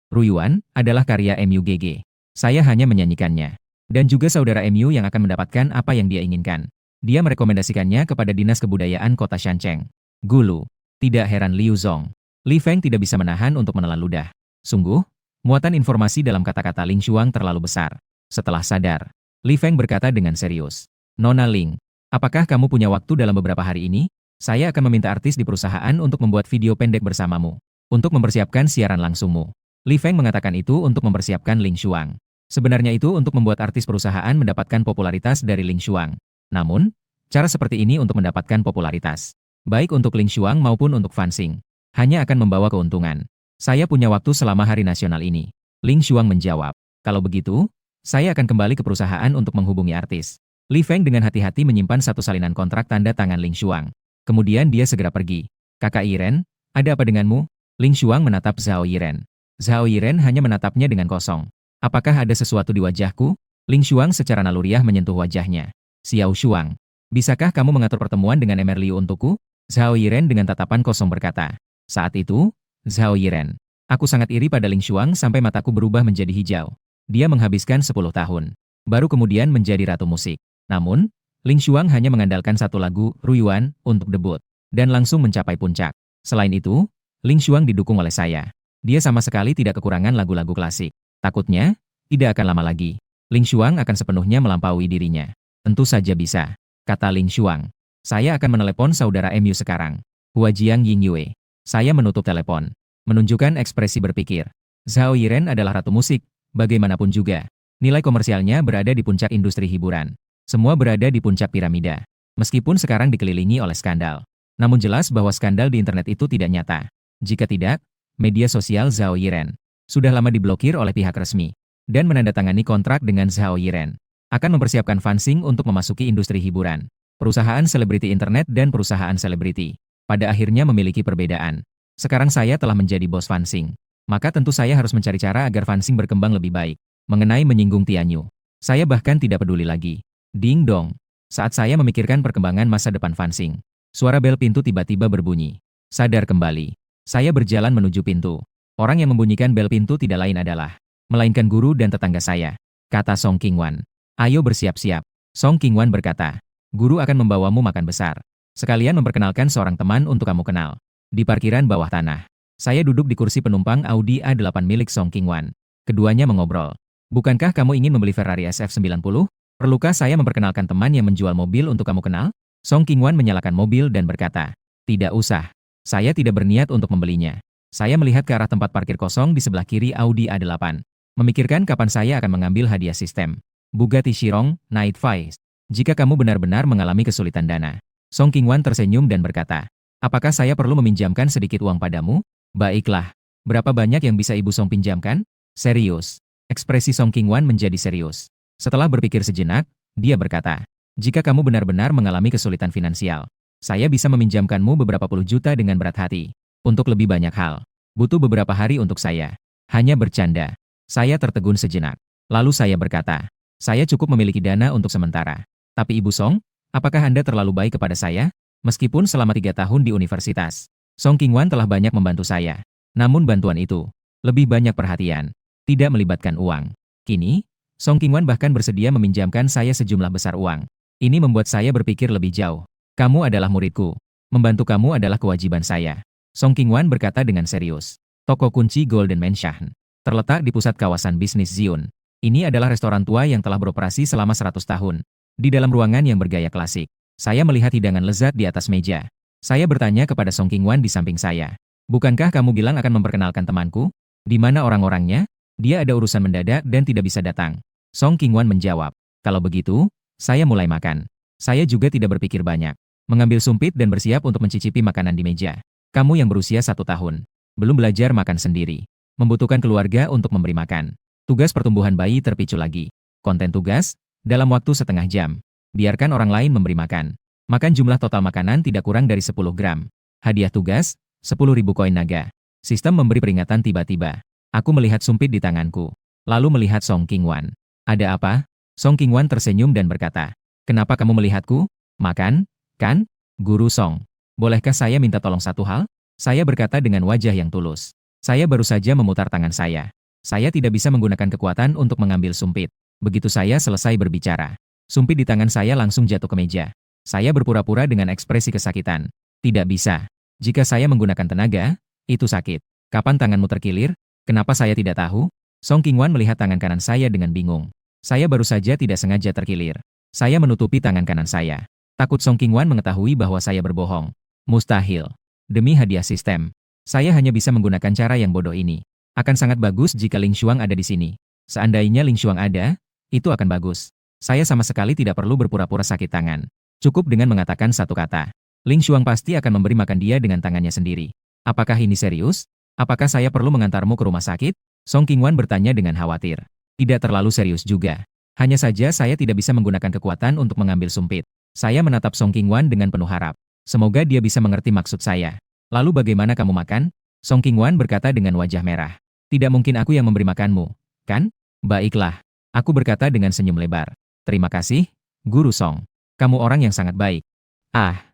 Ruyuan adalah karya MUGG. Saya hanya menyanyikannya. Dan juga saudara MU yang akan mendapatkan apa yang dia inginkan. Dia merekomendasikannya kepada Dinas Kebudayaan Kota Shancheng. Gulu. Tidak heran Liu Zong. Li Feng tidak bisa menahan untuk menelan ludah. Sungguh, muatan informasi dalam kata-kata Ling Xuang terlalu besar. Setelah sadar, Li Feng berkata dengan serius. Nona Ling, apakah kamu punya waktu dalam beberapa hari ini? Saya akan meminta artis di perusahaan untuk membuat video pendek bersamamu. Untuk mempersiapkan siaran langsungmu. Li Feng mengatakan itu untuk mempersiapkan Ling Xuang. Sebenarnya itu untuk membuat artis perusahaan mendapatkan popularitas dari Ling Xuang. Namun, cara seperti ini untuk mendapatkan popularitas, baik untuk Ling Xuang maupun untuk Fansing, hanya akan membawa keuntungan. Saya punya waktu selama hari nasional ini. Ling Xuang menjawab. Kalau begitu, saya akan kembali ke perusahaan untuk menghubungi artis. Li Feng dengan hati-hati menyimpan satu salinan kontrak tanda tangan Ling Xuang. Kemudian dia segera pergi. Kakak Yiren, ada apa denganmu? Ling Xuang menatap Zhao Yiren. Zhao Yiren hanya menatapnya dengan kosong. Apakah ada sesuatu di wajahku? Ling Xuang secara naluriah menyentuh wajahnya. Xiao Xuang, bisakah kamu mengatur pertemuan dengan Emer Liu untukku? Zhao Yiren dengan tatapan kosong berkata. Saat itu, Zhao Yiren Aku sangat iri pada Ling Xuang sampai mataku berubah menjadi hijau. Dia menghabiskan 10 tahun. Baru kemudian menjadi ratu musik. Namun, Ling Xuang hanya mengandalkan satu lagu, Ruyuan, untuk debut. Dan langsung mencapai puncak. Selain itu, Ling Xuang didukung oleh saya. Dia sama sekali tidak kekurangan lagu-lagu klasik. Takutnya, tidak akan lama lagi. Ling Xuang akan sepenuhnya melampaui dirinya. Tentu saja bisa, kata Ling Xuang. Saya akan menelepon saudara MU sekarang. Hua Jiang Yingyue. Saya menutup telepon. Menunjukkan ekspresi berpikir. Zhao Yiren adalah ratu musik, bagaimanapun juga. Nilai komersialnya berada di puncak industri hiburan. Semua berada di puncak piramida. Meskipun sekarang dikelilingi oleh skandal. Namun jelas bahwa skandal di internet itu tidak nyata. Jika tidak, media sosial Zhao Yiren sudah lama diblokir oleh pihak resmi. Dan menandatangani kontrak dengan Zhao Yiren. Akan mempersiapkan Fansing untuk memasuki industri hiburan. Perusahaan selebriti internet dan perusahaan selebriti. Pada akhirnya memiliki perbedaan. Sekarang saya telah menjadi bos Fansing. Maka tentu saya harus mencari cara agar Fansing berkembang lebih baik. Mengenai menyinggung Tianyu, saya bahkan tidak peduli lagi. Ding dong. Saat saya memikirkan perkembangan masa depan Fansing, suara bel pintu tiba-tiba berbunyi. Sadar kembali. Saya berjalan menuju pintu. Orang yang membunyikan bel pintu tidak lain adalah, melainkan guru dan tetangga saya, kata Song Qingwan. Ayo bersiap-siap. Song Qingwan berkata, guru akan membawamu makan besar. Sekalian memperkenalkan seorang teman untuk kamu kenal. Di parkiran bawah tanah. Saya duduk di kursi penumpang Audi A8 milik Song Qingwan. Keduanya mengobrol. Bukankah kamu ingin membeli Ferrari SF90? Perlukah saya memperkenalkan teman yang menjual mobil untuk kamu kenal? Song Qingwan menyalakan mobil dan berkata, tidak usah. Saya tidak berniat untuk membelinya. Saya melihat ke arah tempat parkir kosong di sebelah kiri Audi A8. Memikirkan kapan saya akan mengambil hadiah sistem. Bugatti Chiron, Night Vice. Jika kamu benar-benar mengalami kesulitan dana. Song Qingwan tersenyum dan berkata, apakah saya perlu meminjamkan sedikit uang padamu? Baiklah. Berapa banyak yang bisa Ibu Song pinjamkan? Serius. Ekspresi Song Qingwan menjadi serius. Setelah berpikir sejenak, dia berkata, jika kamu benar-benar mengalami kesulitan finansial, saya bisa meminjamkanmu beberapa puluh juta dengan berat hati. Untuk lebih banyak hal. Butuh beberapa hari untuk saya. Hanya bercanda. Saya tertegun sejenak. Lalu saya berkata, saya cukup memiliki dana untuk sementara. Tapi Ibu Song, apakah Anda terlalu baik kepada saya? Meskipun selama 3 tahun di universitas, Song Qingwan telah banyak membantu saya. Namun bantuan itu, lebih banyak perhatian, tidak melibatkan uang. Kini, Song Qingwan bahkan bersedia meminjamkan saya sejumlah besar uang. Ini membuat saya berpikir lebih jauh. Kamu adalah muridku. Membantu kamu adalah kewajiban saya. Song Qingwan berkata dengan serius. Toko kunci Golden Mansion terletak di pusat kawasan bisnis Zion. Ini adalah restoran tua yang telah beroperasi selama 100 tahun. Di dalam ruangan yang bergaya klasik. Saya melihat hidangan lezat di atas meja. Saya bertanya kepada Song Qingwan di samping saya. Bukankah kamu bilang akan memperkenalkan temanku? Di mana orang-orangnya? Dia ada urusan mendadak dan tidak bisa datang. Song Qingwan menjawab. Kalau begitu, saya mulai makan. Saya juga tidak berpikir banyak. Mengambil sumpit dan bersiap untuk mencicipi makanan di meja. Kamu yang berusia 1 tahun. Belum belajar makan sendiri. Membutuhkan keluarga untuk memberi makan. Tugas pertumbuhan bayi terpicu lagi. Konten tugas, dalam waktu setengah jam. Biarkan orang lain memberi makan. Makan jumlah total makanan tidak kurang dari 10 gram. Hadiah tugas, 10.000 koin naga. Sistem memberi peringatan tiba-tiba. Aku melihat sumpit di tanganku. Lalu melihat Song Qingwan. Ada apa? Song Qingwan tersenyum dan berkata, kenapa kamu melihatku? Makan, kan? Guru Song. Bolehkah saya minta tolong satu hal? Saya berkata dengan wajah yang tulus. Saya baru saja memutar tangan saya. Saya tidak bisa menggunakan kekuatan untuk mengambil sumpit. Begitu saya selesai berbicara, sumpit di tangan saya langsung jatuh ke meja. Saya berpura-pura dengan ekspresi kesakitan. Tidak bisa. Jika saya menggunakan tenaga, itu sakit. Kapan tanganmu terkilir? Kenapa saya tidak tahu? Song Qingwan melihat tangan kanan saya dengan bingung. Saya baru saja tidak sengaja terkilir. Saya menutupi tangan kanan saya. Takut Song Qingwan mengetahui bahwa saya berbohong. Mustahil. Demi hadiah sistem, saya hanya bisa menggunakan cara yang bodoh ini. Akan sangat bagus jika Ling Xuang ada di sini. Seandainya Ling Xuang ada, itu akan bagus. Saya sama sekali tidak perlu berpura-pura sakit tangan. Cukup dengan mengatakan satu kata. Ling Xuang pasti akan memberi makan dia dengan tangannya sendiri. Apakah ini serius? Apakah saya perlu mengantarmu ke rumah sakit? Song Qingwan bertanya dengan khawatir. Tidak terlalu serius juga. Hanya saja saya tidak bisa menggunakan kekuatan untuk mengambil sumpit. Saya menatap Song Qingwan dengan penuh harap. Semoga dia bisa mengerti maksud saya. Lalu bagaimana kamu makan? Song Qingwan berkata dengan wajah merah. Tidak mungkin aku yang memberi makanmu, kan? Baiklah. Aku berkata dengan senyum lebar. Terima kasih, Guru Song. Kamu orang yang sangat baik. Ah.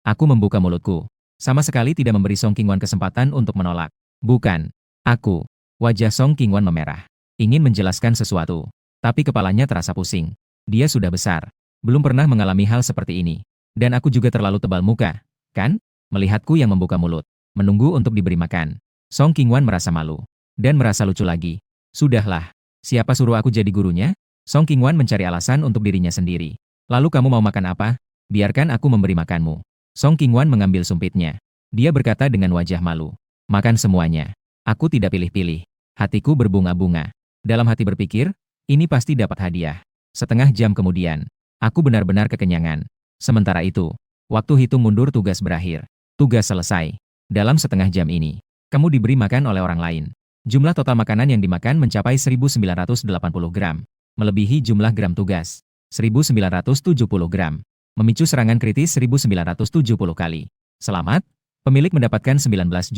Aku membuka mulutku. Sama sekali tidak memberi Song Qingwan kesempatan untuk menolak. Bukan. Aku. Wajah Song Qingwan memerah. Ingin menjelaskan sesuatu. Tapi kepalanya terasa pusing. Dia sudah besar. Belum pernah mengalami hal seperti ini. Dan aku juga terlalu tebal muka. Kan? Melihatku yang membuka mulut. Menunggu untuk diberi makan. Song Qingwan merasa malu. Dan merasa lucu lagi. Sudahlah. Siapa suruh aku jadi gurunya? Song Qingwan mencari alasan untuk dirinya sendiri. Lalu kamu mau makan apa? Biarkan aku memberi makanmu. Song Qingwan mengambil sumpitnya. Dia berkata dengan wajah malu. Makan semuanya. Aku tidak pilih-pilih. Hatiku berbunga-bunga. Dalam hati berpikir, ini pasti dapat hadiah. Setengah jam kemudian, aku benar-benar kekenyangan. Sementara itu, waktu hitung mundur tugas berakhir. Tugas selesai. Dalam setengah jam ini, kamu diberi makan oleh orang lain. Jumlah total makanan yang dimakan mencapai 1980 gram. Melebihi jumlah gram tugas. 1970 gram. Memicu serangan kritis 1970 kali. Selamat, pemilik mendapatkan 19.700.000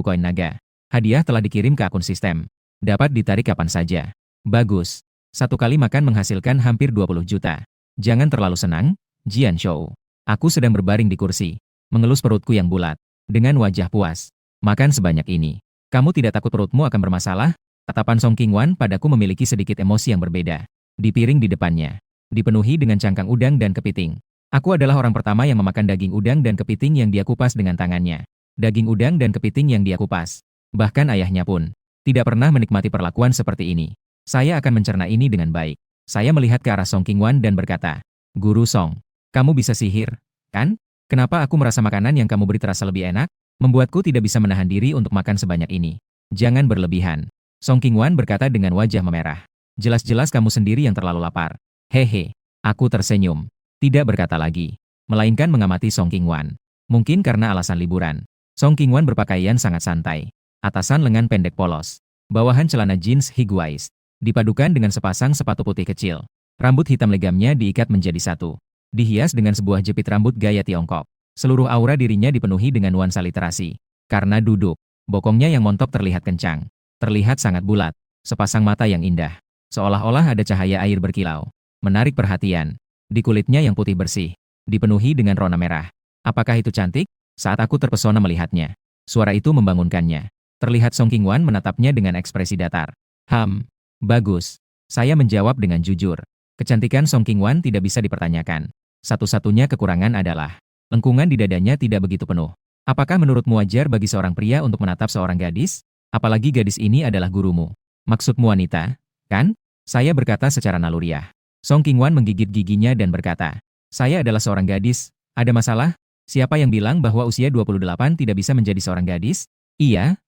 koin naga. Hadiah telah dikirim ke akun sistem. Dapat ditarik kapan saja. Bagus. Satu kali makan menghasilkan hampir 20 juta. Jangan terlalu senang, Jian Shou. Aku sedang berbaring di kursi. Mengelus perutku yang bulat. Dengan wajah puas. Makan sebanyak ini. Kamu tidak takut perutmu akan bermasalah? Tatapan Song Qingwan padaku memiliki sedikit emosi yang berbeda. Di piring di depannya. Dipenuhi dengan cangkang udang dan kepiting. Aku adalah orang pertama yang memakan daging udang dan kepiting yang dia kupas dengan tangannya. Daging udang dan kepiting yang dia kupas. Bahkan ayahnya pun tidak pernah menikmati perlakuan seperti ini. Saya akan mencerna ini dengan baik. Saya melihat ke arah Song Qingwan dan berkata, Guru Song, kamu bisa sihir, kan? Kenapa aku merasa makanan yang kamu beri terasa lebih enak? Membuatku tidak bisa menahan diri untuk makan sebanyak ini. Jangan berlebihan. Song Qingwan berkata dengan wajah memerah. Jelas-jelas kamu sendiri yang terlalu lapar. Hehe. Aku tersenyum. Tidak berkata lagi. Melainkan mengamati Song Qingwan. Mungkin karena alasan liburan. Song Qingwan berpakaian sangat santai. Atasan lengan pendek polos. Bawahan celana jeans high-waist. Dipadukan dengan sepasang sepatu putih kecil. Rambut hitam legamnya diikat menjadi satu. Dihias dengan sebuah jepit rambut gaya Tiongkok. Seluruh aura dirinya dipenuhi dengan nuansa literasi. Karena duduk, bokongnya yang montok terlihat kencang. Terlihat sangat bulat. Sepasang mata yang indah. Seolah-olah ada cahaya air berkilau. Menarik perhatian. Di kulitnya yang putih bersih. Dipenuhi dengan rona merah. Apakah itu cantik? Saat aku terpesona melihatnya. Suara itu membangunkannya. Terlihat Song Qingwan menatapnya dengan ekspresi datar. Bagus. Saya menjawab dengan jujur. Kecantikan Song Qingwan tidak bisa dipertanyakan. Satu-satunya kekurangan adalah lengkungan di dadanya tidak begitu penuh. Apakah menurutmu wajar bagi seorang pria untuk menatap seorang gadis? Apalagi gadis ini adalah gurumu. Maksudmu wanita, kan? Saya berkata secara naluriah. Song Qingwan menggigit giginya dan berkata, saya adalah seorang gadis. Ada masalah? Siapa yang bilang bahwa usia 28 tidak bisa menjadi seorang gadis? Iya.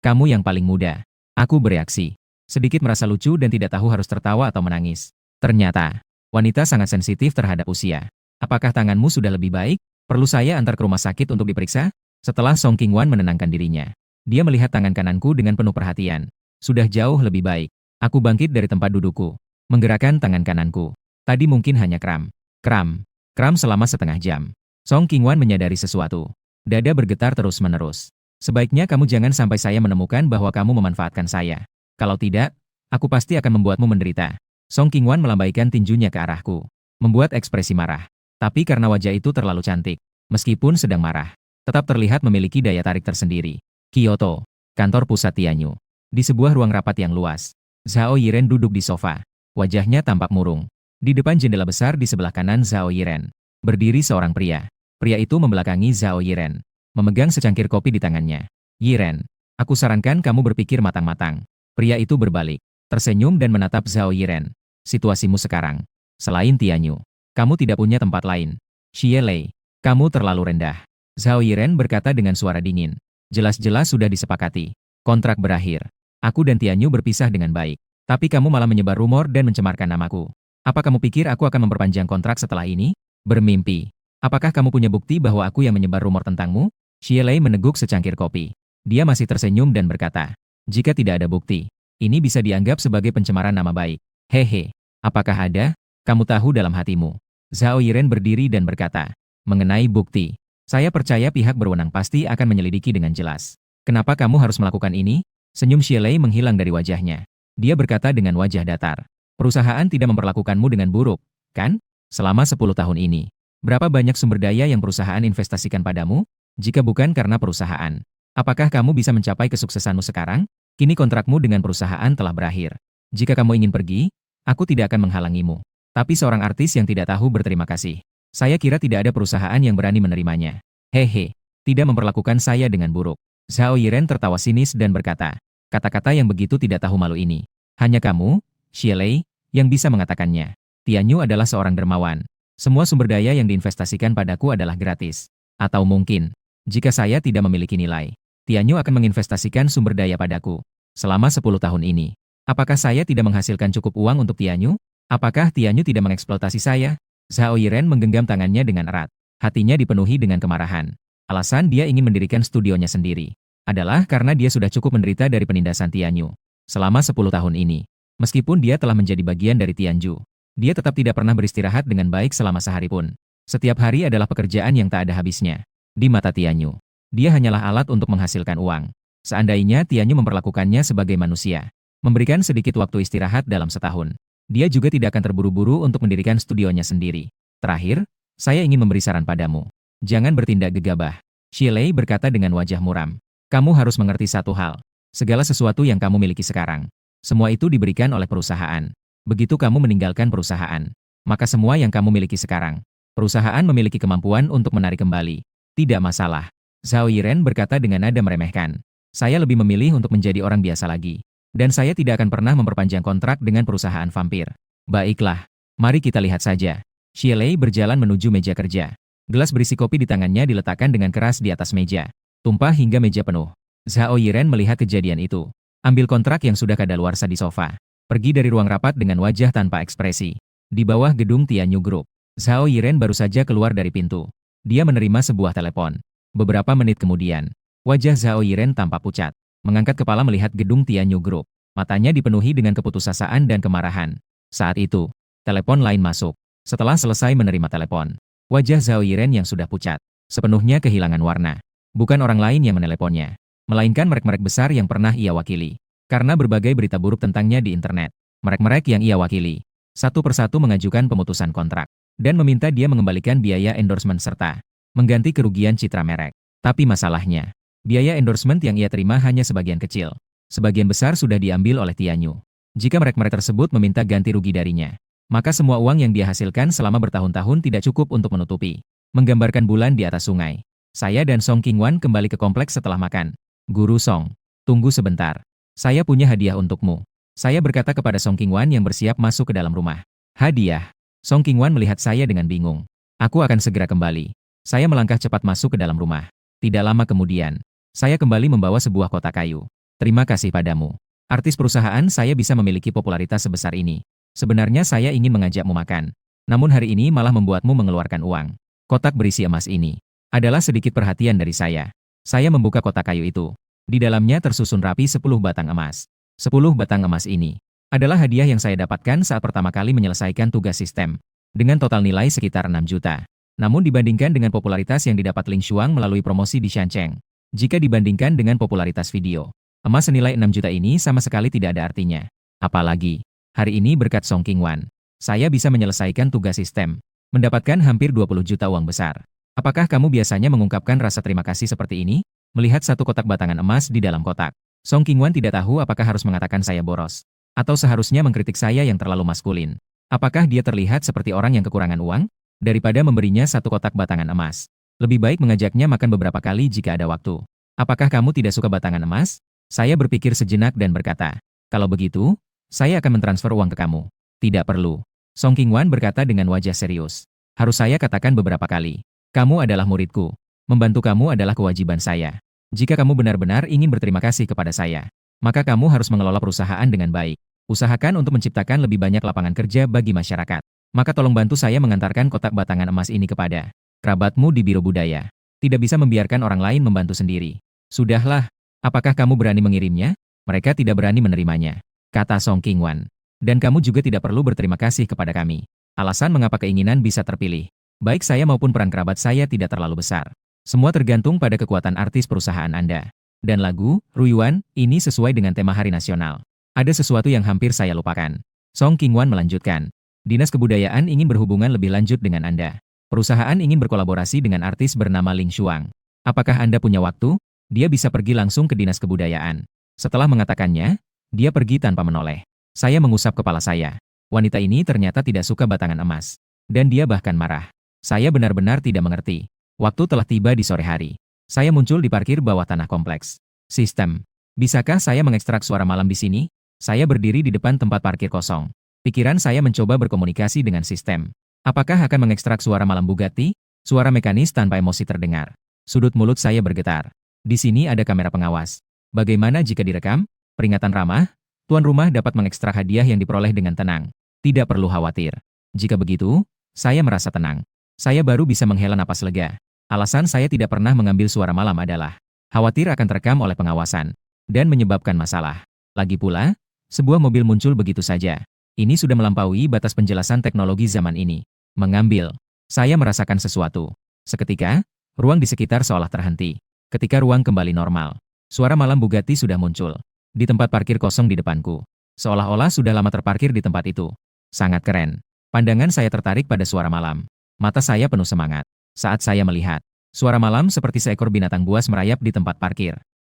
Kamu yang paling muda. Aku bereaksi. Sedikit merasa lucu dan tidak tahu harus tertawa atau menangis. Ternyata, wanita sangat sensitif terhadap usia. Apakah tanganmu sudah lebih baik? Perlu saya antar ke rumah sakit untuk diperiksa? Setelah Song Qingwan menenangkan dirinya. Dia melihat tangan kananku dengan penuh perhatian. Sudah jauh lebih baik. Aku bangkit dari tempat dudukku. Menggerakkan tangan kananku. Tadi mungkin hanya kram. Kram selama setengah jam. Song Qingwan menyadari sesuatu. Dada bergetar terus-menerus. Sebaiknya kamu jangan sampai saya menemukan bahwa kamu memanfaatkan saya. Kalau tidak, aku pasti akan membuatmu menderita. Song Qingwan melambaikan tinjunya ke arahku. Membuat ekspresi marah. Tapi karena wajah itu terlalu cantik. Meskipun sedang marah, tetap terlihat memiliki daya tarik tersendiri. Kyoto, kantor pusat Tianyu. Di sebuah ruang rapat yang luas. Zhao Yiren duduk di sofa. Wajahnya tampak murung. Di depan jendela besar di sebelah kanan Zhao Yiren. Berdiri seorang pria. Pria itu membelakangi Zhao Yiren. Memegang secangkir kopi di tangannya. Yiren, aku sarankan kamu berpikir matang-matang. Pria itu berbalik, tersenyum dan menatap Zhao Yiren. Situasimu sekarang. Selain Tianyu, kamu tidak punya tempat lain. Xie Lei, kamu terlalu rendah. Zhao Yiren berkata dengan suara dingin. Jelas-jelas sudah disepakati. Kontrak berakhir. Aku dan Tianyu berpisah dengan baik. Tapi kamu malah menyebar rumor dan mencemarkan namaku. Apa kamu pikir aku akan memperpanjang kontrak setelah ini? Bermimpi. Apakah kamu punya bukti bahwa aku yang menyebar rumor tentangmu? Xie Lei meneguk secangkir kopi. Dia masih tersenyum dan berkata, jika tidak ada bukti, ini bisa dianggap sebagai pencemaran nama baik. Hehe, apakah ada? Kamu tahu dalam hatimu. Zhao Yiren berdiri dan berkata, mengenai bukti, saya percaya pihak berwenang pasti akan menyelidiki dengan jelas. Kenapa kamu harus melakukan ini? Senyum Xie Lei menghilang dari wajahnya. Dia berkata dengan wajah datar. Perusahaan tidak memperlakukanmu dengan buruk, kan? Selama 10 tahun ini. Berapa banyak sumber daya yang perusahaan investasikan padamu? Jika bukan karena perusahaan, Apakah kamu bisa mencapai kesuksesanmu sekarang? Kini kontrakmu dengan perusahaan telah berakhir. Jika kamu ingin pergi, aku tidak akan menghalangimu. Tapi seorang artis yang tidak tahu berterima kasih. Saya kira tidak ada perusahaan yang berani menerimanya. Hehe, tidak memperlakukan saya dengan buruk. Zhao Yiren tertawa sinis dan berkata, kata-kata yang begitu tidak tahu malu ini. Hanya kamu, Xie yang bisa mengatakannya. Tianyu adalah seorang dermawan. Semua sumber daya yang diinvestasikan padaku adalah gratis. Atau mungkin, jika saya tidak memiliki nilai, Tianyu akan menginvestasikan sumber daya padaku. Selama 10 tahun ini, apakah saya tidak menghasilkan cukup uang untuk Tianyu? Apakah Tianyu tidak mengeksploitasi saya? Zhao Yiren menggenggam tangannya dengan erat. Hatinya dipenuhi dengan kemarahan. Alasan dia ingin mendirikan studionya sendiri adalah karena dia sudah cukup menderita dari penindasan Tianyu. Selama 10 tahun ini, meskipun dia telah menjadi bagian dari Tianju, dia tetap tidak pernah beristirahat dengan baik selama sehari pun. Setiap hari adalah pekerjaan yang tak ada habisnya. Di mata Tianyu, dia hanyalah alat untuk menghasilkan uang. Seandainya Tianyu memperlakukannya sebagai manusia, memberikan sedikit waktu istirahat dalam setahun, dia juga tidak akan terburu-buru untuk mendirikan studionya sendiri. Terakhir, saya ingin memberi saran padamu. Jangan bertindak gegabah. Xie berkata dengan wajah muram. Kamu harus mengerti satu hal. Segala sesuatu yang kamu miliki sekarang, semua itu diberikan oleh perusahaan. Begitu kamu meninggalkan perusahaan, maka semua yang kamu miliki sekarang, perusahaan memiliki kemampuan untuk menarik kembali. Tidak masalah. Zhao Yiren berkata dengan nada meremehkan. Saya lebih memilih untuk menjadi orang biasa lagi. Dan saya tidak akan pernah memperpanjang kontrak dengan perusahaan vampir. Baiklah, mari kita lihat saja. Xie berjalan menuju meja kerja. Gelas berisi kopi di tangannya diletakkan dengan keras di atas meja. Tumpah hingga meja penuh. Zhao Yiren melihat kejadian itu. Ambil kontrak yang sudah kadaluarsa di sofa. Pergi dari ruang rapat dengan wajah tanpa ekspresi. Di bawah gedung Tianyu Group, Zhao Yiren baru saja keluar dari pintu. Dia menerima sebuah telepon. Beberapa menit kemudian, wajah Zhao Yiren tampak pucat. Mengangkat kepala melihat gedung Tianyu Group. Matanya dipenuhi dengan keputusasaan dan kemarahan. Saat itu, telepon lain masuk. Setelah selesai menerima telepon, wajah Zhao Yiren yang sudah pucat, sepenuhnya kehilangan warna. Bukan orang lain yang meneleponnya, melainkan merek-merek besar yang pernah ia wakili. Karena berbagai berita buruk tentangnya di internet, merek-merek yang ia wakili, satu persatu mengajukan pemutusan kontrak, dan meminta dia mengembalikan biaya endorsement serta mengganti kerugian citra merek. Tapi masalahnya, biaya endorsement yang ia terima hanya sebagian kecil. Sebagian besar sudah diambil oleh Tianyu. Jika merek-merek tersebut meminta ganti rugi darinya, maka semua uang yang dia hasilkan selama bertahun-tahun tidak cukup untuk menutupi. Menggambarkan bulan di atas sungai. Saya dan Song Qingwan kembali ke kompleks setelah makan. Guru Song, tunggu sebentar. Saya punya hadiah untukmu. Saya berkata kepada Song Qingwan yang bersiap masuk ke dalam rumah. Hadiah? Song Qingwan melihat saya dengan bingung. Aku akan segera kembali. Saya melangkah cepat masuk ke dalam rumah. Tidak lama kemudian, saya kembali membawa sebuah kotak kayu. Terima kasih padamu. Artis perusahaan saya bisa memiliki popularitas sebesar ini. Sebenarnya saya ingin mengajakmu makan. Namun hari ini malah membuatmu mengeluarkan uang. Kotak berisi emas ini adalah sedikit perhatian dari saya. Saya membuka kotak kayu itu. Di dalamnya tersusun rapi 10 batang emas. 10 batang emas ini adalah hadiah yang saya dapatkan saat pertama kali menyelesaikan tugas sistem. Dengan total nilai sekitar 6 juta. Namun dibandingkan dengan popularitas yang didapat Ling Xuang melalui promosi di Shancheng, jika dibandingkan dengan popularitas video, emas senilai 6 juta ini sama sekali tidak ada artinya. Apalagi, hari ini berkat Song Qingwan, saya bisa menyelesaikan tugas sistem, mendapatkan hampir 20 juta uang besar. Apakah kamu biasanya mengungkapkan rasa terima kasih seperti ini? Melihat satu kotak batangan emas di dalam kotak, Song Qingwan tidak tahu apakah harus mengatakan saya boros, atau seharusnya mengkritik saya yang terlalu maskulin. Apakah dia terlihat seperti orang yang kekurangan uang? Daripada memberinya satu kotak batangan emas, lebih baik mengajaknya makan beberapa kali jika ada waktu. Apakah kamu tidak suka batangan emas? Saya berpikir sejenak dan berkata, kalau begitu, saya akan mentransfer uang ke kamu. Tidak perlu. Song Qingwan berkata dengan wajah serius. Harus saya katakan beberapa kali. Kamu adalah muridku. Membantu kamu adalah kewajiban saya. Jika kamu benar-benar ingin berterima kasih kepada saya, maka kamu harus mengelola perusahaan dengan baik. Usahakan untuk menciptakan lebih banyak lapangan kerja bagi masyarakat. Maka tolong bantu saya mengantarkan kotak batangan emas ini kepada kerabatmu di Biro Budaya. Tidak bisa membiarkan orang lain membantu sendiri. Sudahlah, apakah kamu berani mengirimnya? Mereka tidak berani menerimanya, kata Song Qingwan. Dan kamu juga tidak perlu berterima kasih kepada kami. Alasan mengapa keinginan bisa terpilih, baik saya maupun peran kerabat saya tidak terlalu besar. Semua tergantung pada kekuatan artis perusahaan Anda. Dan lagu, Ruyuan, ini sesuai dengan tema Hari Nasional. Ada sesuatu yang hampir saya lupakan. Song Qingwan melanjutkan. Dinas Kebudayaan ingin berhubungan lebih lanjut dengan Anda. Perusahaan ingin berkolaborasi dengan artis bernama Ling Xuang. Apakah Anda punya waktu? Dia bisa pergi langsung ke dinas kebudayaan. Setelah mengatakannya, dia pergi tanpa menoleh. Saya mengusap kepala saya. Wanita ini ternyata tidak suka batangan emas. Dan dia bahkan marah. Saya benar-benar tidak mengerti. Waktu telah tiba di sore hari. Saya muncul di parkir bawah tanah kompleks. Sistem. Bisakah saya mengekstrak suara malam di sini? Saya berdiri di depan tempat parkir kosong. Pikiran saya mencoba berkomunikasi dengan sistem. Apakah akan mengekstrak suara malam Bugatti? Suara mekanis tanpa emosi terdengar. Sudut mulut saya bergetar. Di sini ada kamera pengawas. Bagaimana jika direkam? Peringatan ramah, tuan rumah dapat mengekstrak hadiah yang diperoleh dengan tenang. Tidak perlu khawatir. Jika begitu, saya merasa tenang. Saya baru bisa menghela napas lega. Alasan saya tidak pernah mengambil suara malam adalah khawatir akan terekam oleh pengawasan dan menyebabkan masalah. Lagi pula, sebuah mobil muncul begitu saja. Ini sudah melampaui batas penjelasan teknologi zaman ini. Mengambil. Saya merasakan sesuatu. Seketika, ruang di sekitar seolah terhenti. Ketika ruang kembali normal, suara malam Bugatti sudah muncul. Di tempat parkir kosong di depanku. Seolah-olah sudah lama terparkir di tempat itu. Sangat keren. Pandangan saya tertarik pada suara malam. Mata saya penuh semangat. Saat saya melihat, suara malam seperti seekor binatang buas merayap di tempat parkir.